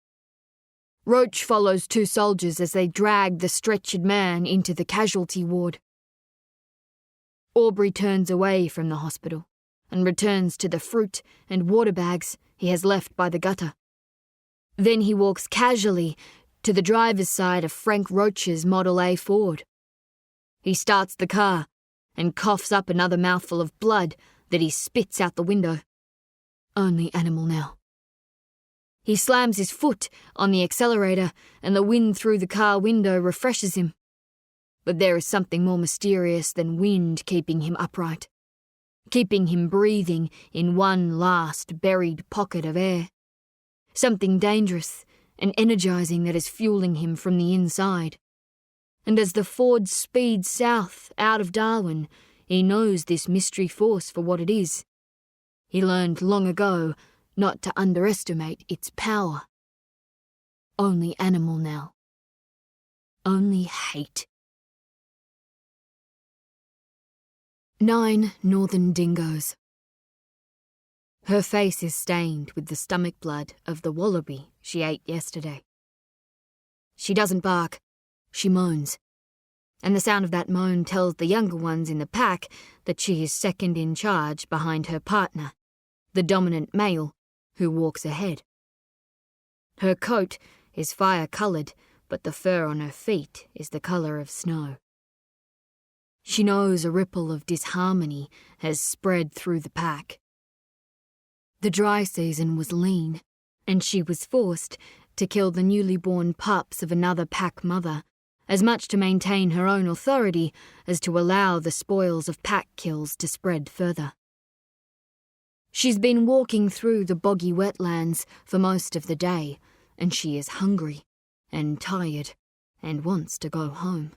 Roach follows 2 soldiers as they drag the stretchered man into the casualty ward. Aubrey turns away from the hospital and returns to the fruit and water bags he has left by the gutter. Then he walks casually to the driver's side of Frank Roach's Model A Ford. He starts the car and coughs up another mouthful of blood that he spits out the window. Only animal now. He slams his foot on the accelerator and the wind through the car window refreshes him. But there is something more mysterious than wind keeping him upright, keeping him breathing in one last buried pocket of air. Something dangerous and energising that is fueling him from the inside. And as the Ford speeds south out of Darwin, he knows this mystery force for what it is. He learned long ago not to underestimate its power. Only animal now. Only hate. 9 northern dingoes. Her face is stained with the stomach blood of the wallaby she ate yesterday. She doesn't bark, she moans. and the sound of that moan tells the younger ones in the pack that she is second in charge behind her partner, the dominant male, who walks ahead. Her coat is fire-coloured, but the fur on her feet is the colour of snow. She knows a ripple of disharmony has spread through the pack. The dry season was lean, and she was forced to kill the newly born pups of another pack mother, as much to maintain her own authority as to allow the spoils of pack kills to spread further. She's been walking through the boggy wetlands for most of the day, and she is hungry and tired and wants to go home.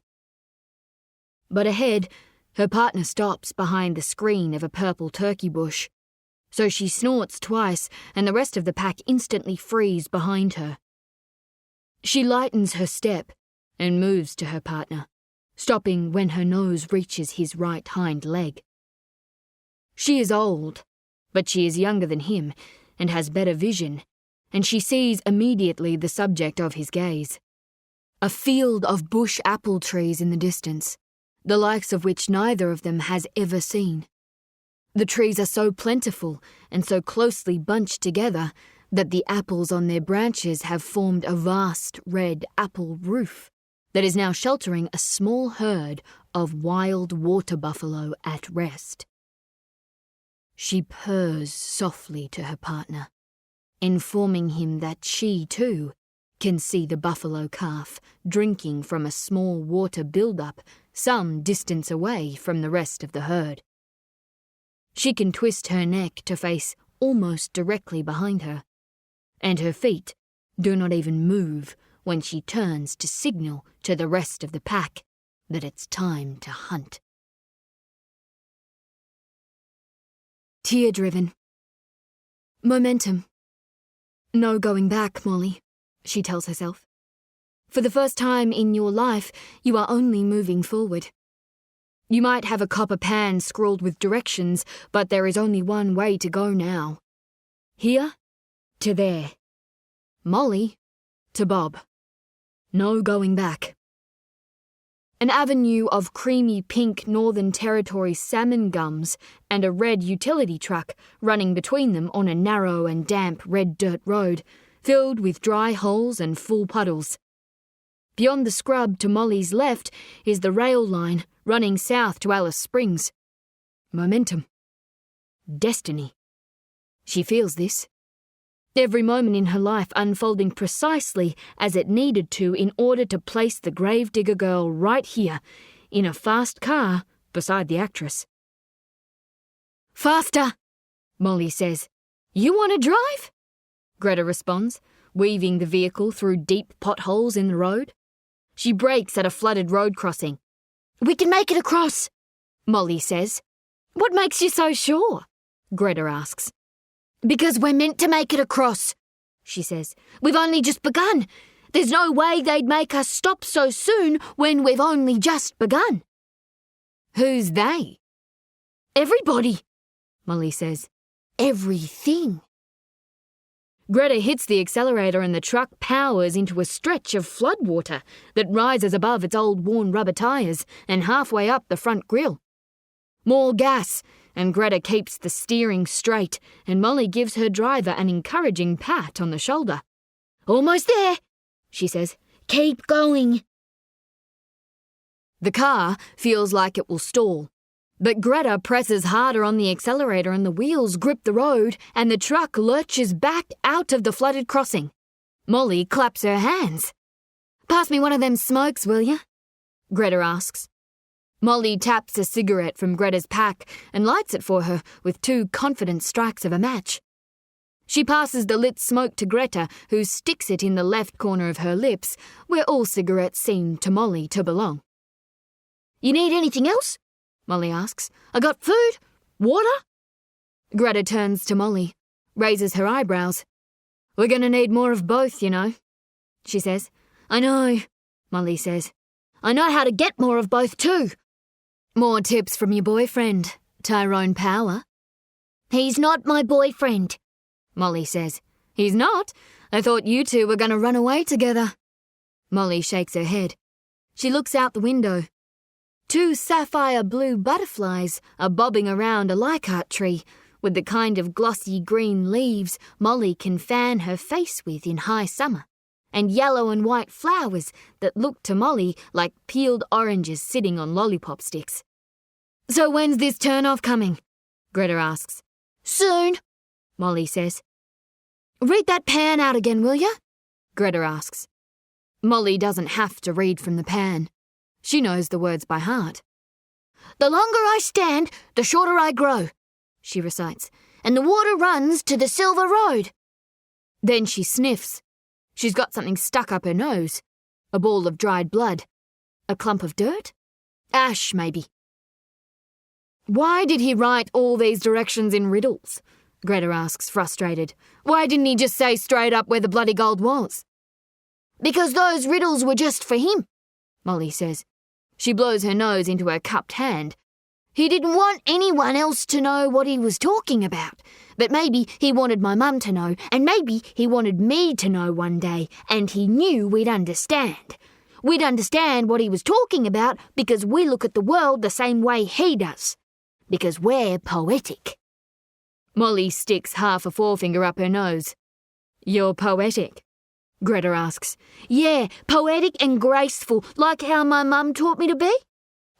But ahead, her partner stops behind the screen of a purple turkey bush, so she snorts twice and the rest of the pack instantly freeze behind her. She lightens her step and moves to her partner, stopping when her nose reaches his right hind leg. She is old, but she is younger than him and has better vision, and she sees immediately the subject of his gaze. A field of bush apple trees in the distance, the likes of which neither of them has ever seen. The trees are so plentiful and so closely bunched together that the apples on their branches have formed a vast red apple roof that is now sheltering a small herd of wild water buffalo at rest. She purrs softly to her partner, informing him that she, too, can see the buffalo calf drinking from a small water build-up some distance away from the rest of the herd. She can twist her neck to face almost directly behind her, and her feet do not even move when she turns to signal to the rest of the pack that it's time to hunt. Tear-driven. Momentum. No going back, Molly, she tells herself. For the first time in your life, you are only moving forward. You might have a copper pan scrawled with directions, but there is only one way to go now. Here to there. Molly to Bob. No going back. An avenue of creamy pink Northern Territory salmon gums and a red utility truck running between them on a narrow and damp red dirt road, filled with dry holes and full puddles. Beyond the scrub to Molly's left is the rail line running south to Alice Springs. Momentum. Destiny. She feels this. Every moment in her life unfolding precisely as it needed to in order to place the gravedigger girl right here, in a fast car beside the actress. Faster, Molly says. You want to drive? Greta responds, weaving the vehicle through deep potholes in the road. She brakes at a flooded road crossing. We can make it across, Molly says. What makes you so sure? Greta asks. Because we're meant to make it across, she says. We've only just begun. There's no way they'd make us stop so soon when we've only just begun. Who's they? Everybody, Molly says. Everything. Greta hits the accelerator and the truck powers into a stretch of floodwater that rises above its old worn rubber tyres and halfway up the front grille. More gas, and Greta keeps the steering straight, and Molly gives her driver an encouraging pat on the shoulder. Almost there, she says. Keep going. The car feels like it will stall, but Greta presses harder on the accelerator and the wheels grip the road and the truck lurches back out of the flooded crossing. Molly claps her hands. Pass me one of them smokes, will ya? Greta asks. Molly taps a cigarette from Greta's pack and lights it for her with 2 confident strikes of a match. She passes the lit smoke to Greta, who sticks it in the left corner of her lips, where all cigarettes seem to Molly to belong. You need anything else? Molly asks. I got food? Water? Greta turns to Molly, raises her eyebrows. We're going to need more of both, you know, she says. I know, Molly says. I know how to get more of both too. More tips from your boyfriend, Tyrone Power. He's not my boyfriend, Molly says. He's not? I thought you two were going to run away together. Molly shakes her head. She looks out the window, 2 sapphire blue butterflies are bobbing around a Leichhardt tree with the kind of glossy green leaves Molly can fan her face with in high summer, and yellow and white flowers that look to Molly like peeled oranges sitting on lollipop sticks. "So when's this turn-off coming?" Greta asks. "Soon," Molly says. "Read that pan out again, will ya?" Greta asks. Molly doesn't have to read from the pan. She knows the words by heart. "The longer I stand, the shorter I grow," she recites, "and the water runs to the silver road." Then she sniffs. She's got something stuck up her nose. A ball of dried blood. A clump of dirt? Ash, maybe. "Why did he write all these directions in riddles?" Greta asks, frustrated. "Why didn't he just say straight up where the bloody gold was?" "Because those riddles were just for him," Molly says. She blows her nose into her cupped hand. "He didn't want anyone else to know what he was talking about. But maybe he wanted my mum to know, and maybe he wanted me to know one day, and he knew we'd understand. We'd understand what he was talking about because we look at the world the same way he does. Because we're poetic." Molly sticks half a forefinger up her nose. "You're poetic?" Greta asks. "Yeah, poetic and graceful, like how my mum taught me to be,"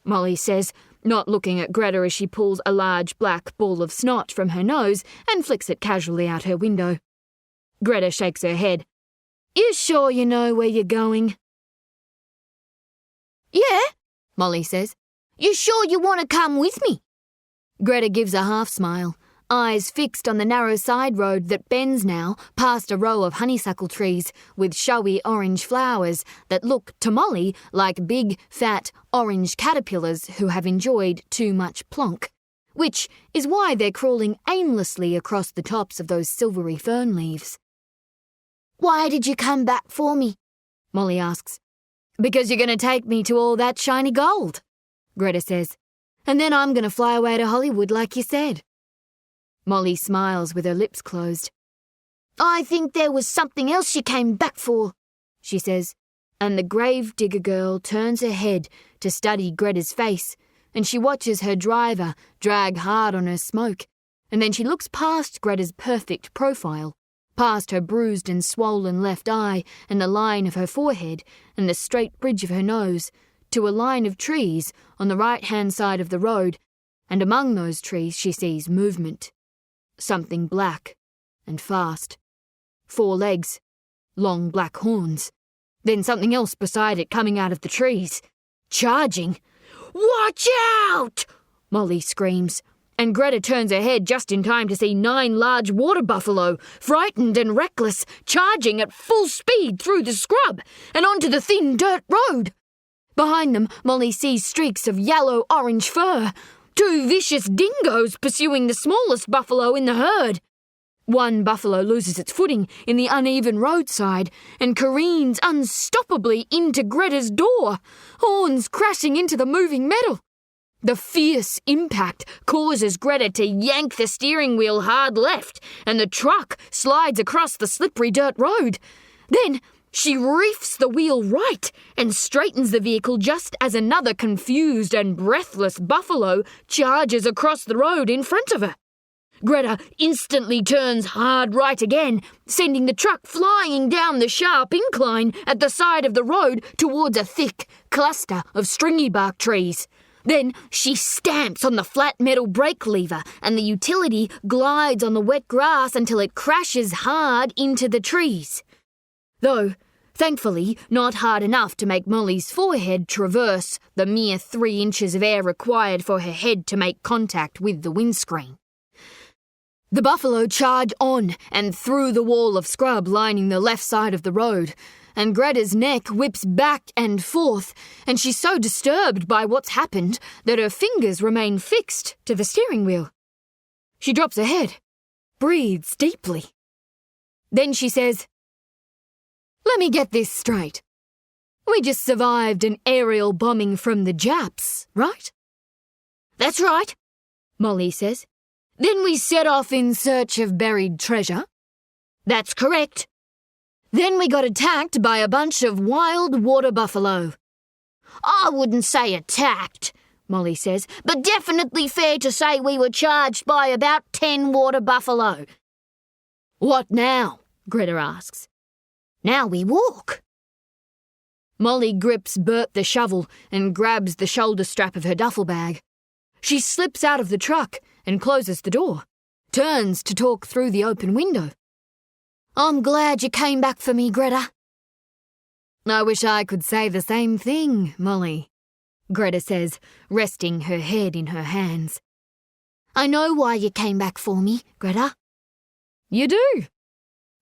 Molly says, not looking at Greta as she pulls a large black ball of snot from her nose and flicks it casually out her window. Greta shakes her head. "You sure you know where you're going?" "Yeah," Molly says. "You sure you want to come with me?" Greta gives a half smile, eyes fixed on the narrow side road that bends now past a row of honeysuckle trees with showy orange flowers that look to Molly like big, fat, orange caterpillars who have enjoyed too much plonk, which is why they're crawling aimlessly across the tops of those silvery fern leaves. "Why did you come back for me?" Molly asks. "Because you're going to take me to all that shiny gold," Greta says. "And then I'm going to fly away to Hollywood like you said." Molly smiles with her lips closed. "I think there was something else you came back for," she says, and the grave digger girl turns her head to study Greta's face, and she watches her driver drag hard on her smoke, and then she looks past Greta's perfect profile, past her bruised and swollen left eye and the line of her forehead and the straight bridge of her nose, to a line of trees on the right-hand side of the road, and among those trees she sees movement. Something black and fast. 4 legs, long black horns. Then something else beside it coming out of the trees. Charging. "Watch out!" Molly screams, and Greta turns her head just in time to see 9 large water buffalo, frightened and reckless, charging at full speed through the scrub and onto the thin dirt road. Behind them, Molly sees streaks of yellow-orange fur. 2 vicious dingoes pursuing the smallest buffalo in the herd. One buffalo loses its footing in the uneven roadside and careens unstoppably into Greta's door, horns crashing into the moving metal. The fierce impact causes Greta to yank the steering wheel hard left, and the truck slides across the slippery dirt road. Then she reefs the wheel right and straightens the vehicle just as another confused and breathless buffalo charges across the road in front of her. Greta instantly turns hard right again, sending the truck flying down the sharp incline at the side of the road towards a thick cluster of stringy bark trees. Then she stamps on the flat metal brake lever and the utility glides on the wet grass until it crashes hard into the trees. Though, thankfully, not hard enough to make Molly's forehead traverse the mere 3 inches of air required for her head to make contact with the windscreen. The buffalo charge on and through the wall of scrub lining the left side of the road, and Greta's neck whips back and forth, and she's so disturbed by what's happened that her fingers remain fixed to the steering wheel. She drops her head, breathes deeply. Then she says, "Let me get this straight. We just survived an aerial bombing from the Japs, right?" "That's right," Molly says. "Then we set off in search of buried treasure." "That's correct." "Then we got attacked by a bunch of wild water buffalo." "I wouldn't say attacked," Molly says, but definitely fair to say we were charged by about 10 water buffalo. What now? Greta asks. Now we walk. Molly grips Bert the shovel and grabs the shoulder strap of her duffel bag. She slips out of the truck and closes the door, turns to talk through the open window. I'm glad you came back for me, Greta. I wish I could say the same thing, Molly, Greta says, resting her head in her hands. I know why you came back for me, Greta. You do,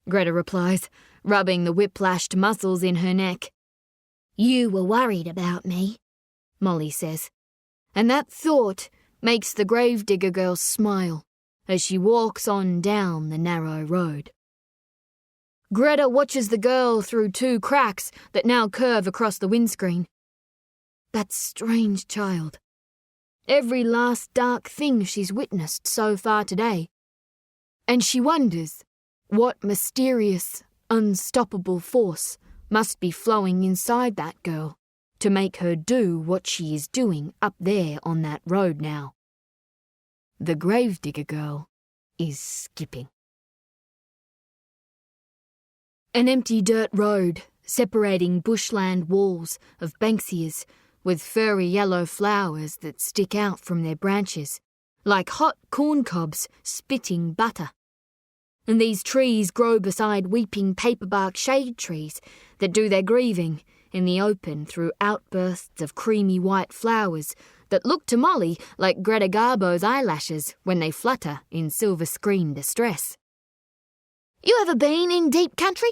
Greta replies, rubbing the whiplashed muscles in her neck. You were worried about me, Molly says, and that thought makes the gravedigger girl smile as she walks on down the narrow road. Greta watches the girl through 2 cracks that now curve across the windscreen. That strange child. Every last dark thing she's witnessed so far today. And she wonders what mysterious, unstoppable force must be flowing inside that girl to make her do what she is doing up there on that road now. The gravedigger girl is skipping. An empty dirt road separating bushland walls of banksias with furry yellow flowers that stick out from their branches, like hot corn cobs spitting butter. And these trees grow beside weeping paperbark shade trees that do their grieving in the open through outbursts of creamy white flowers that look to Molly like Greta Garbo's eyelashes when they flutter in silver screen distress. You ever been in deep country?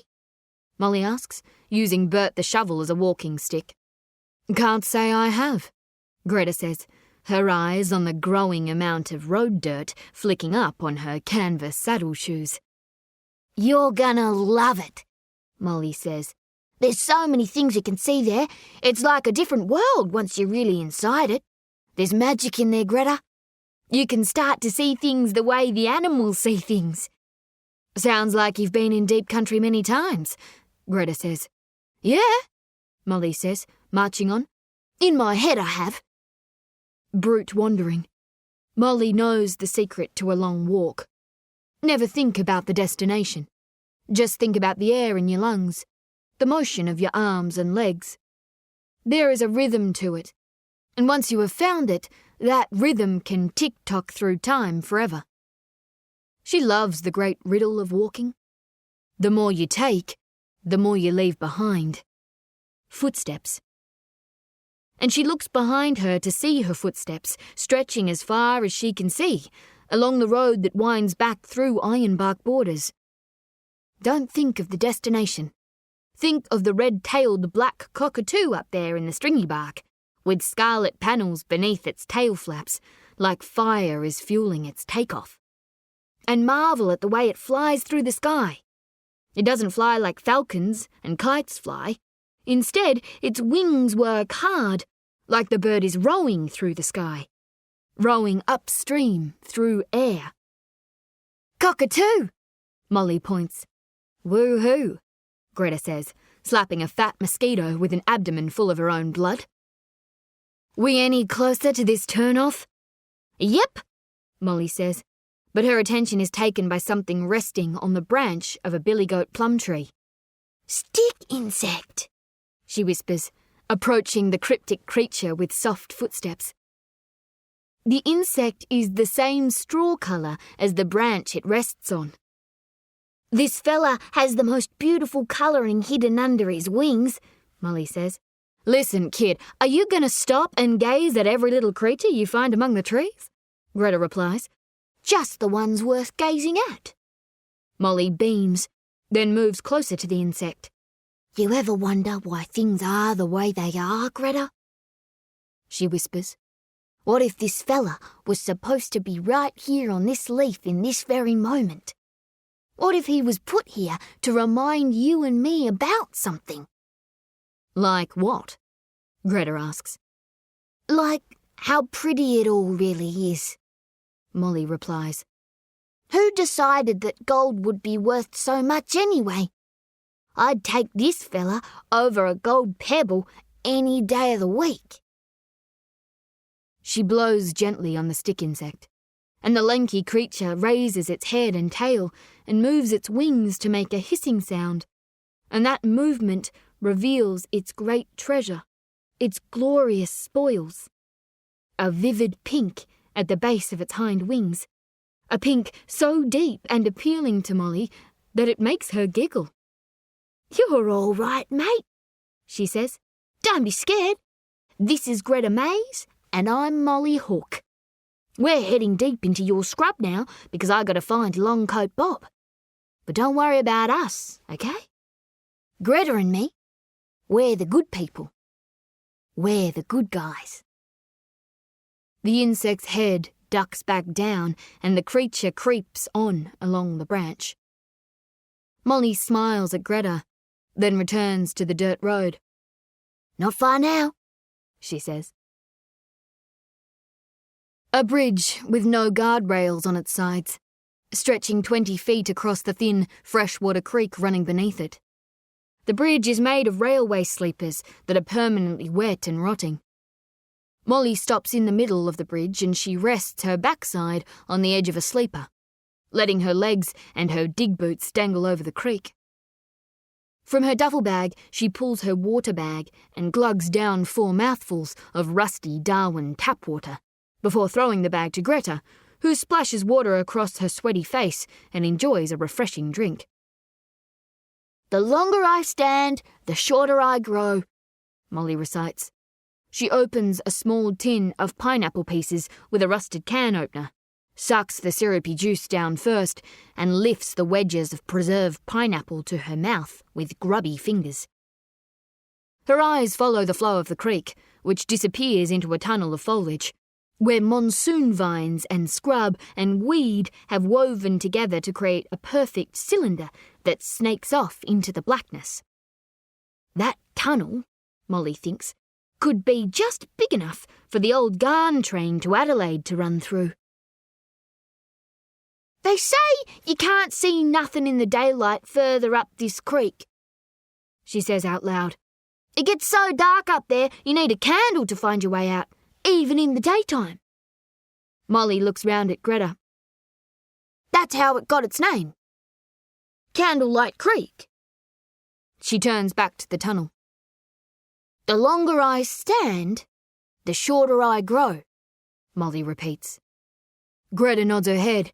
Molly asks, using Bert the shovel as a walking stick. Can't say I have, Greta says, her eyes on the growing amount of road dirt flicking up on her canvas saddle shoes. You're gonna love it, Molly says. There's so many things you can see there. It's like a different world once you're really inside it. There's magic in there, Greta. You can start to see things the way the animals see things. Sounds like you've been in deep country many times, Greta says. Yeah, Molly says, marching on. In my head I have. Brute wandering. Molly knows the secret to a long walk. Never think about the destination. Just think about the air in your lungs, the motion of your arms and legs. There is a rhythm to it, and once you have found it, that rhythm can tick-tock through time forever. She loves the great riddle of walking. The more you take, the more you leave behind. Footsteps. And she looks behind her to see her footsteps stretching as far as she can see, along the road that winds back through ironbark borders. Don't think of the destination. Think of the red-tailed black cockatoo up there in the stringy bark, with scarlet panels beneath its tail flaps, like fire is fueling its takeoff. And marvel at the way it flies through the sky. It doesn't fly like falcons and kites fly. Instead, its wings work hard, like the bird is rowing through the sky. Rowing upstream through air. Cockatoo! Molly points. Woo-hoo, Greta says, slapping a fat mosquito with an abdomen full of her own blood. We any closer to this turn-off? Yep, Molly says, but her attention is taken by something resting on the branch of a billy-goat plum tree. Stick insect, she whispers, approaching the cryptic creature with soft footsteps. The insect is the same straw colour as the branch it rests on. This fella has the most beautiful colouring hidden under his wings, Molly says. Listen, kid, are you going to stop and gaze at every little creature you find among the trees? Greta replies. Just the ones worth gazing at. Molly beams, then moves closer to the insect. You ever wonder why things are the way they are, Greta? She whispers. What if this fella was supposed to be right here on this leaf in this very moment? What if he was put here to remind you and me about something? Like what? Greta asks. Like how pretty it all really is, Molly replies. Who decided that gold would be worth so much anyway? I'd take this fella over a gold pebble any day of the week. She blows gently on the stick insect, and the lanky creature raises its head and tail and moves its wings to make a hissing sound, and that movement reveals its great treasure, its glorious spoils. A vivid pink at the base of its hind wings, a pink so deep and appealing to Molly that it makes her giggle. "You're all right, mate," she says. "Don't be scared. This is Greta Mays, and I'm Molly Hook. We're heading deep into your scrub now because I got to find Longcoat Bob. But don't worry about us, okay? Greta and me, we're the good people. We're the good guys." The insect's head ducks back down and the creature creeps on along the branch. Molly smiles at Greta, then returns to the dirt road. "Not far now," she says. A bridge with no guardrails on its sides, stretching 20 feet across the thin, freshwater creek running beneath it. The bridge is made of railway sleepers that are permanently wet and rotting. Molly stops in the middle of the bridge and she rests her backside on the edge of a sleeper, letting her legs and her dig boots dangle over the creek. From her duffel bag, she pulls her water bag and glugs down 4 mouthfuls of rusty Darwin tap water, before throwing the bag to Greta, who splashes water across her sweaty face and enjoys a refreshing drink. "The longer I stand, the shorter I grow," Molly recites. She opens a small tin of pineapple pieces with a rusted can opener, sucks the syrupy juice down first, and lifts the wedges of preserved pineapple to her mouth with grubby fingers. Her eyes follow the flow of the creek, which disappears into a tunnel of foliage, where monsoon vines and scrub and weed have woven together to create a perfect cylinder that snakes off into the blackness. That tunnel, Molly thinks, could be just big enough for the old Garn train to Adelaide to run through. "They say you can't see nothing in the daylight further up this creek," she says out loud. "It gets so dark up there you need a candle to find your way out, even in the daytime." Molly looks round at Greta. "That's how it got its name. Candlelight Creek." She turns back to the tunnel. "The longer I stand, the shorter I grow," Molly repeats. Greta nods her head,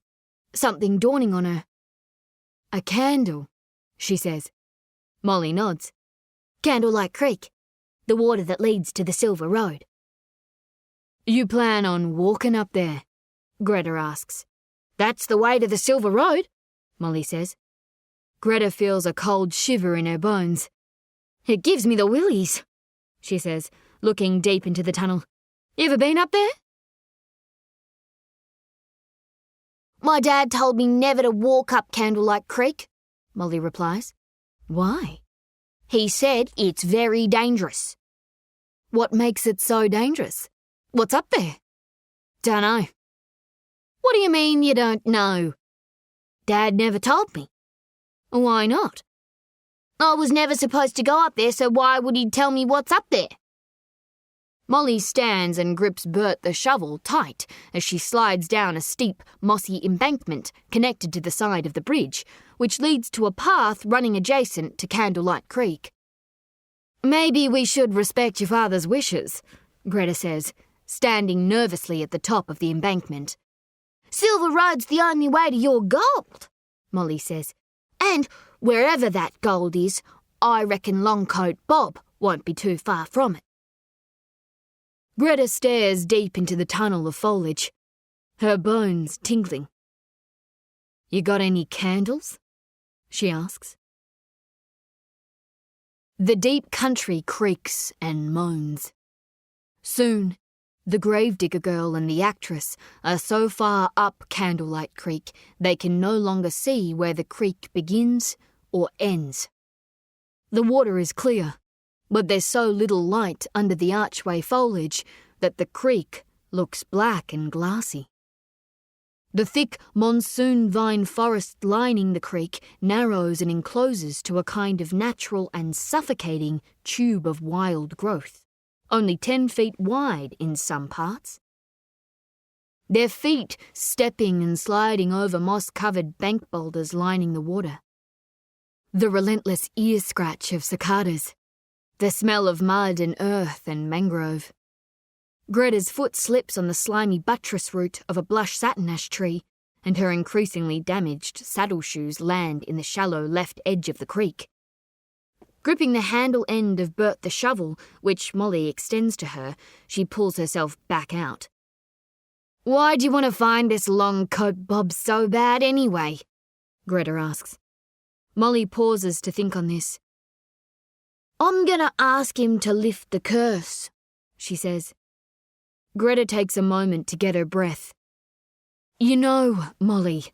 something dawning on her. "A candle," she says. Molly nods. "Candlelight Creek, the water that leads to the Silver Road." "You plan on walking up there?" Greta asks. "That's the way to the Silver Road," Molly says. Greta feels a cold shiver in her bones. "It gives me the willies," she says, looking deep into the tunnel. "You ever been up there?" "My dad told me never to walk up Candlelight Creek," Molly replies. "Why?" "He said it's very dangerous." "What makes it so dangerous? What's up there?" "Dunno." "What do you mean you don't know?" "Dad never told me." "Why not?" "I was never supposed to go up there, so why would he tell me what's up there?" Molly stands and grips Bert the shovel tight as she slides down a steep, mossy embankment connected to the side of the bridge, which leads to a path running adjacent to Candlelight Creek. "Maybe we should respect your father's wishes," Greta says, standing nervously at the top of the embankment. "Silver Road's the only way to your gold," Molly says. "And wherever that gold is, I reckon Longcoat Bob won't be too far from it." Greta stares deep into the tunnel of foliage, her bones tingling. "You got any candles?" she asks. The deep country creaks and moans. Soon, the gravedigger girl and the actress are so far up Candlelight Creek they can no longer see where the creek begins or ends. The water is clear, but there's so little light under the archway foliage that the creek looks black and glassy. The thick monsoon vine forest lining the creek narrows and encloses to a kind of natural and suffocating tube of wild growth, only 10 feet wide in some parts, their feet stepping and sliding over moss-covered bank boulders lining the water. The relentless ear scratch of cicadas, the smell of mud and earth and mangrove. Greta's foot slips on the slimy buttress root of a blush satin ash tree, and her increasingly damaged saddle shoes land in the shallow left edge of the creek. Gripping the handle end of Bert the shovel, which Molly extends to her, she pulls herself back out. "Why do you want to find this long coat bob so bad anyway?" Greta asks. Molly pauses to think on this. "I'm gonna ask him to lift the curse," she says. Greta takes a moment to get her breath. "You know, Molly,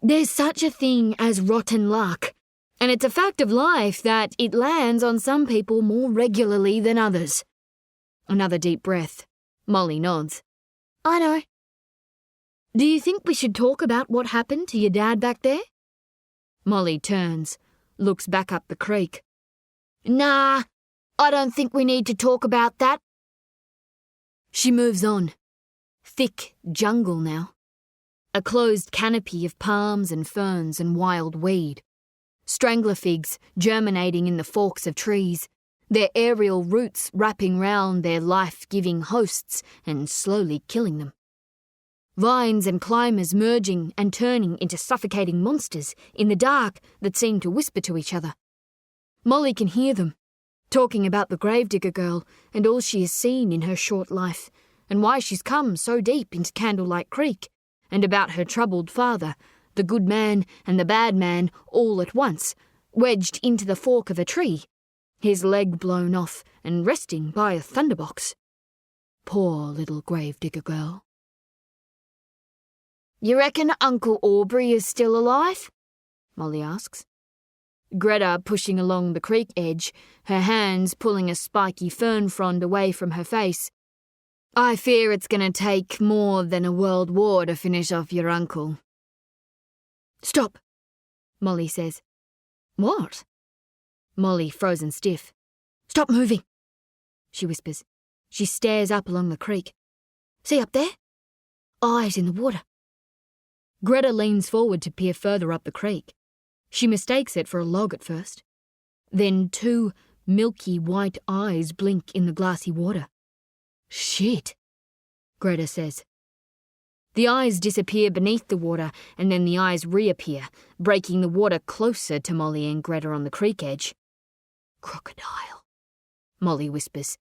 there's such a thing as rotten luck, and it's a fact of life that it lands on some people more regularly than others." Another deep breath. Molly nods. "I know." "Do you think we should talk about what happened to your dad back there?" Molly turns, looks back up the creek. "Nah, I don't think we need to talk about that." She moves on. Thick jungle now. A closed canopy of palms and ferns and wild weed. Strangler figs germinating in the forks of trees, their aerial roots wrapping round their life-giving hosts and slowly killing them. Vines and climbers merging and turning into suffocating monsters in the dark that seem to whisper to each other. Molly can hear them, talking about the gravedigger girl and all she has seen in her short life, and why she's come so deep into Candlelight Creek, and about her troubled father, the good man and the bad man all at once, wedged into the fork of a tree, his leg blown off and resting by a thunderbox. Poor little gravedigger girl. "You reckon Uncle Aubrey is still alive?" Molly asks. Greta pushing along the creek edge, her hands pulling a spiky fern frond away from her face. "I fear it's going to take more than a world war to finish off your uncle." "Stop," Molly says. "What?" Molly frozen stiff. "Stop moving," she whispers. She stares up along the creek. "See up there? Eyes in the water." Greta leans forward to peer further up the creek. She mistakes it for a log at first. Then two milky white eyes blink in the glassy water. "Shit," Greta says. The eyes disappear beneath the water, and then the eyes reappear, breaking the water closer to Molly and Greta on the creek edge. "Crocodile," Molly whispers.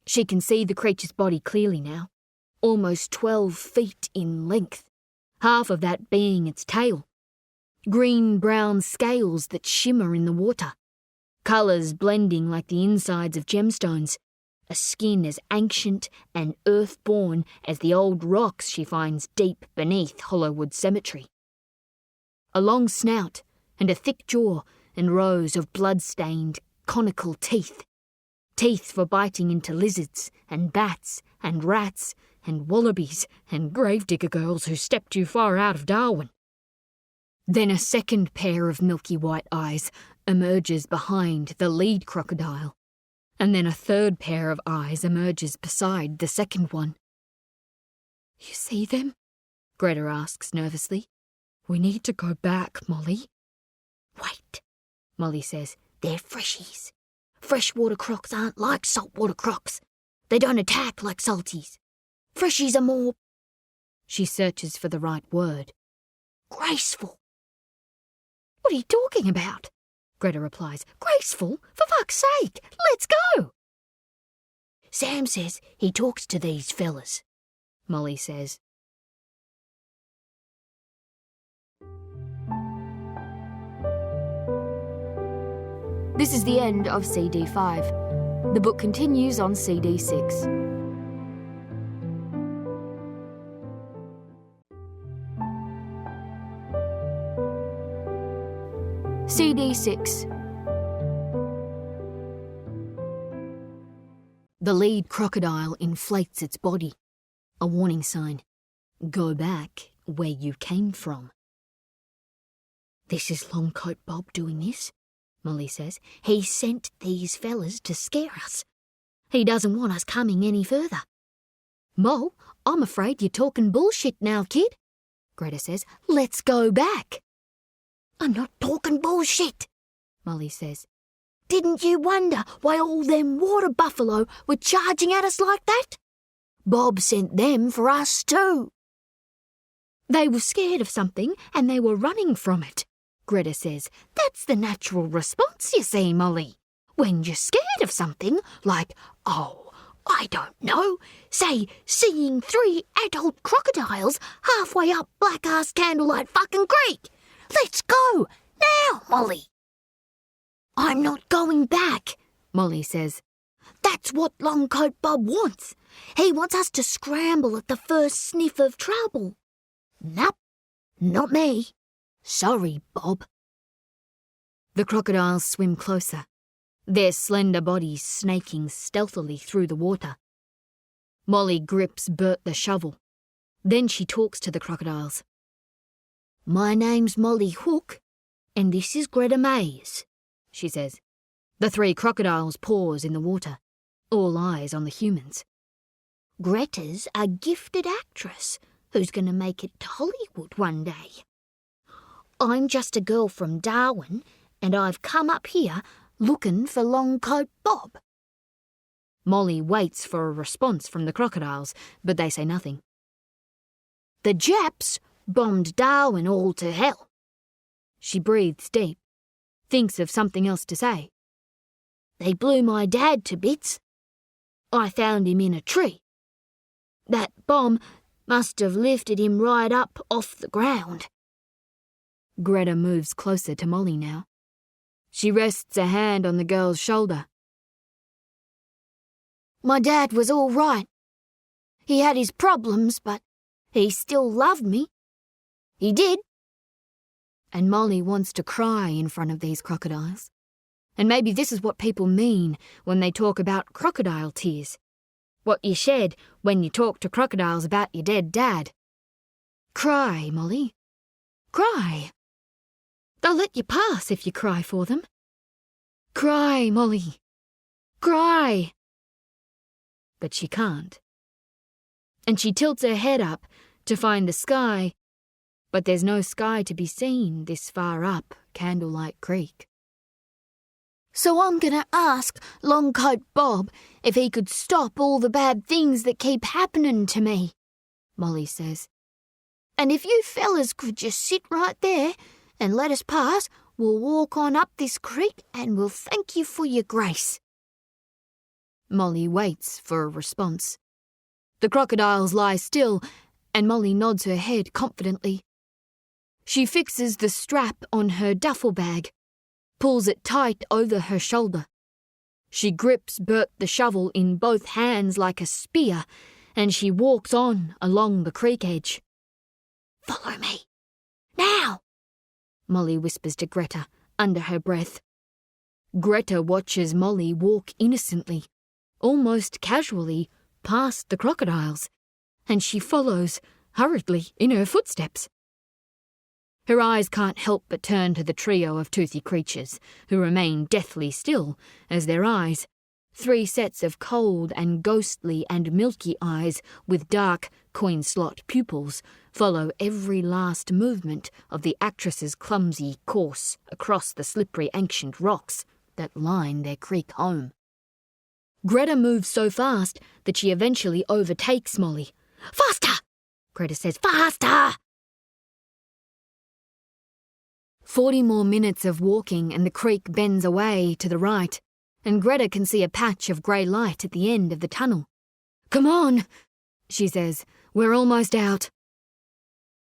She can see the creature's body clearly now, almost 12 feet in length, half of that being its tail. Green-brown scales that shimmer in the water, colours blending like the insides of gemstones, a skin as ancient and earth-born as the old rocks she finds deep beneath Hollowwood Cemetery. A long snout and a thick jaw and rows of blood-stained, conical teeth. Teeth for biting into lizards and bats and rats and wallabies and gravedigger girls who stepped too far out of Darwin. Then a second pair of milky white eyes emerges behind the lead crocodile, and then a third pair of eyes emerges beside the second one. "You see them?" Greta asks nervously. "We need to go back, Molly." "Wait," Molly says. "They're freshies. Freshwater crocs aren't like saltwater crocs. They don't attack like salties. Freshies are more..." She searches for the right word. "Graceful." "What are you talking about?" Greta replies. "Graceful? For fuck's sake, let's go!" "Sam says he talks to these fellas," Molly says. This is the end of CD 5. The book continues on CD 6. CD 6. The lead crocodile inflates its body. A warning sign. Go back where you came from. "This is Longcoat Bob doing this," Molly says. "He sent these fellas to scare us. He doesn't want us coming any further." "Mol, I'm afraid you're talking bullshit now, kid, Greta says. Let's go back. I'm not talking bullshit, Molly says. Didn't you wonder why all them water buffalo were charging at us like that? Bob sent them for us too. They were scared of something and they were running from it, Greta says. That's the natural response, you see, Molly. When you're scared of something, like, I don't know, say seeing 3 adult crocodiles halfway up Black-ass Candlelight fucking Creek. Let's go, now, Molly. I'm not going back, Molly says. That's what Longcoat Bob wants. He wants us to scramble at the first sniff of trouble. Nope, not me. Sorry, Bob. The crocodiles swim closer, their slender bodies snaking stealthily through the water. Molly grips Bert the shovel. Then she talks to the crocodiles. My name's Molly Hook, and this is Greta Mays, she says. The 3 crocodiles pause in the water, all eyes on the humans. Greta's a gifted actress who's going to make it to Hollywood one day. I'm just a girl from Darwin, and I've come up here looking for Longcoat Bob. Molly waits for a response from the crocodiles, but they say nothing. The Japs bombed Darwin all to hell. She breathes deep, thinks of something else to say. They blew my dad to bits. I found him in a tree. That bomb must have lifted him right up off the ground. Greta moves closer to Molly now. She rests a hand on the girl's shoulder. My dad was all right. He had his problems, but he still loved me. He did. And Molly wants to cry in front of these crocodiles. And maybe this is what people mean when they talk about crocodile tears. What you shed when you talk to crocodiles about your dead dad. Cry, Molly. Cry. They'll let you pass if you cry for them. Cry, Molly. Cry. But she can't. And she tilts her head up to find the sky, but there's no sky to be seen this far up Candlelight Creek. So I'm going to ask Longcoat Bob if he could stop all the bad things that keep happening to me, Molly says. And if you fellas could just sit right there and let us pass, we'll walk on up this creek and we'll thank you for your grace. Molly waits for a response. The crocodiles lie still, and Molly nods her head confidently. She fixes the strap on her duffel bag, pulls it tight over her shoulder. She grips Bert the shovel in both hands like a spear, and she walks on along the creek edge. Follow me. Now, Molly whispers to Greta under her breath. Greta watches Molly walk innocently, almost casually, past the crocodiles, and she follows hurriedly in her footsteps. Her eyes can't help but turn to the trio of toothy creatures, who remain deathly still as their eyes, 3 sets of cold and ghostly and milky eyes with dark, coin-slot pupils, follow every last movement of the actress's clumsy course across the slippery ancient rocks that line their creek home. Greta moves so fast that she eventually overtakes Molly. Faster! Greta says, faster! 40 more minutes of walking and the creek bends away to the right, and Greta can see a patch of grey light at the end of the tunnel. Come on, she says. We're almost out.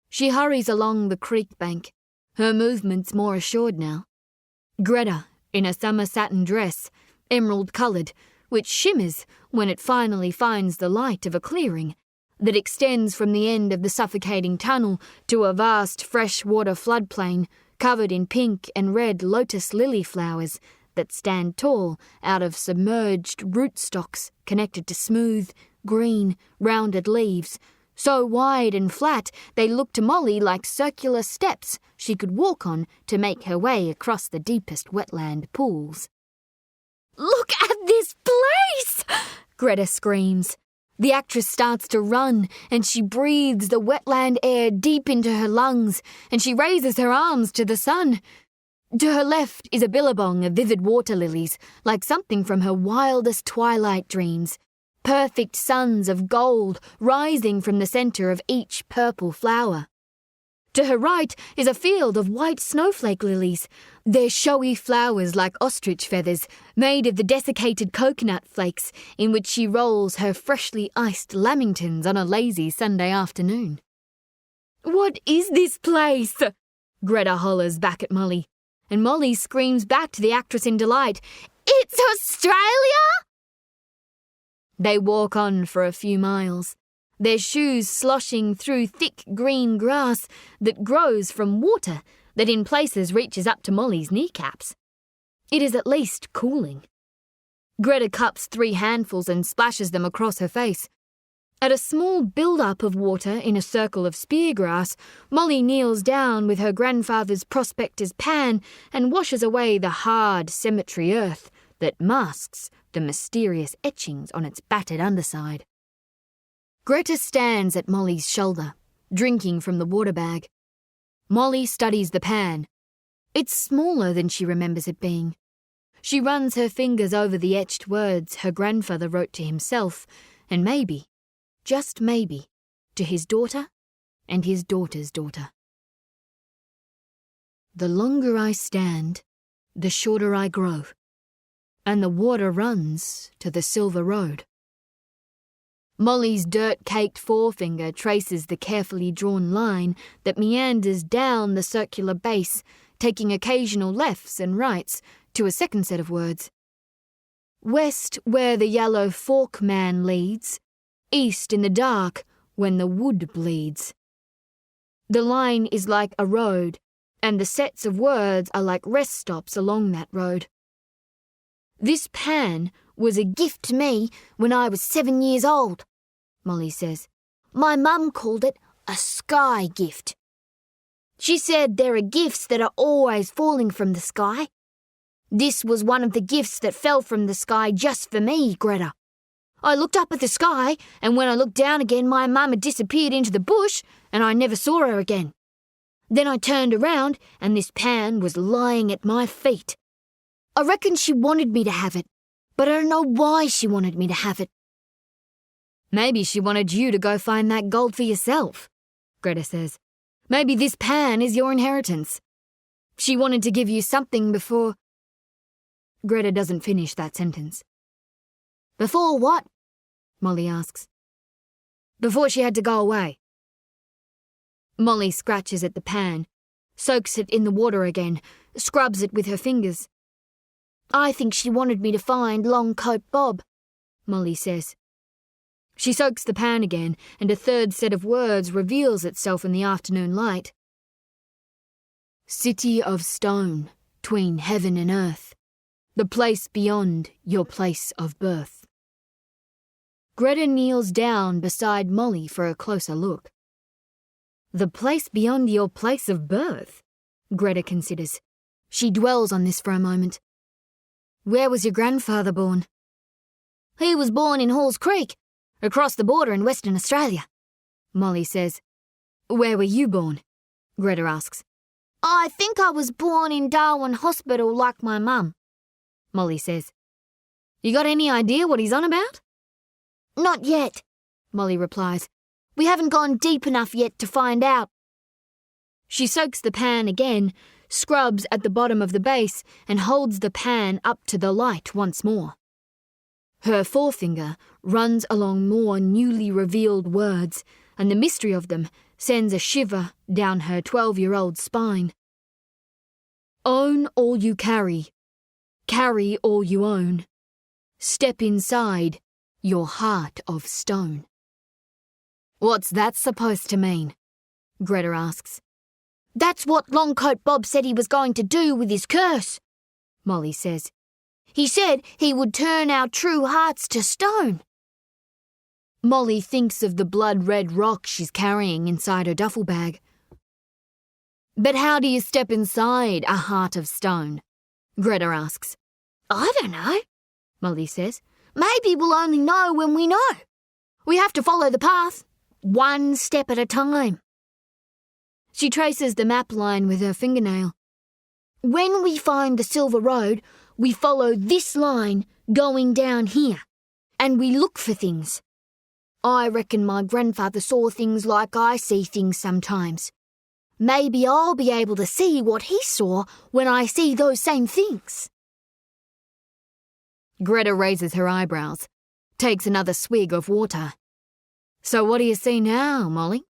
She hurries along the creek bank, her movements more assured now. Greta, in a summer satin dress, emerald-coloured, which shimmers when it finally finds the light of a clearing that extends from the end of the suffocating tunnel to a vast freshwater floodplain covered in pink and red lotus lily flowers that stand tall out of submerged rootstocks connected to smooth, green, rounded leaves, so wide and flat they look to Molly like circular steps she could walk on to make her way across the deepest wetland pools. Look at this place! Greta screams. The actress starts to run, and she breathes the wetland air deep into her lungs, and she raises her arms to the sun. To her left is a billabong of vivid water lilies, like something from her wildest twilight dreams. Perfect suns of gold rising from the centre of each purple flower. To her right is a field of white snowflake lilies, their showy flowers like ostrich feathers, made of the desiccated coconut flakes in which she rolls her freshly iced lamingtons on a lazy Sunday afternoon. "What is this place?" Greta hollers back at Molly, and Molly screams back to the actress in delight, "It's Australia!" They walk on for a few miles, their shoes sloshing through thick green grass that grows from water that in places reaches up to Molly's kneecaps. It is at least cooling. Greta cups 3 handfuls and splashes them across her face. At a small build-up of water in a circle of speargrass, Molly kneels down with her grandfather's prospector's pan and washes away the hard cemetery earth that masks the mysterious etchings on its battered underside. Greta stands at Molly's shoulder, drinking from the water bag. Molly studies the pan. It's smaller than she remembers it being. She runs her fingers over the etched words her grandfather wrote to himself, and maybe, just maybe, to his daughter and his daughter's daughter. "The longer I stand, the shorter I grow, and the water runs to the silver road." Molly's dirt-caked forefinger traces the carefully drawn line that meanders down the circular base, taking occasional lefts and rights to a second set of words. West where the yellow fork man leads, east in the dark when the wood bleeds. The line is like a road, and the sets of words are like rest stops along that road. "This pan was a gift to me when I was 7 years old," Molly says. "My mum called it a sky gift. She said there are gifts that are always falling from the sky. This was one of the gifts that fell from the sky just for me, Greta. I looked up at the sky, and when I looked down again, my mum had disappeared into the bush, and I never saw her again. Then I turned around, and this pan was lying at my feet. I reckon she wanted me to have it, but I don't know why she wanted me to have it." "Maybe she wanted you to go find that gold for yourself," Greta says. "Maybe this pan is your inheritance. She wanted to give you something before—" Greta doesn't finish that sentence. "Before what?" Molly asks. "Before she had to go away." Molly scratches at the pan, soaks it in the water again, scrubs it with her fingers. "I think she wanted me to find Longcoat Bob," Molly says. She soaks the pan again, and a third set of words reveals itself in the afternoon light. "City of stone, 'tween heaven and earth, the place beyond your place of birth." Greta kneels down beside Molly for a closer look. "The place beyond your place of birth?" Greta considers. She dwells on this for a moment. "Where was your grandfather born?" "He was born in Halls Creek, across the border in Western Australia," Molly says. "Where were you born?" Greta asks. "I think I was born in Darwin Hospital like my mum," Molly says. "You got any idea what he's on about?" "Not yet," Molly replies. "We haven't gone deep enough yet to find out." She soaks the pan again, scrubs at the bottom of the base, and holds the pan up to the light once more. Her forefinger runs along more newly revealed words, and the mystery of them sends a shiver down her 12-year-old spine. "Own all you carry all you own. Step inside your heart of stone." "What's that supposed to mean?" Greta asks. "That's what Longcoat Bob said he was going to do with his curse," Molly says. "He said he would turn our true hearts to stone." Molly thinks of the blood-red rock she's carrying inside her duffel bag. "But how do you step inside a heart of stone?" Greta asks. "I don't know," Molly says. "Maybe we'll only know when we know. We have to follow the path, one step at a time. She traces the map line with her fingernail. When we find the Silver Road, we follow this line going down here, and we look for things. I reckon my grandfather saw things like I see things sometimes. Maybe I'll be able to see what he saw when I see those same things. Greta raises her eyebrows, takes another swig of water. So what do you see now, Molly?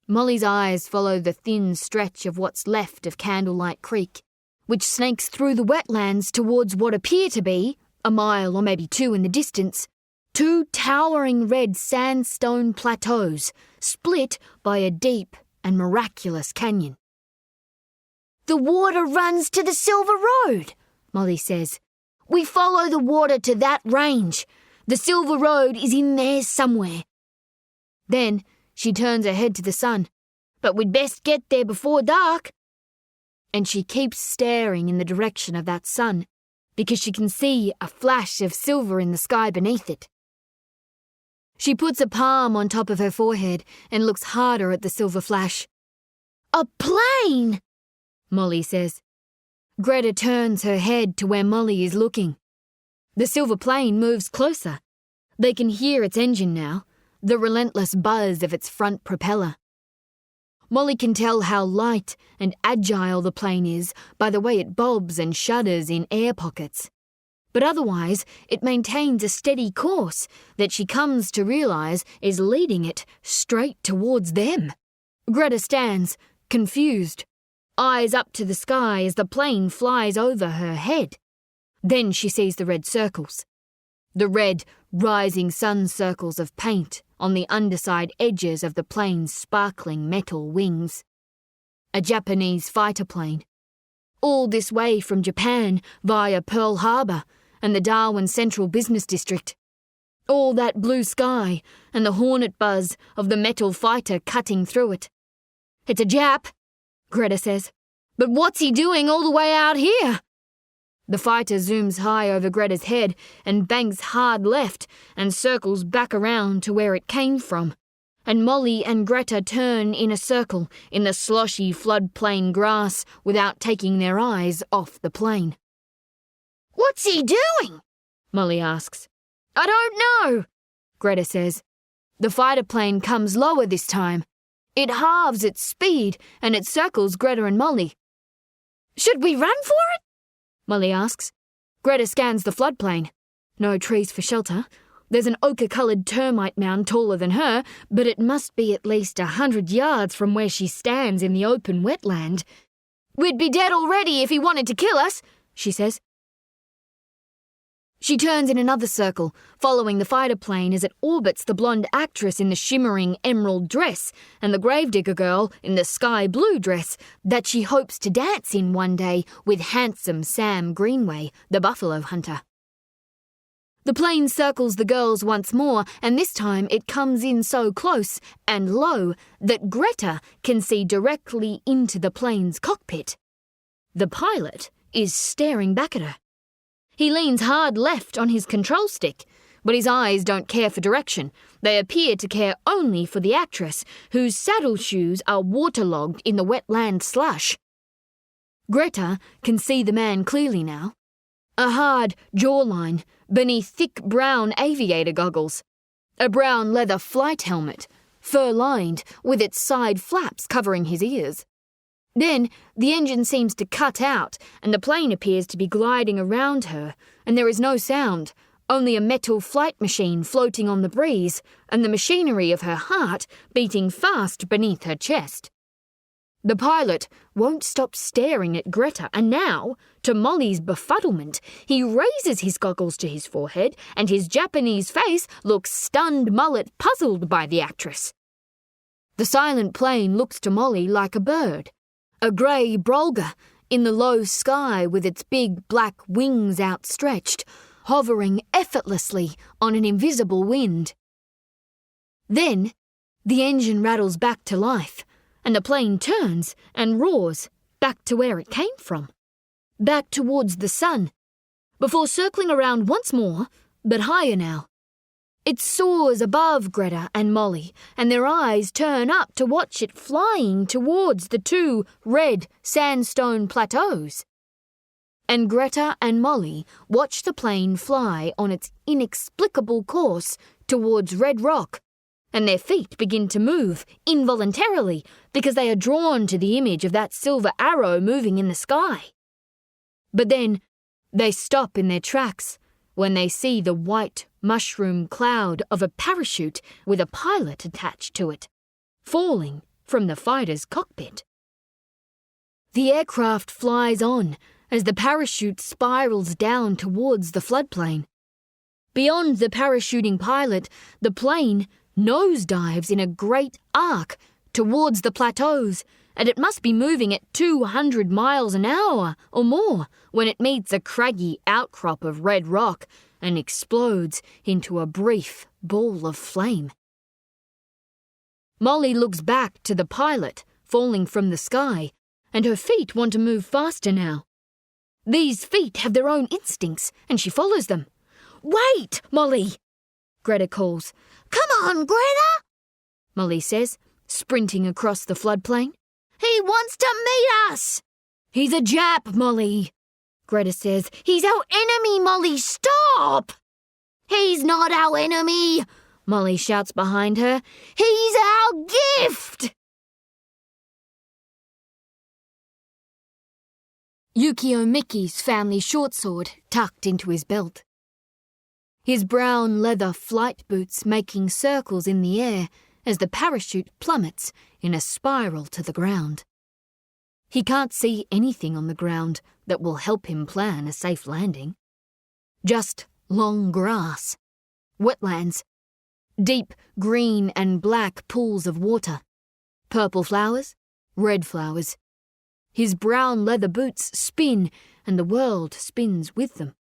Molly's eyes follow the thin stretch of what's left of Candlelight Creek, which snakes through the wetlands towards what appear to be, a mile or maybe two in the distance, two towering red sandstone plateaus split by a deep and miraculous canyon. The water runs to the Silver Road, Molly says. We follow the water to that range. The Silver Road is in there somewhere. Then she turns her head to the sun. But we'd best get there before dark. And she keeps staring in the direction of that sun, because she can see a flash of silver in the sky beneath it. She puts a palm on top of her forehead and looks harder at the silver flash. A plane! Molly says. Greta turns her head to where Molly is looking. The silver plane moves closer. They can hear its engine now, the relentless buzz of its front propeller. Molly can tell how light and agile the plane is by the way it bobs and shudders in air pockets. But otherwise, it maintains a steady course that she comes to realise is leading it straight towards them. Greta stands, confused, eyes up to the sky as the plane flies over her head. Then she sees the red circles. The red, rising sun circles of paint on the underside edges of the plane's sparkling metal wings. A Japanese fighter plane. All this way from Japan via Pearl Harbor and the Darwin Central Business District. All that blue sky and the hornet buzz of the metal fighter cutting through it. It's a Jap, Greta says. But what's he doing all the way out here? The fighter zooms high over Greta's head and banks hard left and circles back around to where it came from. And Molly and Greta turn in a circle in the sloshy floodplain grass without taking their eyes off the plane. What's he doing? Molly asks. I don't know, Greta says. The fighter plane comes lower this time. It halves its speed and it circles Greta and Molly. Should we run for it? Molly asks. Greta scans the floodplain. No trees for shelter. There's an ochre-coloured termite mound taller than her, but it must be at least 100 yards from where she stands in the open wetland. We'd be dead already if he wanted to kill us, she says. She turns in another circle, following the fighter plane as it orbits the blonde actress in the shimmering emerald dress and the gravedigger girl in the sky blue dress that she hopes to dance in one day with handsome Sam Greenway, the buffalo hunter. The plane circles the girls once more, and this time it comes in so close and low that Greta can see directly into the plane's cockpit. The pilot is staring back at her. He leans hard left on his control stick, but his eyes don't care for direction. They appear to care only for the actress, whose saddle shoes are waterlogged in the wetland slush. Greta can see the man clearly now. A hard jawline beneath thick brown aviator goggles. A brown leather flight helmet, fur-lined, with its side flaps covering his ears. Then the engine seems to cut out and the plane appears to be gliding around her, and there is no sound, only a metal flight machine floating on the breeze and the machinery of her heart beating fast beneath her chest. The pilot won't stop staring at Greta, and now, to Molly's befuddlement, he raises his goggles to his forehead and his Japanese face looks stunned mullet puzzled by the actress. The silent plane looks to Molly like a bird. A grey brolga in the low sky with its big black wings outstretched, hovering effortlessly on an invisible wind. Then the engine rattles back to life, and the plane turns and roars back to where it came from, back towards the sun, before circling around once more, but higher now. It soars above Greta and Molly, and their eyes turn up to watch it flying towards the two red sandstone plateaus. And Greta and Molly watch the plane fly on its inexplicable course towards Red Rock, and their feet begin to move involuntarily because they are drawn to the image of that silver arrow moving in the sky. But then they stop in their tracks when they see the white mushroom cloud of a parachute with a pilot attached to it, falling from the fighter's cockpit. The aircraft flies on as the parachute spirals down towards the floodplain. Beyond the parachuting pilot, the plane nosedives in a great arc towards the plateaus, and it must be moving at 200 miles an hour or more when it meets a craggy outcrop of red rock and explodes into a brief ball of flame. Molly looks back to the pilot falling from the sky, and her feet want to move faster now. These feet have their own instincts, and she follows them. "Wait, Molly!" Greta calls. "Come on, Greta!" Molly says, sprinting across the floodplain. "He wants to meet us!" "He's a Jap, Molly," Greta says. "He's our enemy, Molly, stop!" "He's not our enemy," Molly shouts behind her. "He's our gift!" Yukio Mickey's family short sword tucked into his belt. His brown leather flight boots making circles in the air as the parachute plummets in a spiral to the ground. He can't see anything on the ground that will help him plan a safe landing. Just long grass, wetlands, deep green and black pools of water, purple flowers, red flowers. His brown leather boots spin, and the world spins with them.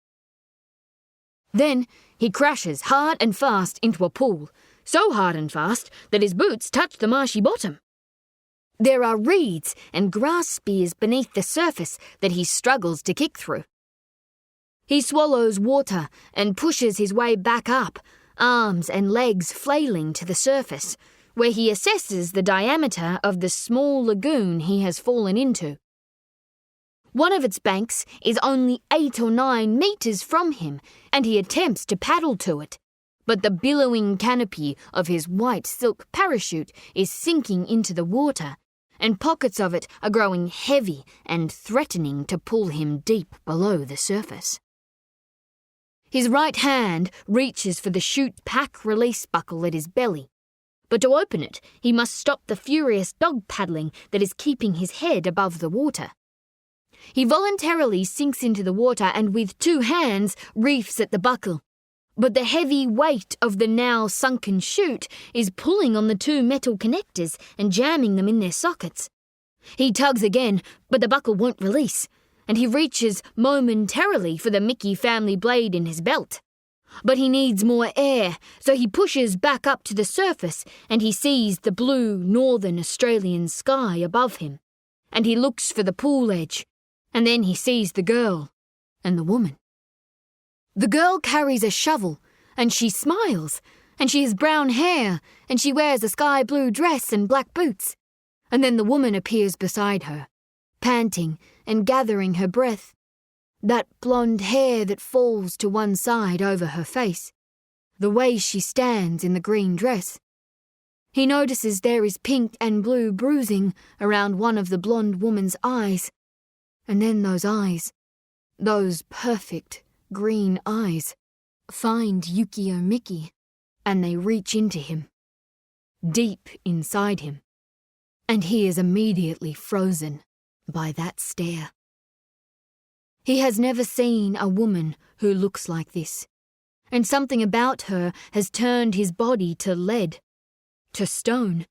Then he crashes hard and fast into a pool, so hard and fast that his boots touch the marshy bottom. There are reeds and grass spears beneath the surface that he struggles to kick through. He swallows water and pushes his way back up, arms and legs flailing to the surface, where he assesses the diameter of the small lagoon he has fallen into. One of its banks is only 8 or 9 meters from him, and he attempts to paddle to it, but the billowing canopy of his white silk parachute is sinking into the water, and pockets of it are growing heavy and threatening to pull him deep below the surface. His right hand reaches for the chute pack release buckle at his belly, but to open it, he must stop the furious dog paddling that is keeping his head above the water. He voluntarily sinks into the water and with 2 hands reefs at the buckle, but the heavy weight of the now sunken chute is pulling on the 2 metal connectors and jamming them in their sockets. He tugs again, but the buckle won't release, and he reaches momentarily for the Mickey family blade in his belt. But he needs more air, so he pushes back up to the surface and he sees the blue northern Australian sky above him, and he looks for the pool edge. And then he sees the girl and the woman. The girl carries a shovel, and she smiles, and she has brown hair, and she wears a sky blue dress and black boots. And then the woman appears beside her, panting and gathering her breath, that blonde hair that falls to one side over her face, the way she stands in the green dress. He notices there is pink and blue bruising around one of the blonde woman's eyes. And then those eyes, those perfect green eyes, find Yukio Mickey, and they reach into him, deep inside him, and he is immediately frozen by that stare. He has never seen a woman who looks like this, and something about her has turned his body to lead, to stone.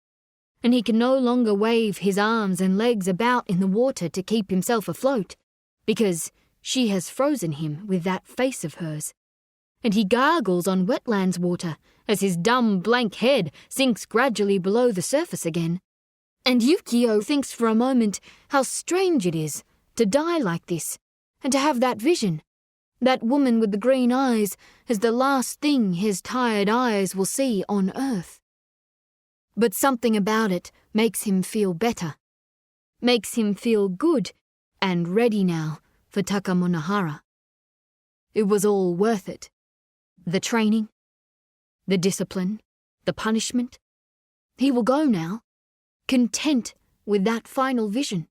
And he can no longer wave his arms and legs about in the water to keep himself afloat, because she has frozen him with that face of hers. And he gargles on wetlands water as his dumb blank head sinks gradually below the surface again. And Yukio thinks for a moment how strange it is to die like this, and to have that vision, That woman with the green eyes is the last thing his tired eyes will see on earth. But something about it makes him feel better, makes him feel good and ready now for Takamonahara. It was all worth it. The training, the discipline, the punishment. He will go now, content with that final vision.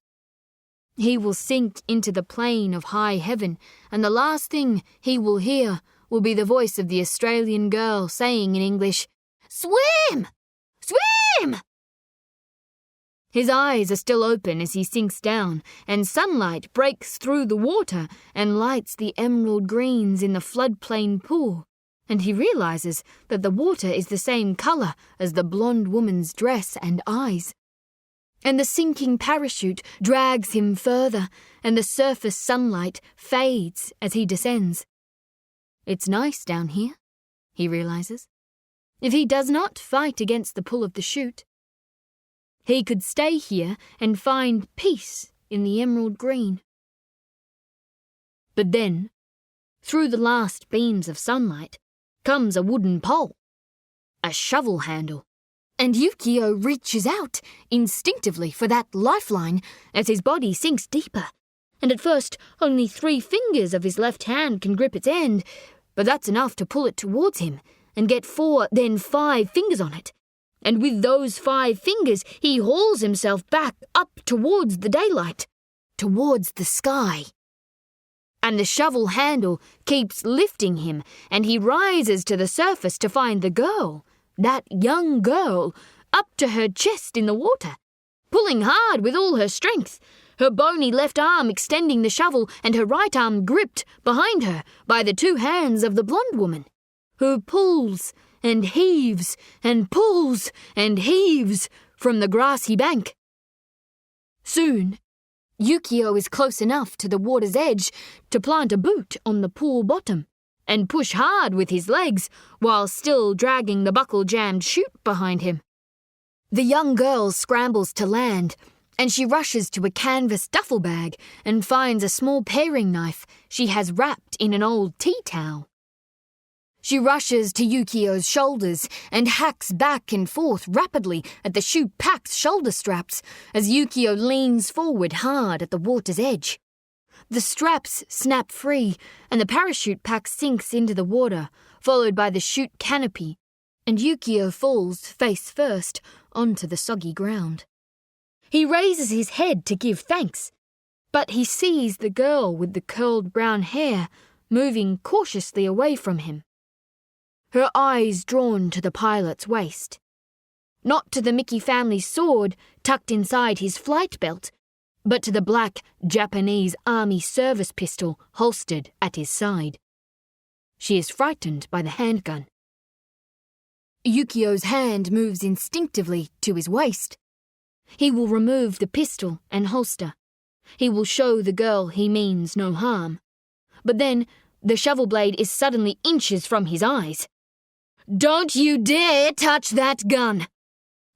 He will sink into the plane of high heaven, and the last thing he will hear will be the voice of the Australian girl saying in English, "Swim! Swim!" His eyes are still open as he sinks down, and sunlight breaks through the water and lights the emerald greens in the floodplain pool, and he realizes that the water is the same color as the blonde woman's dress and eyes. And the sinking parachute drags him further, and the surface sunlight fades as he descends. It's nice down here, he realizes. If he does not fight against the pull of the chute, he could stay here and find peace in the emerald green. But then, through the last beams of sunlight, comes a wooden pole, a shovel handle, and Yukio reaches out instinctively for that lifeline as his body sinks deeper, and at first only 3 fingers of his left hand can grip its end, but that's enough to pull it towards him and get 4, then 5 fingers on it. And with those 5 fingers, he hauls himself back up towards the daylight, towards the sky. And the shovel handle keeps lifting him, and he rises to the surface to find the girl, that young girl, up to her chest in the water, pulling hard with all her strength, her bony left arm extending the shovel and her right arm gripped behind her by the 2 hands of the blonde woman, who pulls and heaves and pulls and heaves from the grassy bank. Soon, Yukio is close enough to the water's edge to plant a boot on the pool bottom and push hard with his legs while still dragging the buckle-jammed chute behind him. The young girl scrambles to land, and she rushes to a canvas duffel bag and finds a small paring knife she has wrapped in an old tea towel. She rushes to Yukio's shoulders and hacks back and forth rapidly at the chute-packed shoulder straps as Yukio leans forward hard at the water's edge. The straps snap free and the parachute pack sinks into the water, followed by the chute canopy, and Yukio falls face first onto the soggy ground. He raises his head to give thanks, but he sees the girl with the curled brown hair moving cautiously away from him, her eyes drawn to the pilot's waist. Not to the Mickey family sword tucked inside his flight belt, but to the black Japanese Army service pistol holstered at his side. She is frightened by the handgun. Yukio's hand moves instinctively to his waist. He will remove the pistol and holster. He will show the girl he means no harm. But then the shovel blade is suddenly inches from his eyes. "Don't you dare touch that gun,"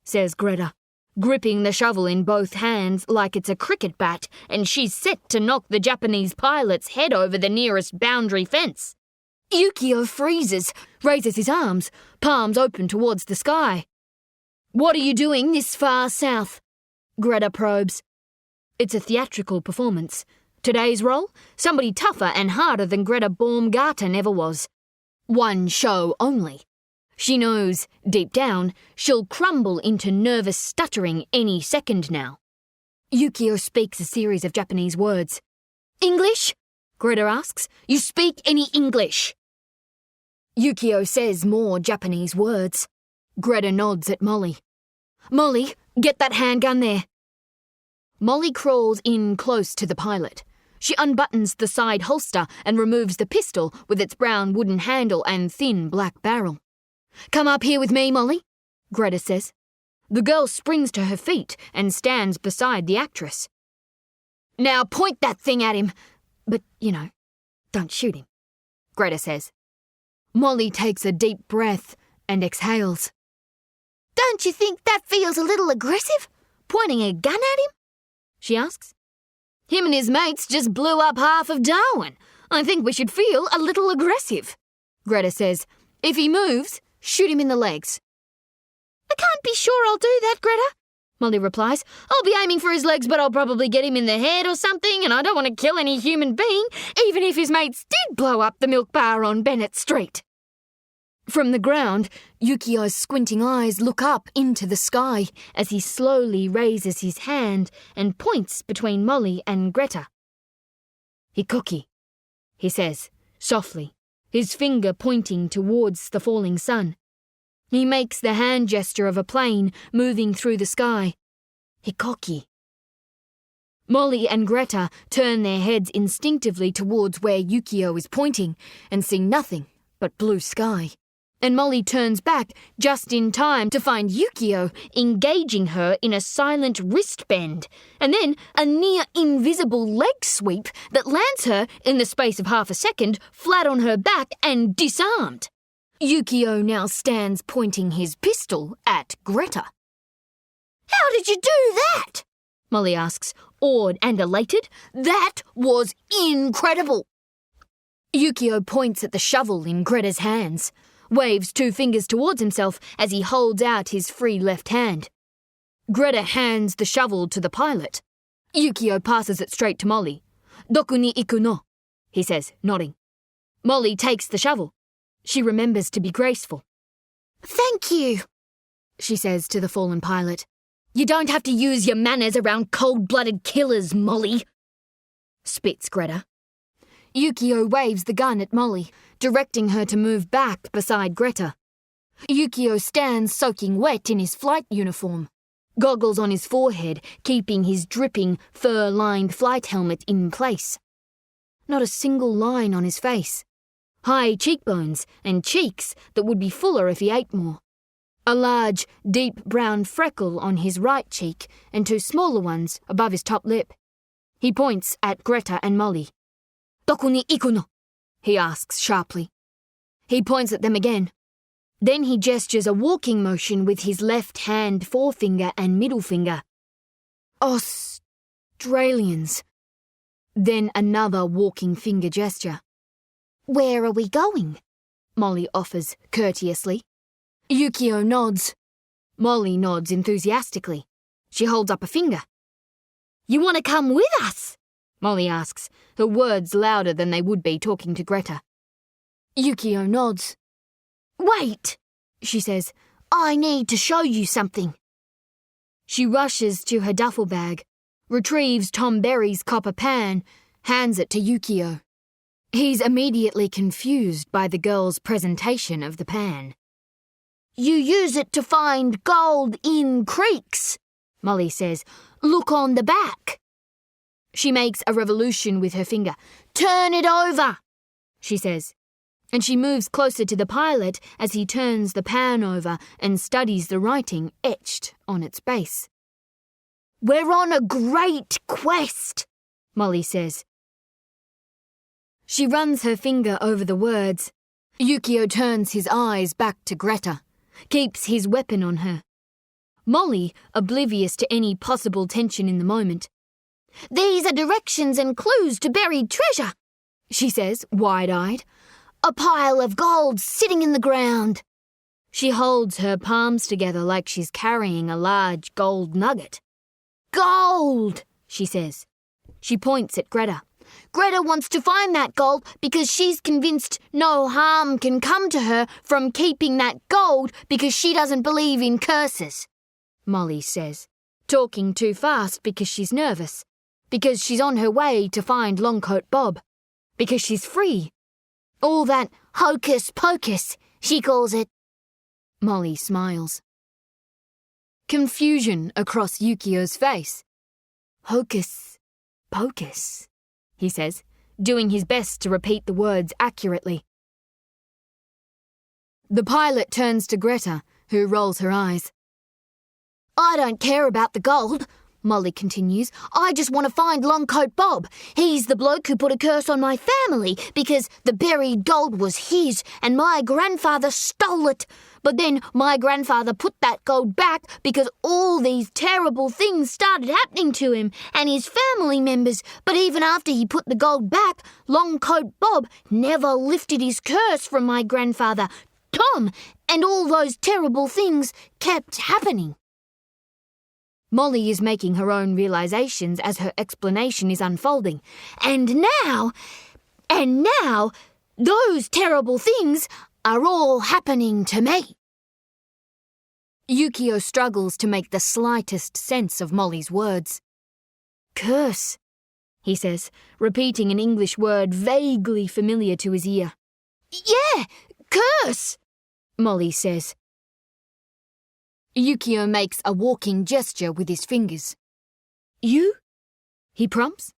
says Greta, gripping the shovel in both hands like it's a cricket bat, and she's set to knock the Japanese pilot's head over the nearest boundary fence. Yukio freezes, raises his arms, palms open towards the sky. "What are you doing this far south?" Greta probes. It's a theatrical performance. Today's role? Somebody tougher and harder than Greta Baumgarten ever was. One show only. She knows, deep down, she'll crumble into nervous stuttering any second now. Yukio speaks a series of Japanese words. "English?" Greta asks. "You speak any English?" Yukio says more Japanese words. Greta nods at Molly. "Molly, get that handgun there." Molly crawls in close to the pilot. She unbuttons the side holster and removes the pistol with its brown wooden handle and thin black barrel. "Come up here with me, Molly," Greta says. The girl springs to her feet and stands beside the actress. "Now point that thing at him. But, don't shoot him," Greta says. Molly takes a deep breath and exhales. "Don't you think that feels a little aggressive, pointing a gun at him?" she asks. "Him and his mates just blew up half of Darwin. I think we should feel a little aggressive. Greta says, if he moves, shoot him in the legs. I can't be sure I'll do that, Greta, Molly replies. I'll be aiming for his legs, but I'll probably get him in the head or something, and I don't want to kill any human being, even if his mates did blow up the milk bar on Bennett Street. From the ground, Yukio's squinting eyes look up into the sky as he slowly raises his hand and points between Molly and Greta. Hikoki, he says, softly, his finger pointing towards the falling sun. He makes the hand gesture of a plane moving through the sky. Hikoki. Molly and Greta turn their heads instinctively towards where Yukio is pointing and see nothing but blue sky. And Molly turns back just in time to find Yukio engaging her in a silent wrist bend, and then a near-invisible leg sweep that lands her, in the space of half a second, flat on her back and disarmed. Yukio now stands pointing his pistol at Greta. How did you do that? Molly asks, awed and elated. That was incredible. Yukio points at the shovel in Greta's hands, waves 2 fingers towards himself as he holds out his free left hand. Greta hands the shovel to the pilot. Yukio passes it straight to Molly. Doku ni iku no, he says, nodding. Molly takes the shovel. She remembers to be graceful. Thank you, she says to the fallen pilot. You don't have to use your manners around cold-blooded killers, Molly, spits Greta. Yukio waves the gun at Molly, directing her to move back beside Greta. Yukio stands soaking wet in his flight uniform, goggles on his forehead, keeping his dripping, fur-lined flight helmet in place. Not a single line on his face. High cheekbones and cheeks that would be fuller if he ate more. A large, deep brown freckle on his right cheek and 2 smaller ones above his top lip. He points at Greta and Molly. Doku ni iku no? He asks sharply. He points at them again. Then he gestures a walking motion with his left hand forefinger and middle finger. Australians. Then another walking finger gesture. Where are we going? Molly offers courteously. Yukio nods. Molly nods enthusiastically. She holds up a finger. You want to come with us? Molly asks, her words louder than they would be talking to Greta. Yukio nods. Wait, she says. I need to show you something. She rushes to her duffel bag, retrieves Tom Berry's copper pan, hands it to Yukio. He's immediately confused by the girl's presentation of the pan. You use it to find gold in creeks, Molly says. Look on the back. She makes a revolution with her finger. Turn it over, she says, and she moves closer to the pilot as he turns the pan over and studies the writing etched on its base. We're on a great quest, Molly says. She runs her finger over the words. Yukio turns his eyes back to Greta, keeps his weapon on her. Molly, oblivious to any possible tension in the moment. These are directions and clues to buried treasure, she says, wide-eyed. A pile of gold sitting in the ground. She holds her palms together like she's carrying a large gold nugget. Gold, she says. She points at Greta. Greta wants to find that gold because she's convinced no harm can come to her from keeping that gold because she doesn't believe in curses, Molly says, talking too fast because she's nervous, because she's on her way to find Longcoat Bob, because she's free. All that hocus pocus, she calls it. Molly smiles. Confusion across Yukio's face. Hocus pocus, he says, doing his best to repeat the words accurately. The pilot turns to Greta, who rolls her eyes. I don't care about the gold. Molly continues. I just want to find Longcoat Bob. He's the bloke who put a curse on my family because the buried gold was his and my grandfather stole it. But then my grandfather put that gold back because all these terrible things started happening to him and his family members. But even after he put the gold back, Longcoat Bob never lifted his curse from my grandfather, Tom, and all those terrible things kept happening. Molly is making her own realizations as her explanation is unfolding. And now, those terrible things are all happening to me. Yukio struggles to make the slightest sense of Molly's words. Curse, he says, repeating an English word vaguely familiar to his ear. Yeah, curse, Molly says. Yukio makes a walking gesture with his fingers. You? He prompts.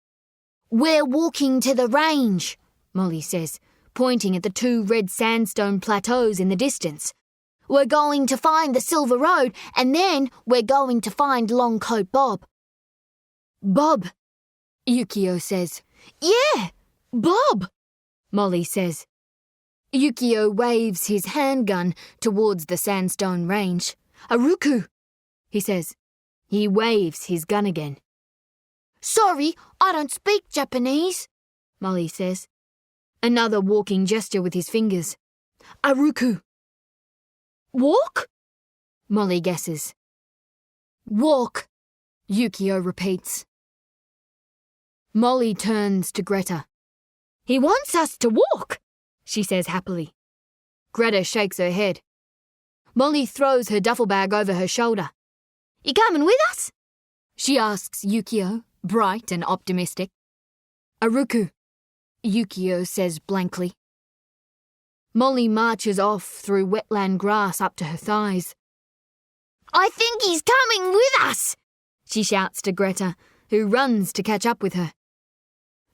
We're walking to the range, Molly says, pointing at the 2 red sandstone plateaus in the distance. We're going to find the Silver Road, and then we're going to find Longcoat Bob. Bob, Yukio says. Yeah, Bob, Molly says. Yukio waves his handgun towards the sandstone range. Aruku, he says. He waves his gun again. Sorry, I don't speak Japanese, Molly says. Another walking gesture with his fingers. Aruku. Walk? Molly guesses. Walk, Yukio repeats. Molly turns to Greta. He wants us to walk, she says happily. Greta shakes her head. Molly throws her duffel bag over her shoulder. You coming with us? She asks Yukio, bright and optimistic. Aruku, Yukio says blankly. Molly marches off through wetland grass up to her thighs. I think he's coming with us, she shouts to Greta, who runs to catch up with her.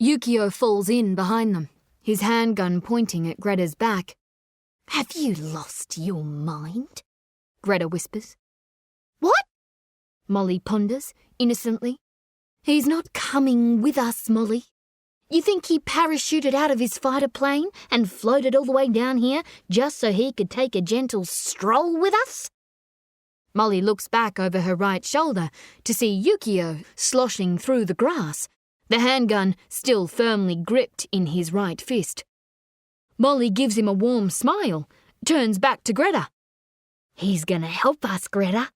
Yukio falls in behind them, his handgun pointing at Greta's back. Have you lost your mind? Greta whispers. What? Molly ponders, innocently. He's not coming with us, Molly. You think he parachuted out of his fighter plane and floated all the way down here just so he could take a gentle stroll with us? Molly looks back over her right shoulder to see Yukio sloshing through the grass, the handgun still firmly gripped in his right fist. Molly gives him a warm smile, turns back to Greta. He's gonna help us, Greta,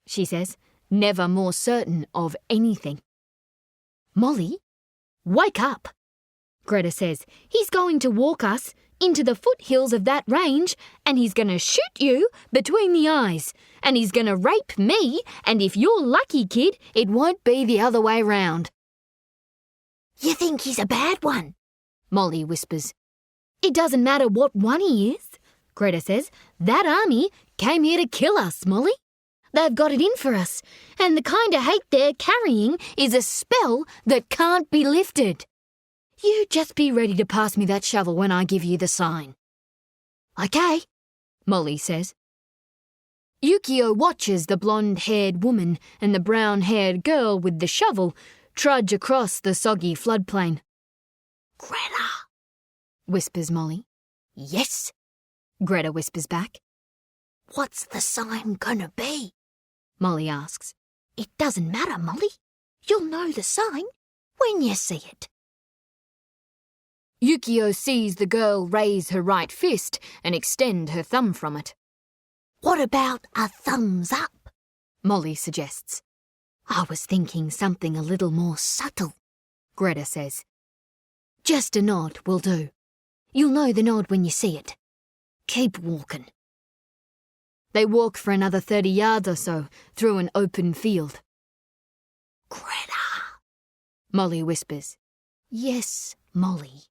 she says, never more certain of anything. Molly, wake up, Greta says. He's going to walk us into the foothills of that range, and he's gonna shoot you between the eyes, and he's gonna rape me, and if you're lucky, kid, it won't be the other way round. You think he's a bad one? Molly whispers. It doesn't matter what one he is, Greta says. That army came here to kill us, Molly. They've got it in for us, and the kind of hate they're carrying is a spell that can't be lifted. You just be ready to pass me that shovel when I give you the sign. Okay, Molly says. Yukio watches the blonde-haired woman and the brown-haired girl with the shovel trudge across the soggy floodplain. Greta, whispers Molly. Yes, Greta whispers back. What's the sign gonna be? Molly asks. It doesn't matter, Molly. You'll know the sign when you see it. Yukio sees the girl raise her right fist and extend her thumb from it. What about a thumbs up? Molly suggests. I was thinking something a little more subtle, Greta says. Just a nod will do. You'll know the nod when you see it. Keep walking. They walk for another 30 yards or so through an open field. Greta, Molly whispers. Yes, Molly.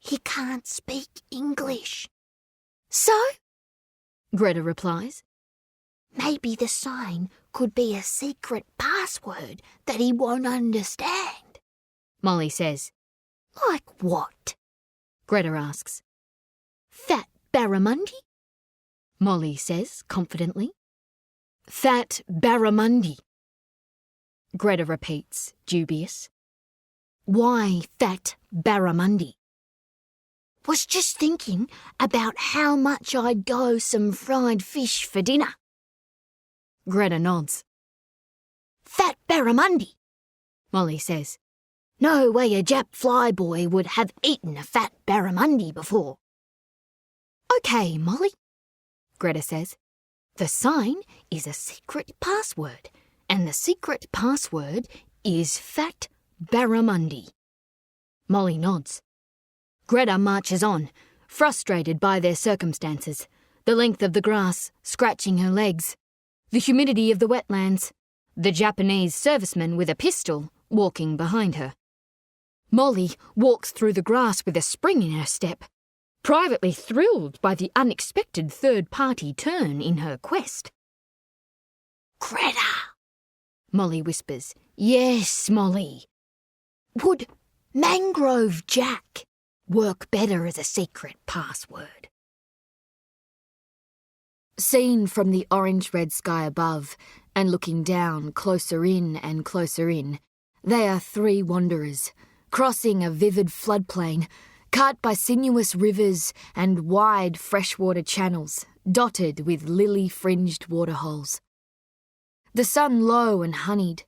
He can't speak English. So? Greta replies. Maybe the sign could be a secret password that he won't understand. Molly says. Like what? Greta asks. Fat barramundi? Molly says confidently. Fat barramundi. Greta repeats, dubious. Why fat barramundi? Was just thinking about how much I'd go some fried fish for dinner. Greta nods. Fat barramundi, Molly says. No way a Jap flyboy would have eaten a fat barramundi before. Okay, Molly, Greta says. The sign is a secret password, and the secret password is fat barramundi. Molly nods. Greta marches on, frustrated by their circumstances, the length of the grass scratching her legs, the humidity of the wetlands, the Japanese serviceman with a pistol walking behind her. Molly walks through the grass with a spring in her step, privately thrilled by the unexpected third-party turn in her quest. Greta, Molly whispers. Yes, Molly. Would Mangrove Jack work better as a secret password? Seen from the orange-red sky above and looking down closer in and closer in, they are three wanderers, crossing a vivid floodplain, cut by sinuous rivers and wide freshwater channels, dotted with lily-fringed waterholes. The sun low and honeyed,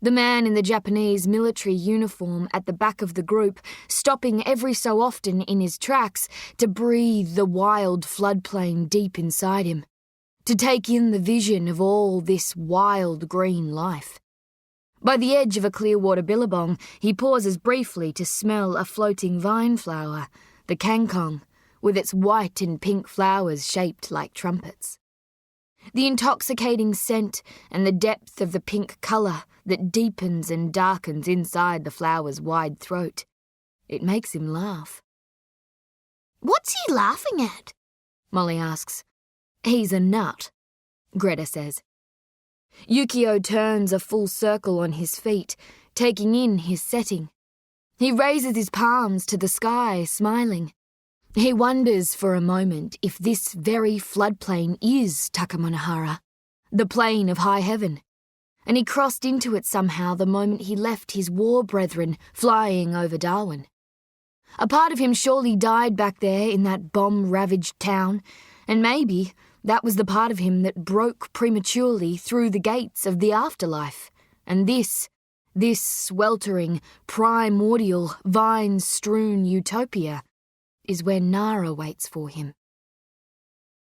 the man in the Japanese military uniform at the back of the group stopping every so often in his tracks to breathe the wild floodplain deep inside him, to take in the vision of all this wild green life. By the edge of a Clearwater billabong, he pauses briefly to smell a floating vine flower, the kangkong, with its white and pink flowers shaped like trumpets. The intoxicating scent and the depth of the pink colour that deepens and darkens inside the flower's wide throat. It makes him laugh. What's he laughing at? Molly asks. He's a nut, Greta says. Yukio turns a full circle on his feet, taking in his setting. He raises his palms to the sky, smiling. He wonders for a moment if this very floodplain is Takamonahara, the plain of high heaven, and he crossed into it somehow the moment he left his war brethren flying over Darwin. A part of him surely died back there in that bomb-ravaged town, and maybe that was the part of him that broke prematurely through the gates of the afterlife, and this sweltering, primordial, vine-strewn utopia is where Nara waits for him.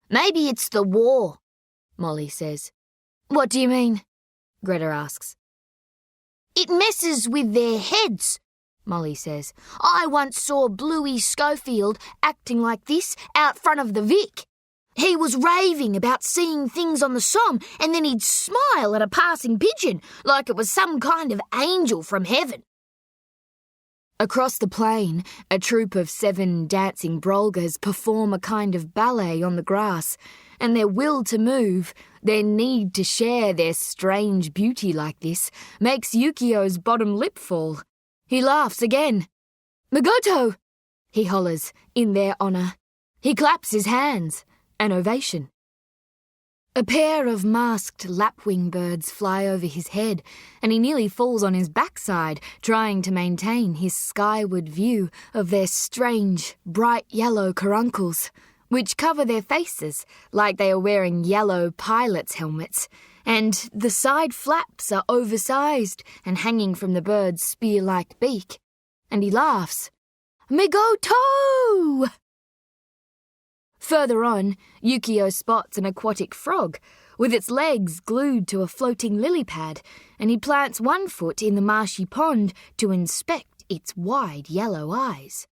Maybe it's the war, Molly says. What do you mean? Greta asks. It messes with their heads, Molly says. I once saw Bluey Schofield acting like this out front of the Vic. He was raving about seeing things on the Somme, and then he'd smile at a passing pigeon like it was some kind of angel from heaven. Across the plain, a troop of 7 dancing brolgas perform a kind of ballet on the grass, and their will to move, their need to share their strange beauty like this, makes Yukio's bottom lip fall. He laughs again. Magoto! He hollers, in their honour. He claps his hands. An ovation. A pair of masked lapwing birds fly over his head, and he nearly falls on his backside, trying to maintain his skyward view of their strange, bright yellow caruncles, which cover their faces like they are wearing yellow pilot's helmets, and the side flaps are oversized and hanging from the bird's spear-like beak. And he laughs. Migoto! Further on, Yukio spots an aquatic frog, with its legs glued to a floating lily pad, and he plants one foot in the marshy pond to inspect its wide yellow eyes.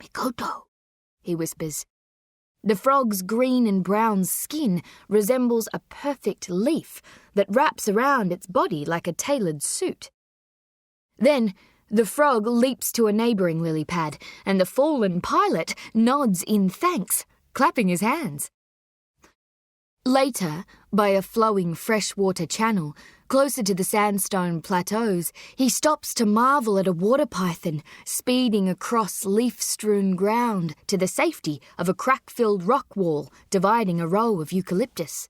Mikoto, he whispers. The frog's green and brown skin resembles a perfect leaf that wraps around its body like a tailored suit. Then, the frog leaps to a neighbouring lily pad, and the fallen pilot nods in thanks, clapping his hands. Later, by a flowing freshwater channel, closer to the sandstone plateaus, he stops to marvel at a water python speeding across leaf-strewn ground to the safety of a crack-filled rock wall dividing a row of eucalyptus.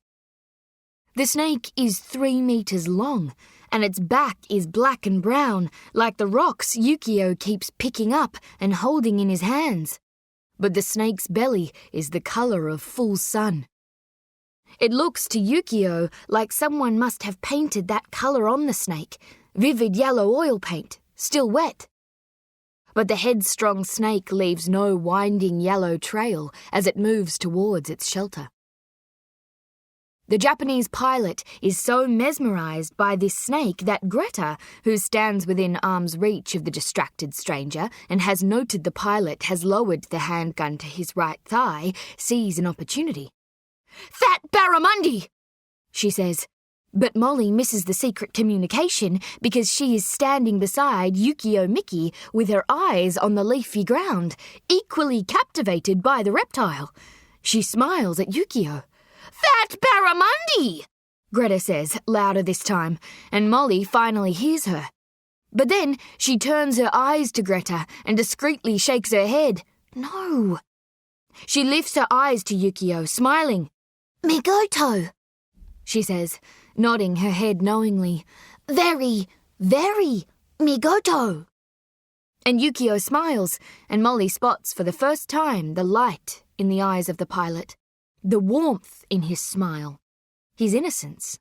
The snake is 3 meters long and its back is black and brown, like the rocks Yukio keeps picking up and holding in his hands. But the snake's belly is the colour of full sun. It looks to Yukio like someone must have painted that colour on the snake, vivid yellow oil paint, still wet. But the headstrong snake leaves no winding yellow trail as it moves towards its shelter. The Japanese pilot is so mesmerised by this snake that Greta, who stands within arm's reach of the distracted stranger and has noted the pilot has lowered the handgun to his right thigh, sees an opportunity. "Fat barramundi!" she says, but Molly misses the secret communication because she is standing beside Yukio Miki with her eyes on the leafy ground, equally captivated by the reptile. She smiles at Yukio. "Fat barramundi!" Greta says, louder this time, and Molly finally hears her. But then she turns her eyes to Greta and discreetly shakes her head. No. She lifts her eyes to Yukio, smiling. "Migoto," she says, nodding her head knowingly. "Very, very migoto." And Yukio smiles, and Molly spots for the first time the light in the eyes of the pilot. The warmth in his smile, his innocence.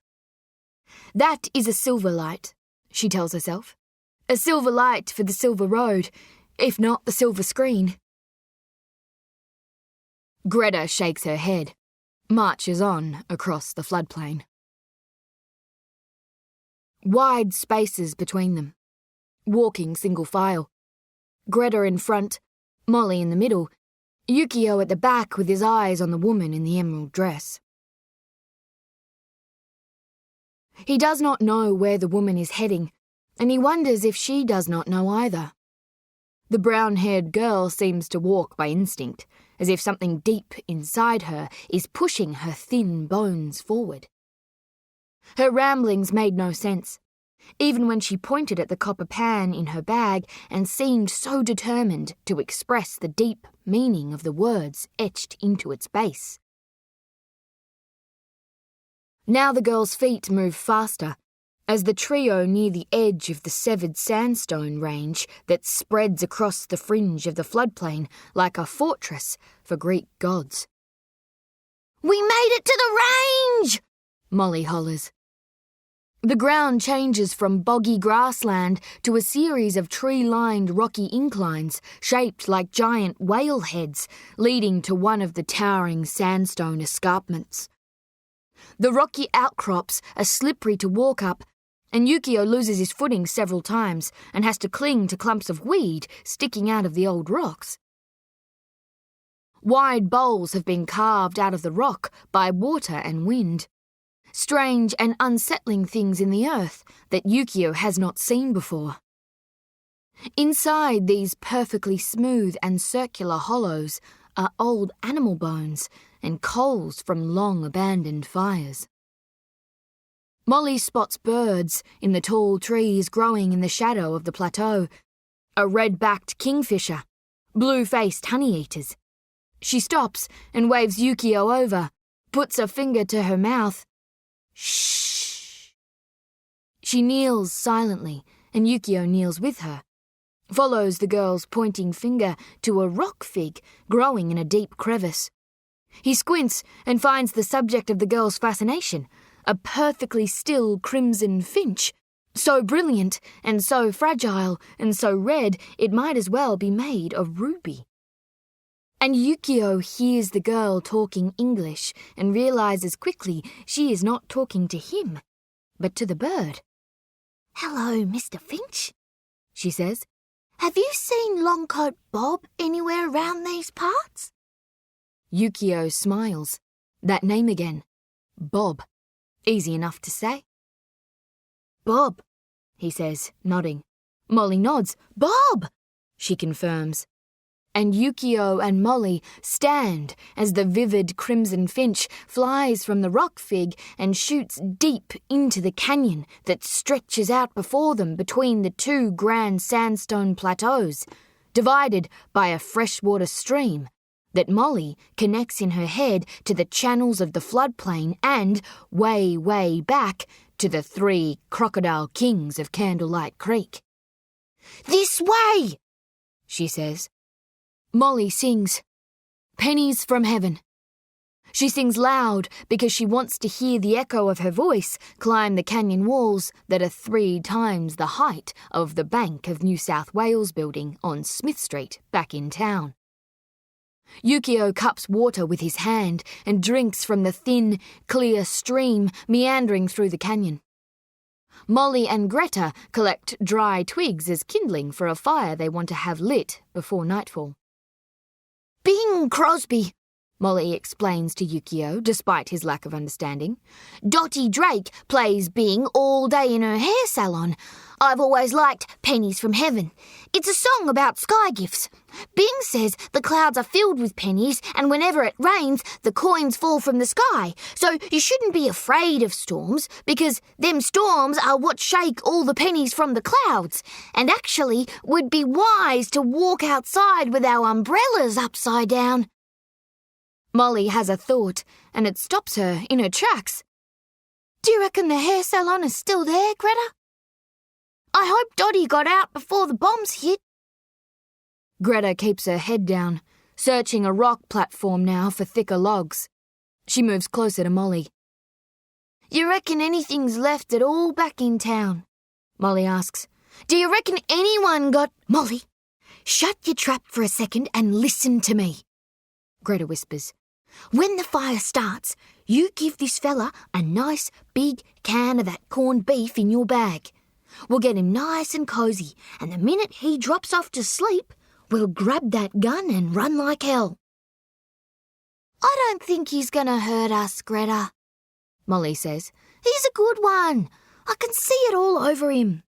That is a silver light, she tells herself. A silver light for the silver road, if not the silver screen. Greta shakes her head, marches on across the floodplain. Wide spaces between them, walking single file. Greta in front, Molly in the middle, Yukio at the back with his eyes on the woman in the emerald dress. He does not know where the woman is heading, and he wonders if she does not know either. The brown-haired girl seems to walk by instinct, as if something deep inside her is pushing her thin bones forward. Her ramblings made no sense, even when she pointed at the copper pan in her bag and seemed so determined to express the deep meaning of the words etched into its base. Now the girl's feet move faster, as the trio near the edge of the severed sandstone range that spreads across the fringe of the floodplain like a fortress for Greek gods. "We made it to the range!" Molly hollers. The ground changes from boggy grassland to a series of tree-lined rocky inclines shaped like giant whale heads leading to one of the towering sandstone escarpments. The rocky outcrops are slippery to walk up, and Yukio loses his footing several times and has to cling to clumps of weed sticking out of the old rocks. Wide bowls have been carved out of the rock by water and wind. Strange and unsettling things in the earth that Yukio has not seen before. Inside these perfectly smooth and circular hollows are old animal bones and coals from long abandoned fires. Molly spots birds in the tall trees growing in the shadow of the plateau. A red-backed kingfisher, blue-faced honey-eaters. She stops and waves Yukio over, puts a finger to her mouth. Shh. She kneels silently, and Yukio kneels with her, follows the girl's pointing finger to a rock fig growing in a deep crevice. He squints and finds the subject of the girl's fascination, a perfectly still crimson finch, so brilliant and so fragile and so red it might as well be made of ruby. And Yukio hears the girl talking English and realizes quickly she is not talking to him, but to the bird. "Hello, Mr. Finch," she says. "Have you seen Longcoat Bob anywhere around these parts?" Yukio smiles. That name again. Bob. Easy enough to say. "Bob," he says, nodding. Molly nods. "Bob," she confirms. And Yukio and Molly stand as the vivid crimson finch flies from the rock fig and shoots deep into the canyon that stretches out before them between the two grand sandstone plateaus, divided by a freshwater stream that Molly connects in her head to the channels of the floodplain and, way, way back, to the 3 crocodile kings of Candlelight Creek. "This way," she says. Molly sings, "Pennies from Heaven." She sings loud because she wants to hear the echo of her voice climb the canyon walls that are 3 times the height of the Bank of New South Wales building on Smith Street back in town. Yukio cups water with his hand and drinks from the thin, clear stream meandering through the canyon. Molly and Greta collect dry twigs as kindling for a fire they want to have lit before nightfall. "Bing Crosby," Molly explains to Yukio, despite his lack of understanding. "Dottie Drake plays Bing all day in her hair salon. I've always liked Pennies from Heaven. It's a song about sky gifts. Bing says the clouds are filled with pennies, and whenever it rains, the coins fall from the sky. So you shouldn't be afraid of storms, because them storms are what shake all the pennies from the clouds. And actually, would be wise to walk outside with our umbrellas upside down." Molly has a thought, and it stops her in her tracks. "Do you reckon the hair salon is still there, Greta? I hope Dottie got out before the bombs hit." Greta keeps her head down, searching a rock platform now for thicker logs. She moves closer to Molly. "You reckon anything's left at all back in town?" Molly asks. "Do you reckon anyone got—" "Molly, shut your trap for a second and listen to me," Greta whispers. "When the fire starts, you give this fella a nice big can of that corned beef in your bag. We'll get him nice and cosy, and the minute he drops off to sleep, we'll grab that gun and run like hell." "I don't think he's going to hurt us, Greta," Molly says. "He's a good one. I can see it all over him."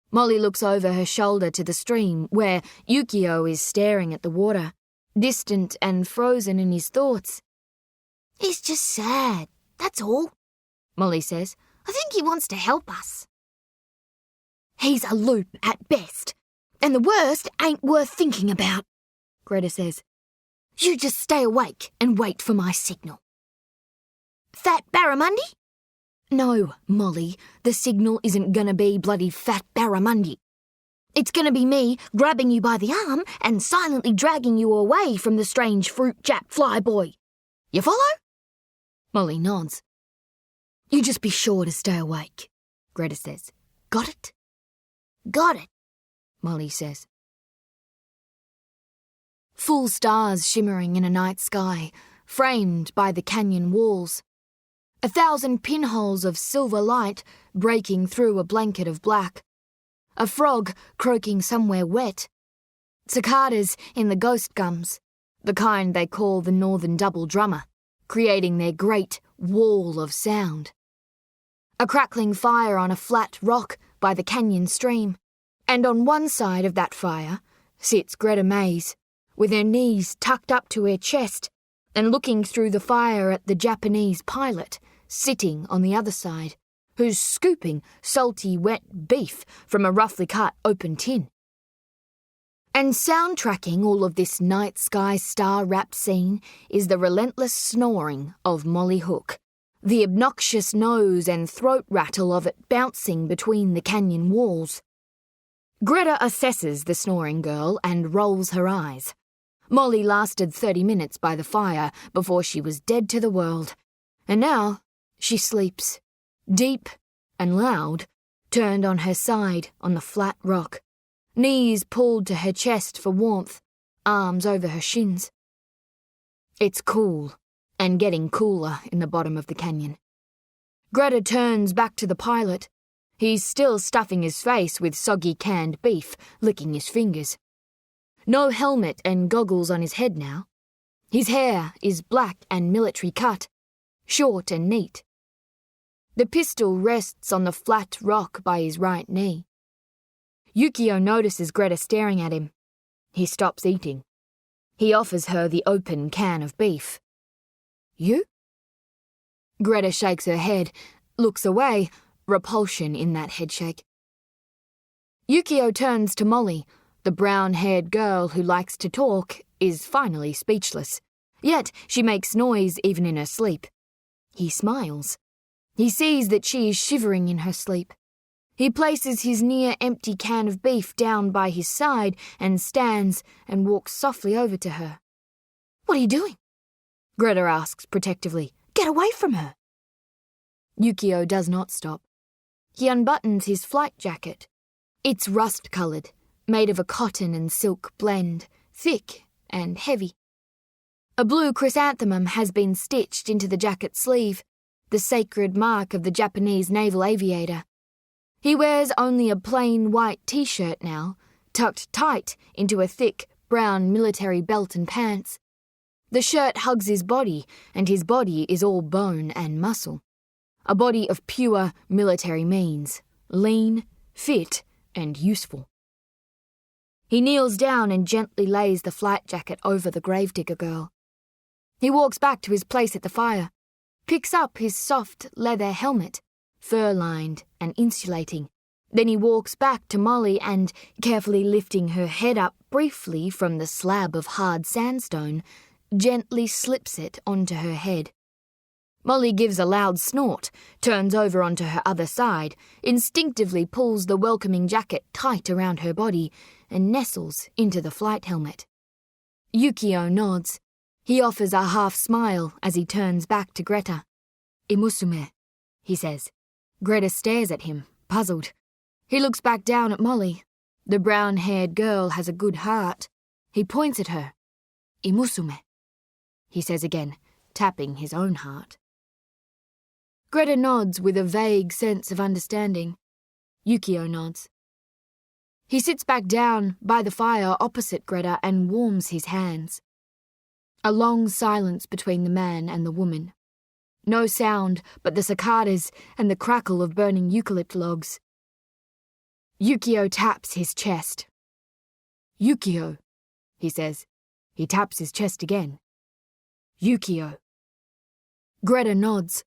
Molly looks over her shoulder to the stream where Yukio is staring at the water, distant and frozen in his thoughts. "He's just sad, that's all," Molly says. "I think he wants to help us." "He's a loop at best, and the worst ain't worth thinking about," Greta says. "You just stay awake and wait for my signal." "Fat Barramundi?" "No, Molly, the signal isn't gonna be bloody Fat Barramundi. It's going to be me grabbing you by the arm and silently dragging you away from the strange fruit Jap flyboy. You follow?" Molly nods. "You just be sure to stay awake," Greta says. "Got it?" "Got it," Molly says. Full stars shimmering in a night sky, framed by the canyon walls. 1,000 pinholes of silver light breaking through a blanket of black. A frog croaking somewhere wet. Cicadas in the ghost gums, the kind they call the northern double drummer, creating their great wall of sound. A crackling fire on a flat rock by the canyon stream, and on one side of that fire sits Greta Mays, with her knees tucked up to her chest and looking through the fire at the Japanese pilot sitting on the other side, who's scooping salty wet beef from a roughly cut open tin. And soundtracking all of this night sky star-wrapped scene is the relentless snoring of Molly Hook, the obnoxious nose and throat rattle of it bouncing between the canyon walls. Greta assesses the snoring girl and rolls her eyes. Molly lasted 30 minutes by the fire before she was dead to the world, and now she sleeps, deep and loud, turned on her side on the flat rock, knees pulled to her chest for warmth, arms over her shins. It's cool, and getting cooler in the bottom of the canyon. Greta turns back to the pilot. He's still stuffing his face with soggy canned beef, licking his fingers. No helmet and goggles on his head now. His hair is black and military cut, short and neat. The pistol rests on the flat rock by his right knee. Yukio notices Greta staring at him. He stops eating. He offers her the open can of beef. "You?" Greta shakes her head, looks away, repulsion in that headshake. Yukio turns to Molly. The brown-haired girl who likes to talk is finally speechless, yet she makes noise even in her sleep. He smiles. He sees that she is shivering in her sleep. He places his near-empty can of beef down by his side and stands and walks softly over to her. "What are you doing?" Greta asks protectively. "Get away from her." Yukio does not stop. He unbuttons his flight jacket. It's rust-coloured, made of a cotton and silk blend, thick and heavy. A blue chrysanthemum has been stitched into the jacket sleeve, the sacred mark of the Japanese naval aviator. He wears only a plain white t-shirt now, tucked tight into a thick brown military belt and pants. The shirt hugs his body, and his body is all bone and muscle. A body of pure military means, lean, fit, and useful. He kneels down and gently lays the flight jacket over the gravedigger girl. He walks back to his place at the fire, picks up his soft leather helmet, fur-lined and insulating. Then he walks back to Molly and, carefully lifting her head up briefly from the slab of hard sandstone, gently slips it onto her head. Molly gives a loud snort, turns over onto her other side, instinctively pulls the welcoming jacket tight around her body, and nestles into the flight helmet. Yukio nods. He offers a half-smile as he turns back to Greta. "Imusume," he says. Greta stares at him, puzzled. He looks back down at Molly. The brown-haired girl has a good heart. He points at her. "Imusume," he says again, tapping his own heart. Greta nods with a vague sense of understanding. Yukio nods. He sits back down by the fire opposite Greta and warms his hands. A long silence between the man and the woman. No sound but the cicadas and the crackle of burning eucalypt logs. Yukio taps his chest. "Yukio," he says. He taps his chest again. "Yukio." Greta nods.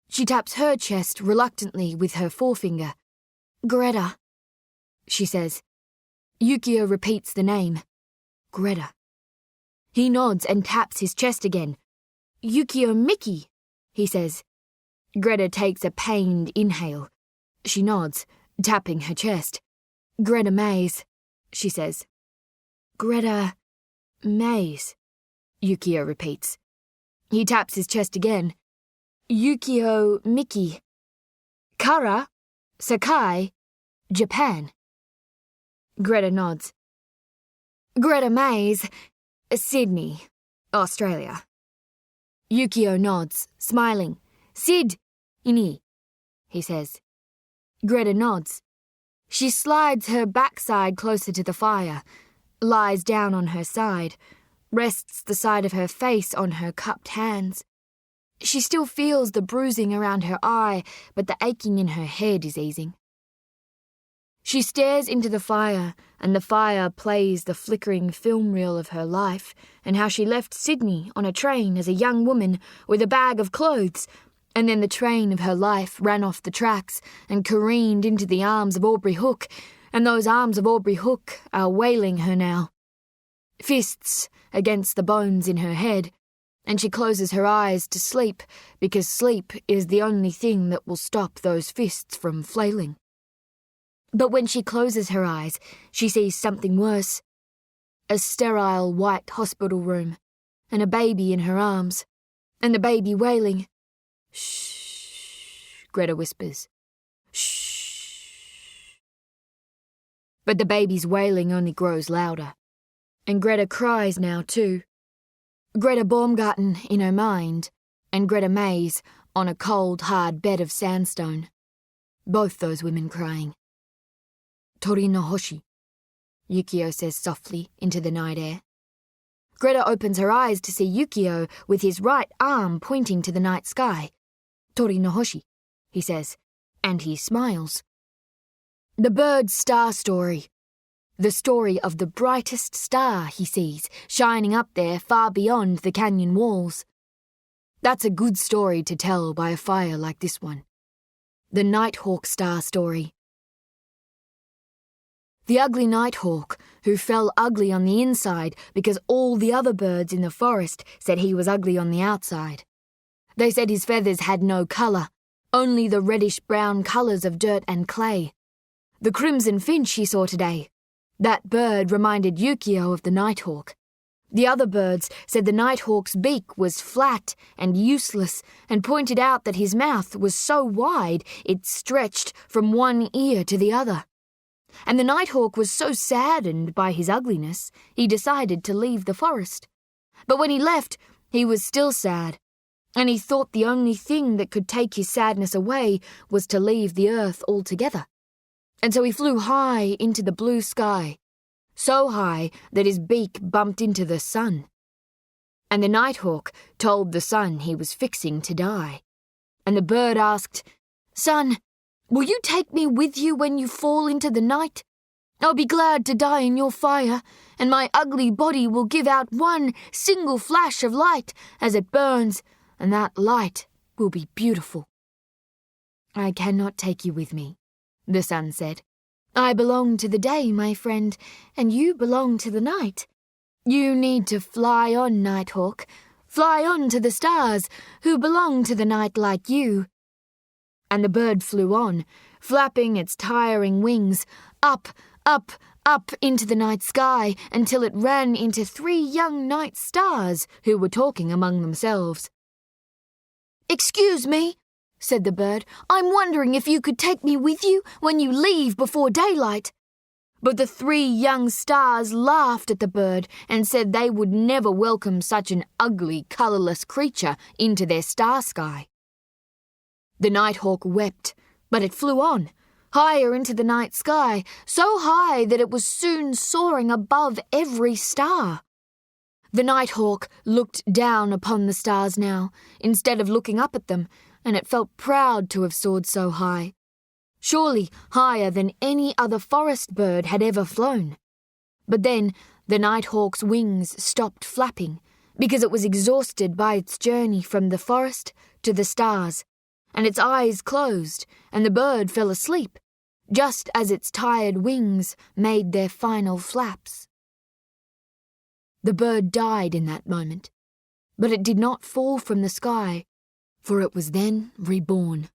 She taps her chest reluctantly with her forefinger. "Greta," she says. Yukio repeats the name. Greta. He nods and taps his chest again. "Yukio Miki," he says. Greta takes a pained inhale. She nods, tapping her chest. "Greta Mays," she says. "Greta Mays," Yukio repeats. He taps his chest again. "Yukio Miki. Kara, Sakai, Japan." Greta nods. "Greta Mays, Sydney, Australia." Yukio nods, smiling. "Sid, ini," he says. Greta nods. She slides her backside closer to the fire, lies down on her side, rests the side of her face on her cupped hands. She still feels the bruising around her eye, but the aching in her head is easing. She stares into the fire, and the fire plays the flickering film reel of her life and how she left Sydney on a train as a young woman with a bag of clothes, and then the train of her life ran off the tracks and careened into the arms of Aubrey Hook, and those arms of Aubrey Hook are wailing her now. Fists against the bones in her head, and she closes her eyes to sleep because sleep is the only thing that will stop those fists from flailing. But when she closes her eyes, she sees something worse. A sterile white hospital room, and a baby in her arms, and the baby wailing. "Shh," Greta whispers. "Shh." But the baby's wailing only grows louder, and Greta cries now too. Greta Baumgarten in her mind, and Greta Mays on a cold, hard bed of sandstone. Both those women crying. "Tori no hoshi," Yukio says softly into the night air. Greta opens her eyes to see Yukio with his right arm pointing to the night sky. "Tori no hoshi," he says, and he smiles. The bird's star story. The story of the brightest star he sees, shining up there far beyond the canyon walls. That's a good story to tell by a fire like this one. The Nighthawk star story. The ugly nighthawk, who fell ugly on the inside because all the other birds in the forest said he was ugly on the outside. They said his feathers had no colour, only the reddish-brown colours of dirt and clay. The crimson finch he saw today. That bird reminded Yukio of the nighthawk. The other birds said the nighthawk's beak was flat and useless and pointed out that his mouth was so wide it stretched from one ear to the other. And the nighthawk was so saddened by his ugliness, he decided to leave the forest. But when he left, he was still sad, and he thought the only thing that could take his sadness away was to leave the earth altogether. And so he flew high into the blue sky, so high that his beak bumped into the sun. And the nighthawk told the sun he was fixing to die. And the bird asked, "Sun, will you take me with you when you fall into the night? I'll be glad to die in your fire, and my ugly body will give out one single flash of light as it burns, and that light will be beautiful." "I cannot take you with me," the sun said. "I belong to the day, my friend, and you belong to the night. You need to fly on, Nighthawk. Fly on to the stars, who belong to the night like you." And the bird flew on, flapping its tiring wings, up, up, up into the night sky until it ran into 3 young night stars who were talking among themselves. "Excuse me," said the bird, "I'm wondering if you could take me with you when you leave before daylight." But the 3 young stars laughed at the bird and said they would never welcome such an ugly, colourless creature into their star sky. The nighthawk wept, but it flew on, higher into the night sky, so high that it was soon soaring above every star. The nighthawk looked down upon the stars now, instead of looking up at them, and it felt proud to have soared so high. Surely higher than any other forest bird had ever flown. But then the nighthawk's wings stopped flapping, because it was exhausted by its journey from the forest to the stars, and its eyes closed, and the bird fell asleep, just as its tired wings made their final flaps. The bird died in that moment, but it did not fall from the sky, for it was then reborn,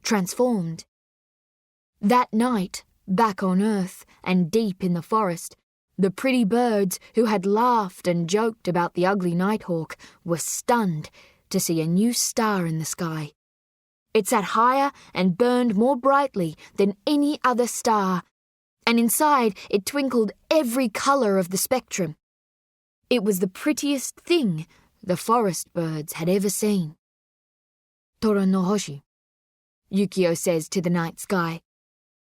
transformed. That night, back on earth and deep in the forest, the pretty birds who had laughed and joked about the ugly nighthawk were stunned to see a new star in the sky. It sat higher and burned more brightly than any other star, and inside it twinkled every colour of the spectrum. It was the prettiest thing the forest birds had ever seen. "Tora no hoshi," Yukio says to the night sky.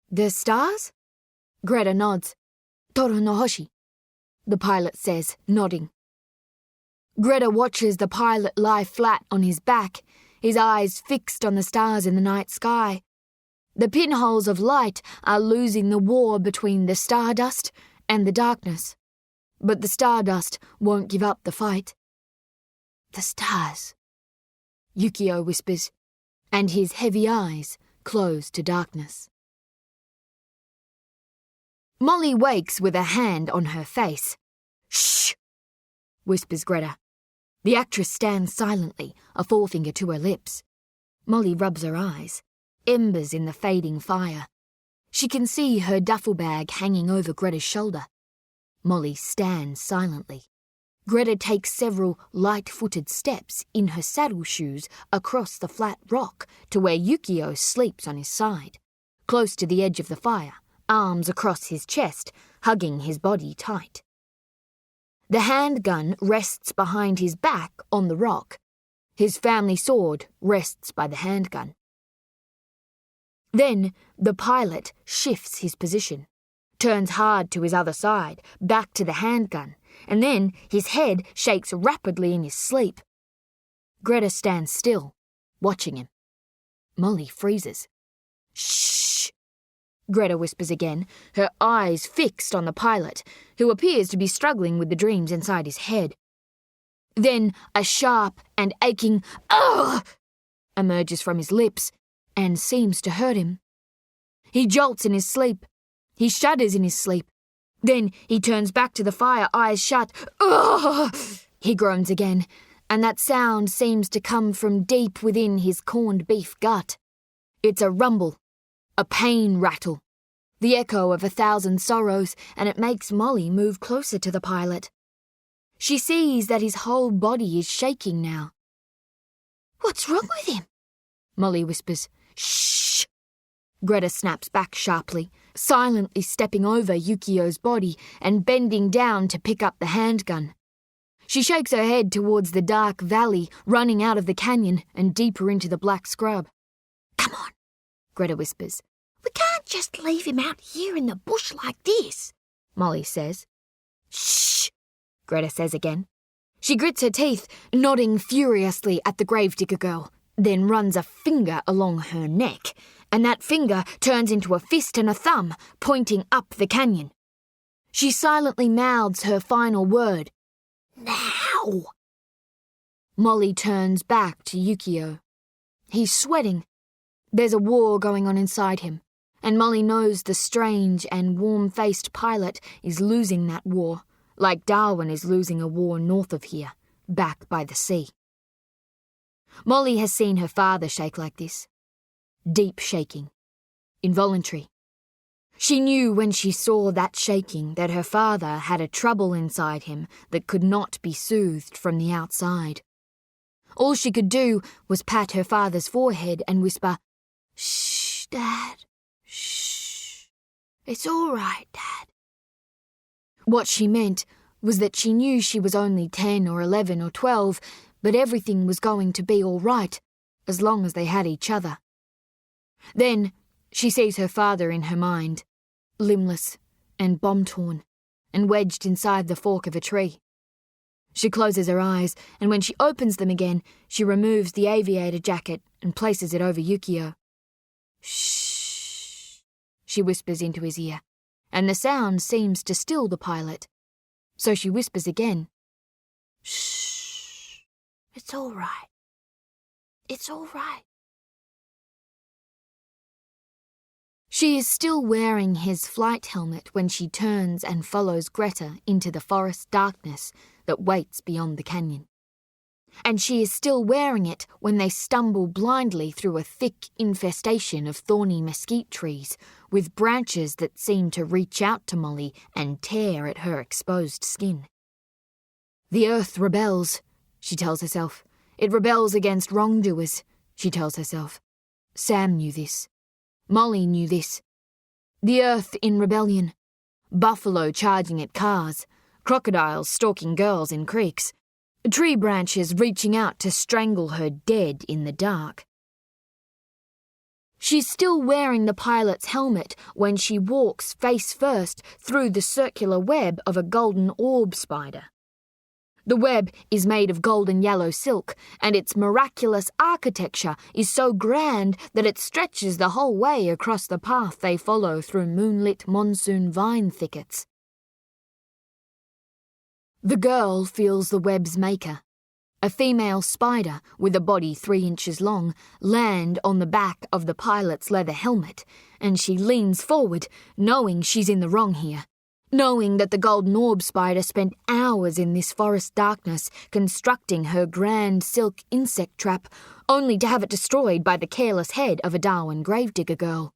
"The stars?" Greta nods. "Tora no hoshi," the pilot says, nodding. Greta watches the pilot lie flat on his back, his eyes fixed on the stars in the night sky. The pinholes of light are losing the war between the stardust and the darkness, but the stardust won't give up the fight. "The stars," Yukio whispers, and his heavy eyes close to darkness. Molly wakes with a hand on her face. "Shh!" whispers Greta. The actress stands silently, a forefinger to her lips. Molly rubs her eyes, embers in the fading fire. She can see her duffel bag hanging over Greta's shoulder. Molly stands silently. Greta takes several light-footed steps in her saddle shoes across the flat rock to where Yukio sleeps on his side, close to the edge of the fire, arms across his chest, hugging his body tight. The handgun rests behind his back on the rock. His family sword rests by the handgun. Then the pilot shifts his position, turns hard to his other side, back to the handgun, and then his head shakes rapidly in his sleep. Greta stands still, watching him. Molly freezes. "Shh!" Greta whispers again, her eyes fixed on the pilot, who appears to be struggling with the dreams inside his head. Then a sharp and aching "Ugh!" emerges from his lips and seems to hurt him. He jolts in his sleep. He shudders in his sleep. Then he turns back to the fire, eyes shut. "Ugh!" he groans again, and that sound seems to come from deep within his corned beef gut. It's a rumble, a pain rattle, the echo of 1,000 sorrows, and it makes Molly move closer to the pilot. She sees that his whole body is shaking now. "What's wrong with him?" Molly whispers. "Shh!" Greta snaps back sharply, silently stepping over Yukio's body and bending down to pick up the handgun. She shakes her head towards the dark valley running out of the canyon and deeper into the black scrub. "Come on," Greta whispers. "We can't just leave him out here in the bush like this," Molly says. "Shh!" Greta says again. She grits her teeth, nodding furiously at the gravedigger girl, then runs a finger along her neck, and that finger turns into a fist and a thumb, pointing up the canyon. She silently mouths her final word. "Now!" Molly turns back to Yukio. He's sweating. There's a war going on inside him, and Molly knows the strange and warm-faced pilot is losing that war, like Darwin is losing a war north of here, back by the sea. Molly has seen her father shake like this. Deep shaking. Involuntary. She knew when she saw that shaking that her father had a trouble inside him that could not be soothed from the outside. All she could do was pat her father's forehead and whisper, "Shh, Dad. Shh. It's all right, Dad." What she meant was that she knew she was only 10 or 11 or 12, but everything was going to be all right, as long as they had each other. Then she sees her father in her mind, limbless and bomb-torn, and wedged inside the fork of a tree. She closes her eyes, and when she opens them again, she removes the aviator jacket and places it over Yukio. "Shh," she whispers into his ear, and the sound seems to still the pilot. So she whispers again. "Shh. It's all right. It's all right." She is still wearing his flight helmet when she turns and follows Greta into the forest darkness that waits beyond the canyon. And she is still wearing it when they stumble blindly through a thick infestation of thorny mesquite trees with branches that seem to reach out to Molly and tear at her exposed skin. The earth rebels, she tells herself. It rebels against wrongdoers, she tells herself. Sam knew this. Molly knew this. The earth in rebellion. Buffalo charging at cars. Crocodiles stalking girls in creeks. Tree branches reaching out to strangle her dead in the dark. She's still wearing the pilot's helmet when she walks face first through the circular web of a golden orb spider. The web is made of golden yellow silk, and its miraculous architecture is so grand that it stretches the whole way across the path they follow through moonlit monsoon vine thickets. The girl feels the web's maker, a female spider with a body 3 inches long, land on the back of the pilot's leather helmet, and she leans forward, knowing she's in the wrong here. Knowing that the golden orb spider spent hours in this forest darkness constructing her grand silk insect trap, only to have it destroyed by the careless head of a Darwin gravedigger girl.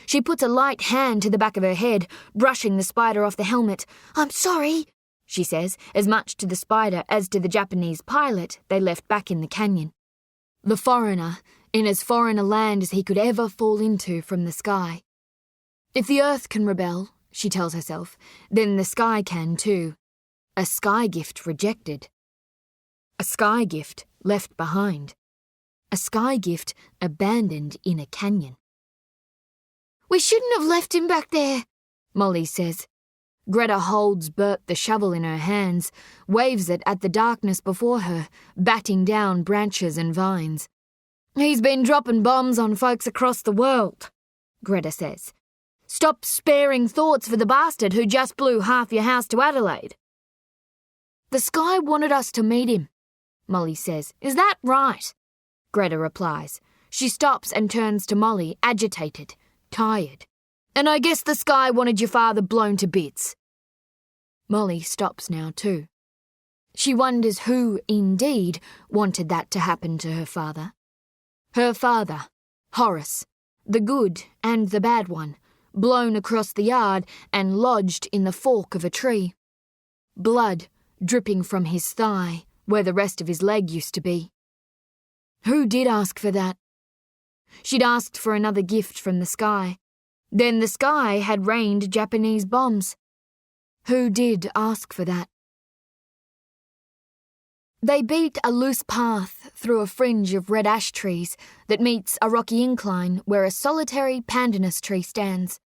She puts a light hand to the back of her head, brushing the spider off the helmet. "I'm sorry," she says, as much to the spider as to the Japanese pilot they left back in the canyon. The foreigner, in as foreign a land as he could ever fall into from the sky. If the earth can rebel, she tells herself, then the sky can too. A sky gift rejected. A sky gift left behind. A sky gift abandoned in a canyon. "We shouldn't have left him back there," Molly says. Greta holds Bert the shovel in her hands, waves it at the darkness before her, batting down branches and vines. "He's been dropping bombs on folks across the world," Greta says. "Stop sparing thoughts for the bastard who just blew half your house to Adelaide." "The sky wanted us to meet him," Molly says. "Is that right?" Greta replies. She stops and turns to Molly, agitated, tired. "And I guess the sky wanted your father blown to bits." Molly stops now too. She wonders who, indeed, wanted that to happen to her father. Her father, Horace, the good and the bad one, blown across the yard and lodged in the fork of a tree. Blood dripping from his thigh, where the rest of his leg used to be. Who did ask for that? She'd asked for another gift from the sky. Then the sky had rained Japanese bombs. Who did ask for that? They beat a loose path through a fringe of red ash trees that meets a rocky incline where a solitary pandanus tree stands,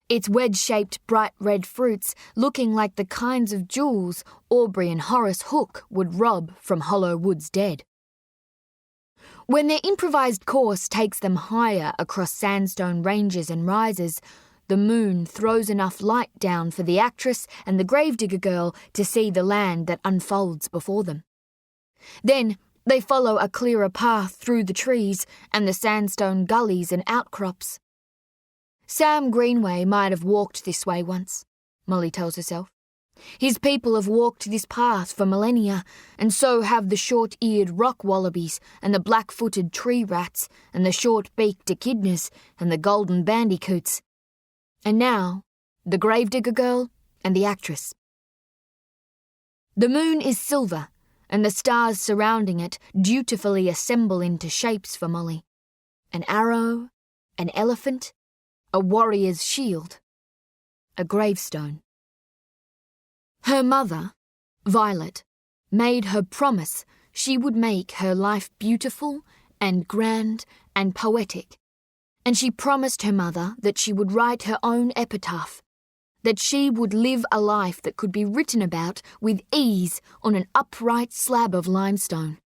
its wedge-shaped bright red fruits looking like the kinds of jewels Aubrey and Horace Hook would rob from Hollow Wood's dead. When their improvised course takes them higher across sandstone ranges and rises, the moon throws enough light down for the actress and the gravedigger girl to see the land that unfolds before them. Then they follow a clearer path through the trees and the sandstone gullies and outcrops. Sam Greenway might have walked this way once, Molly tells herself. His people have walked this path for millennia, and so have the short-eared rock wallabies and the black-footed tree rats and the short-beaked echidnas and the golden bandicoots. And now, the gravedigger girl and the actress. The moon is silver, and the stars surrounding it dutifully assemble into shapes for Molly. An arrow, an elephant, a warrior's shield, a gravestone. Her mother, Violet, made her promise she would make her life beautiful and grand and poetic, and she promised her mother that she would write her own epitaph, that she would live a life that could be written about with ease on an upright slab of limestone.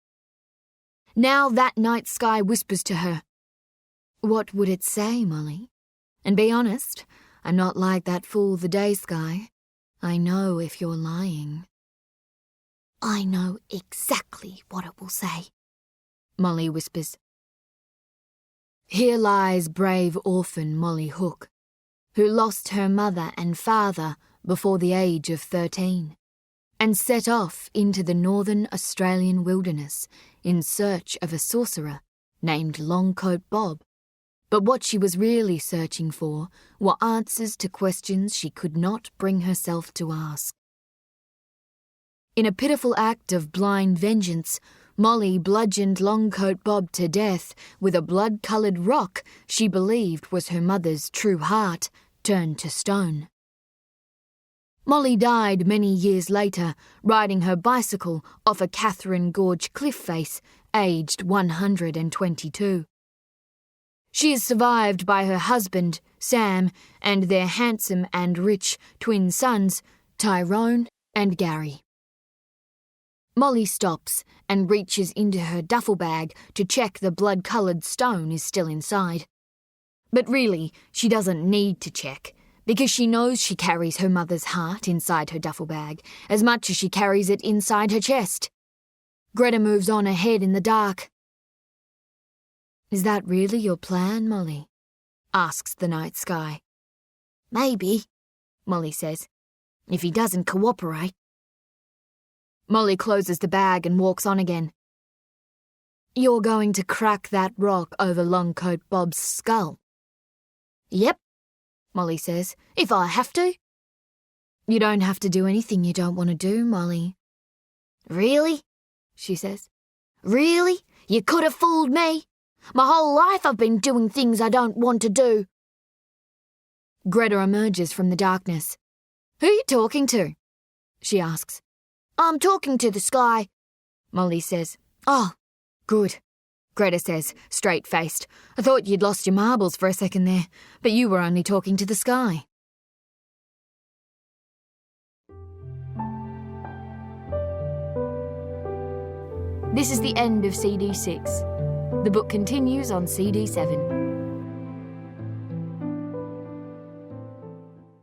Now that night sky whispers to her, "What would it say, Molly? And be honest, I'm not like that fool the day sky. I know if you're lying." "I know exactly what it will say," Molly whispers. Here lies brave orphan Molly Hook, who lost her mother and father before the age of 13, and set off into the northern Australian wilderness in search of a sorcerer named Longcoat Bob. But what she was really searching for were answers to questions she could not bring herself to ask. In a pitiful act of blind vengeance, Molly bludgeoned Longcoat Bob to death with a blood-coloured rock she believed was her mother's true heart, turned to stone. Molly died many years later, riding her bicycle off a Catherine Gorge cliff face, aged 122. She is survived by her husband, Sam, and their handsome and rich twin sons, Tyrone and Gary. Molly stops and reaches into her duffel bag to check the blood-coloured stone is still inside. But really, she doesn't need to check, because she knows she carries her mother's heart inside her duffel bag, as much as she carries it inside her chest. Greta moves on ahead in the dark. "Is that really your plan, Molly?" asks the night sky. "Maybe," Molly says, "if he doesn't cooperate." Molly closes the bag and walks on again. "You're going to crack that rock over Longcoat Bob's skull?" "Yep," Molly says, "if I have to." "You don't have to do anything you don't want to do, Molly." "Really?" she says. "Really? You could have fooled me. My whole life I've been doing things I don't want to do." Greta emerges from the darkness. "Who are you talking to?" she asks. "I'm talking to the sky," Molly says. "Oh, good," Greta says, straight-faced. "I thought you'd lost your marbles for a second there, but you were only talking to the sky." This is the end of CD 6. The book continues on CD 7.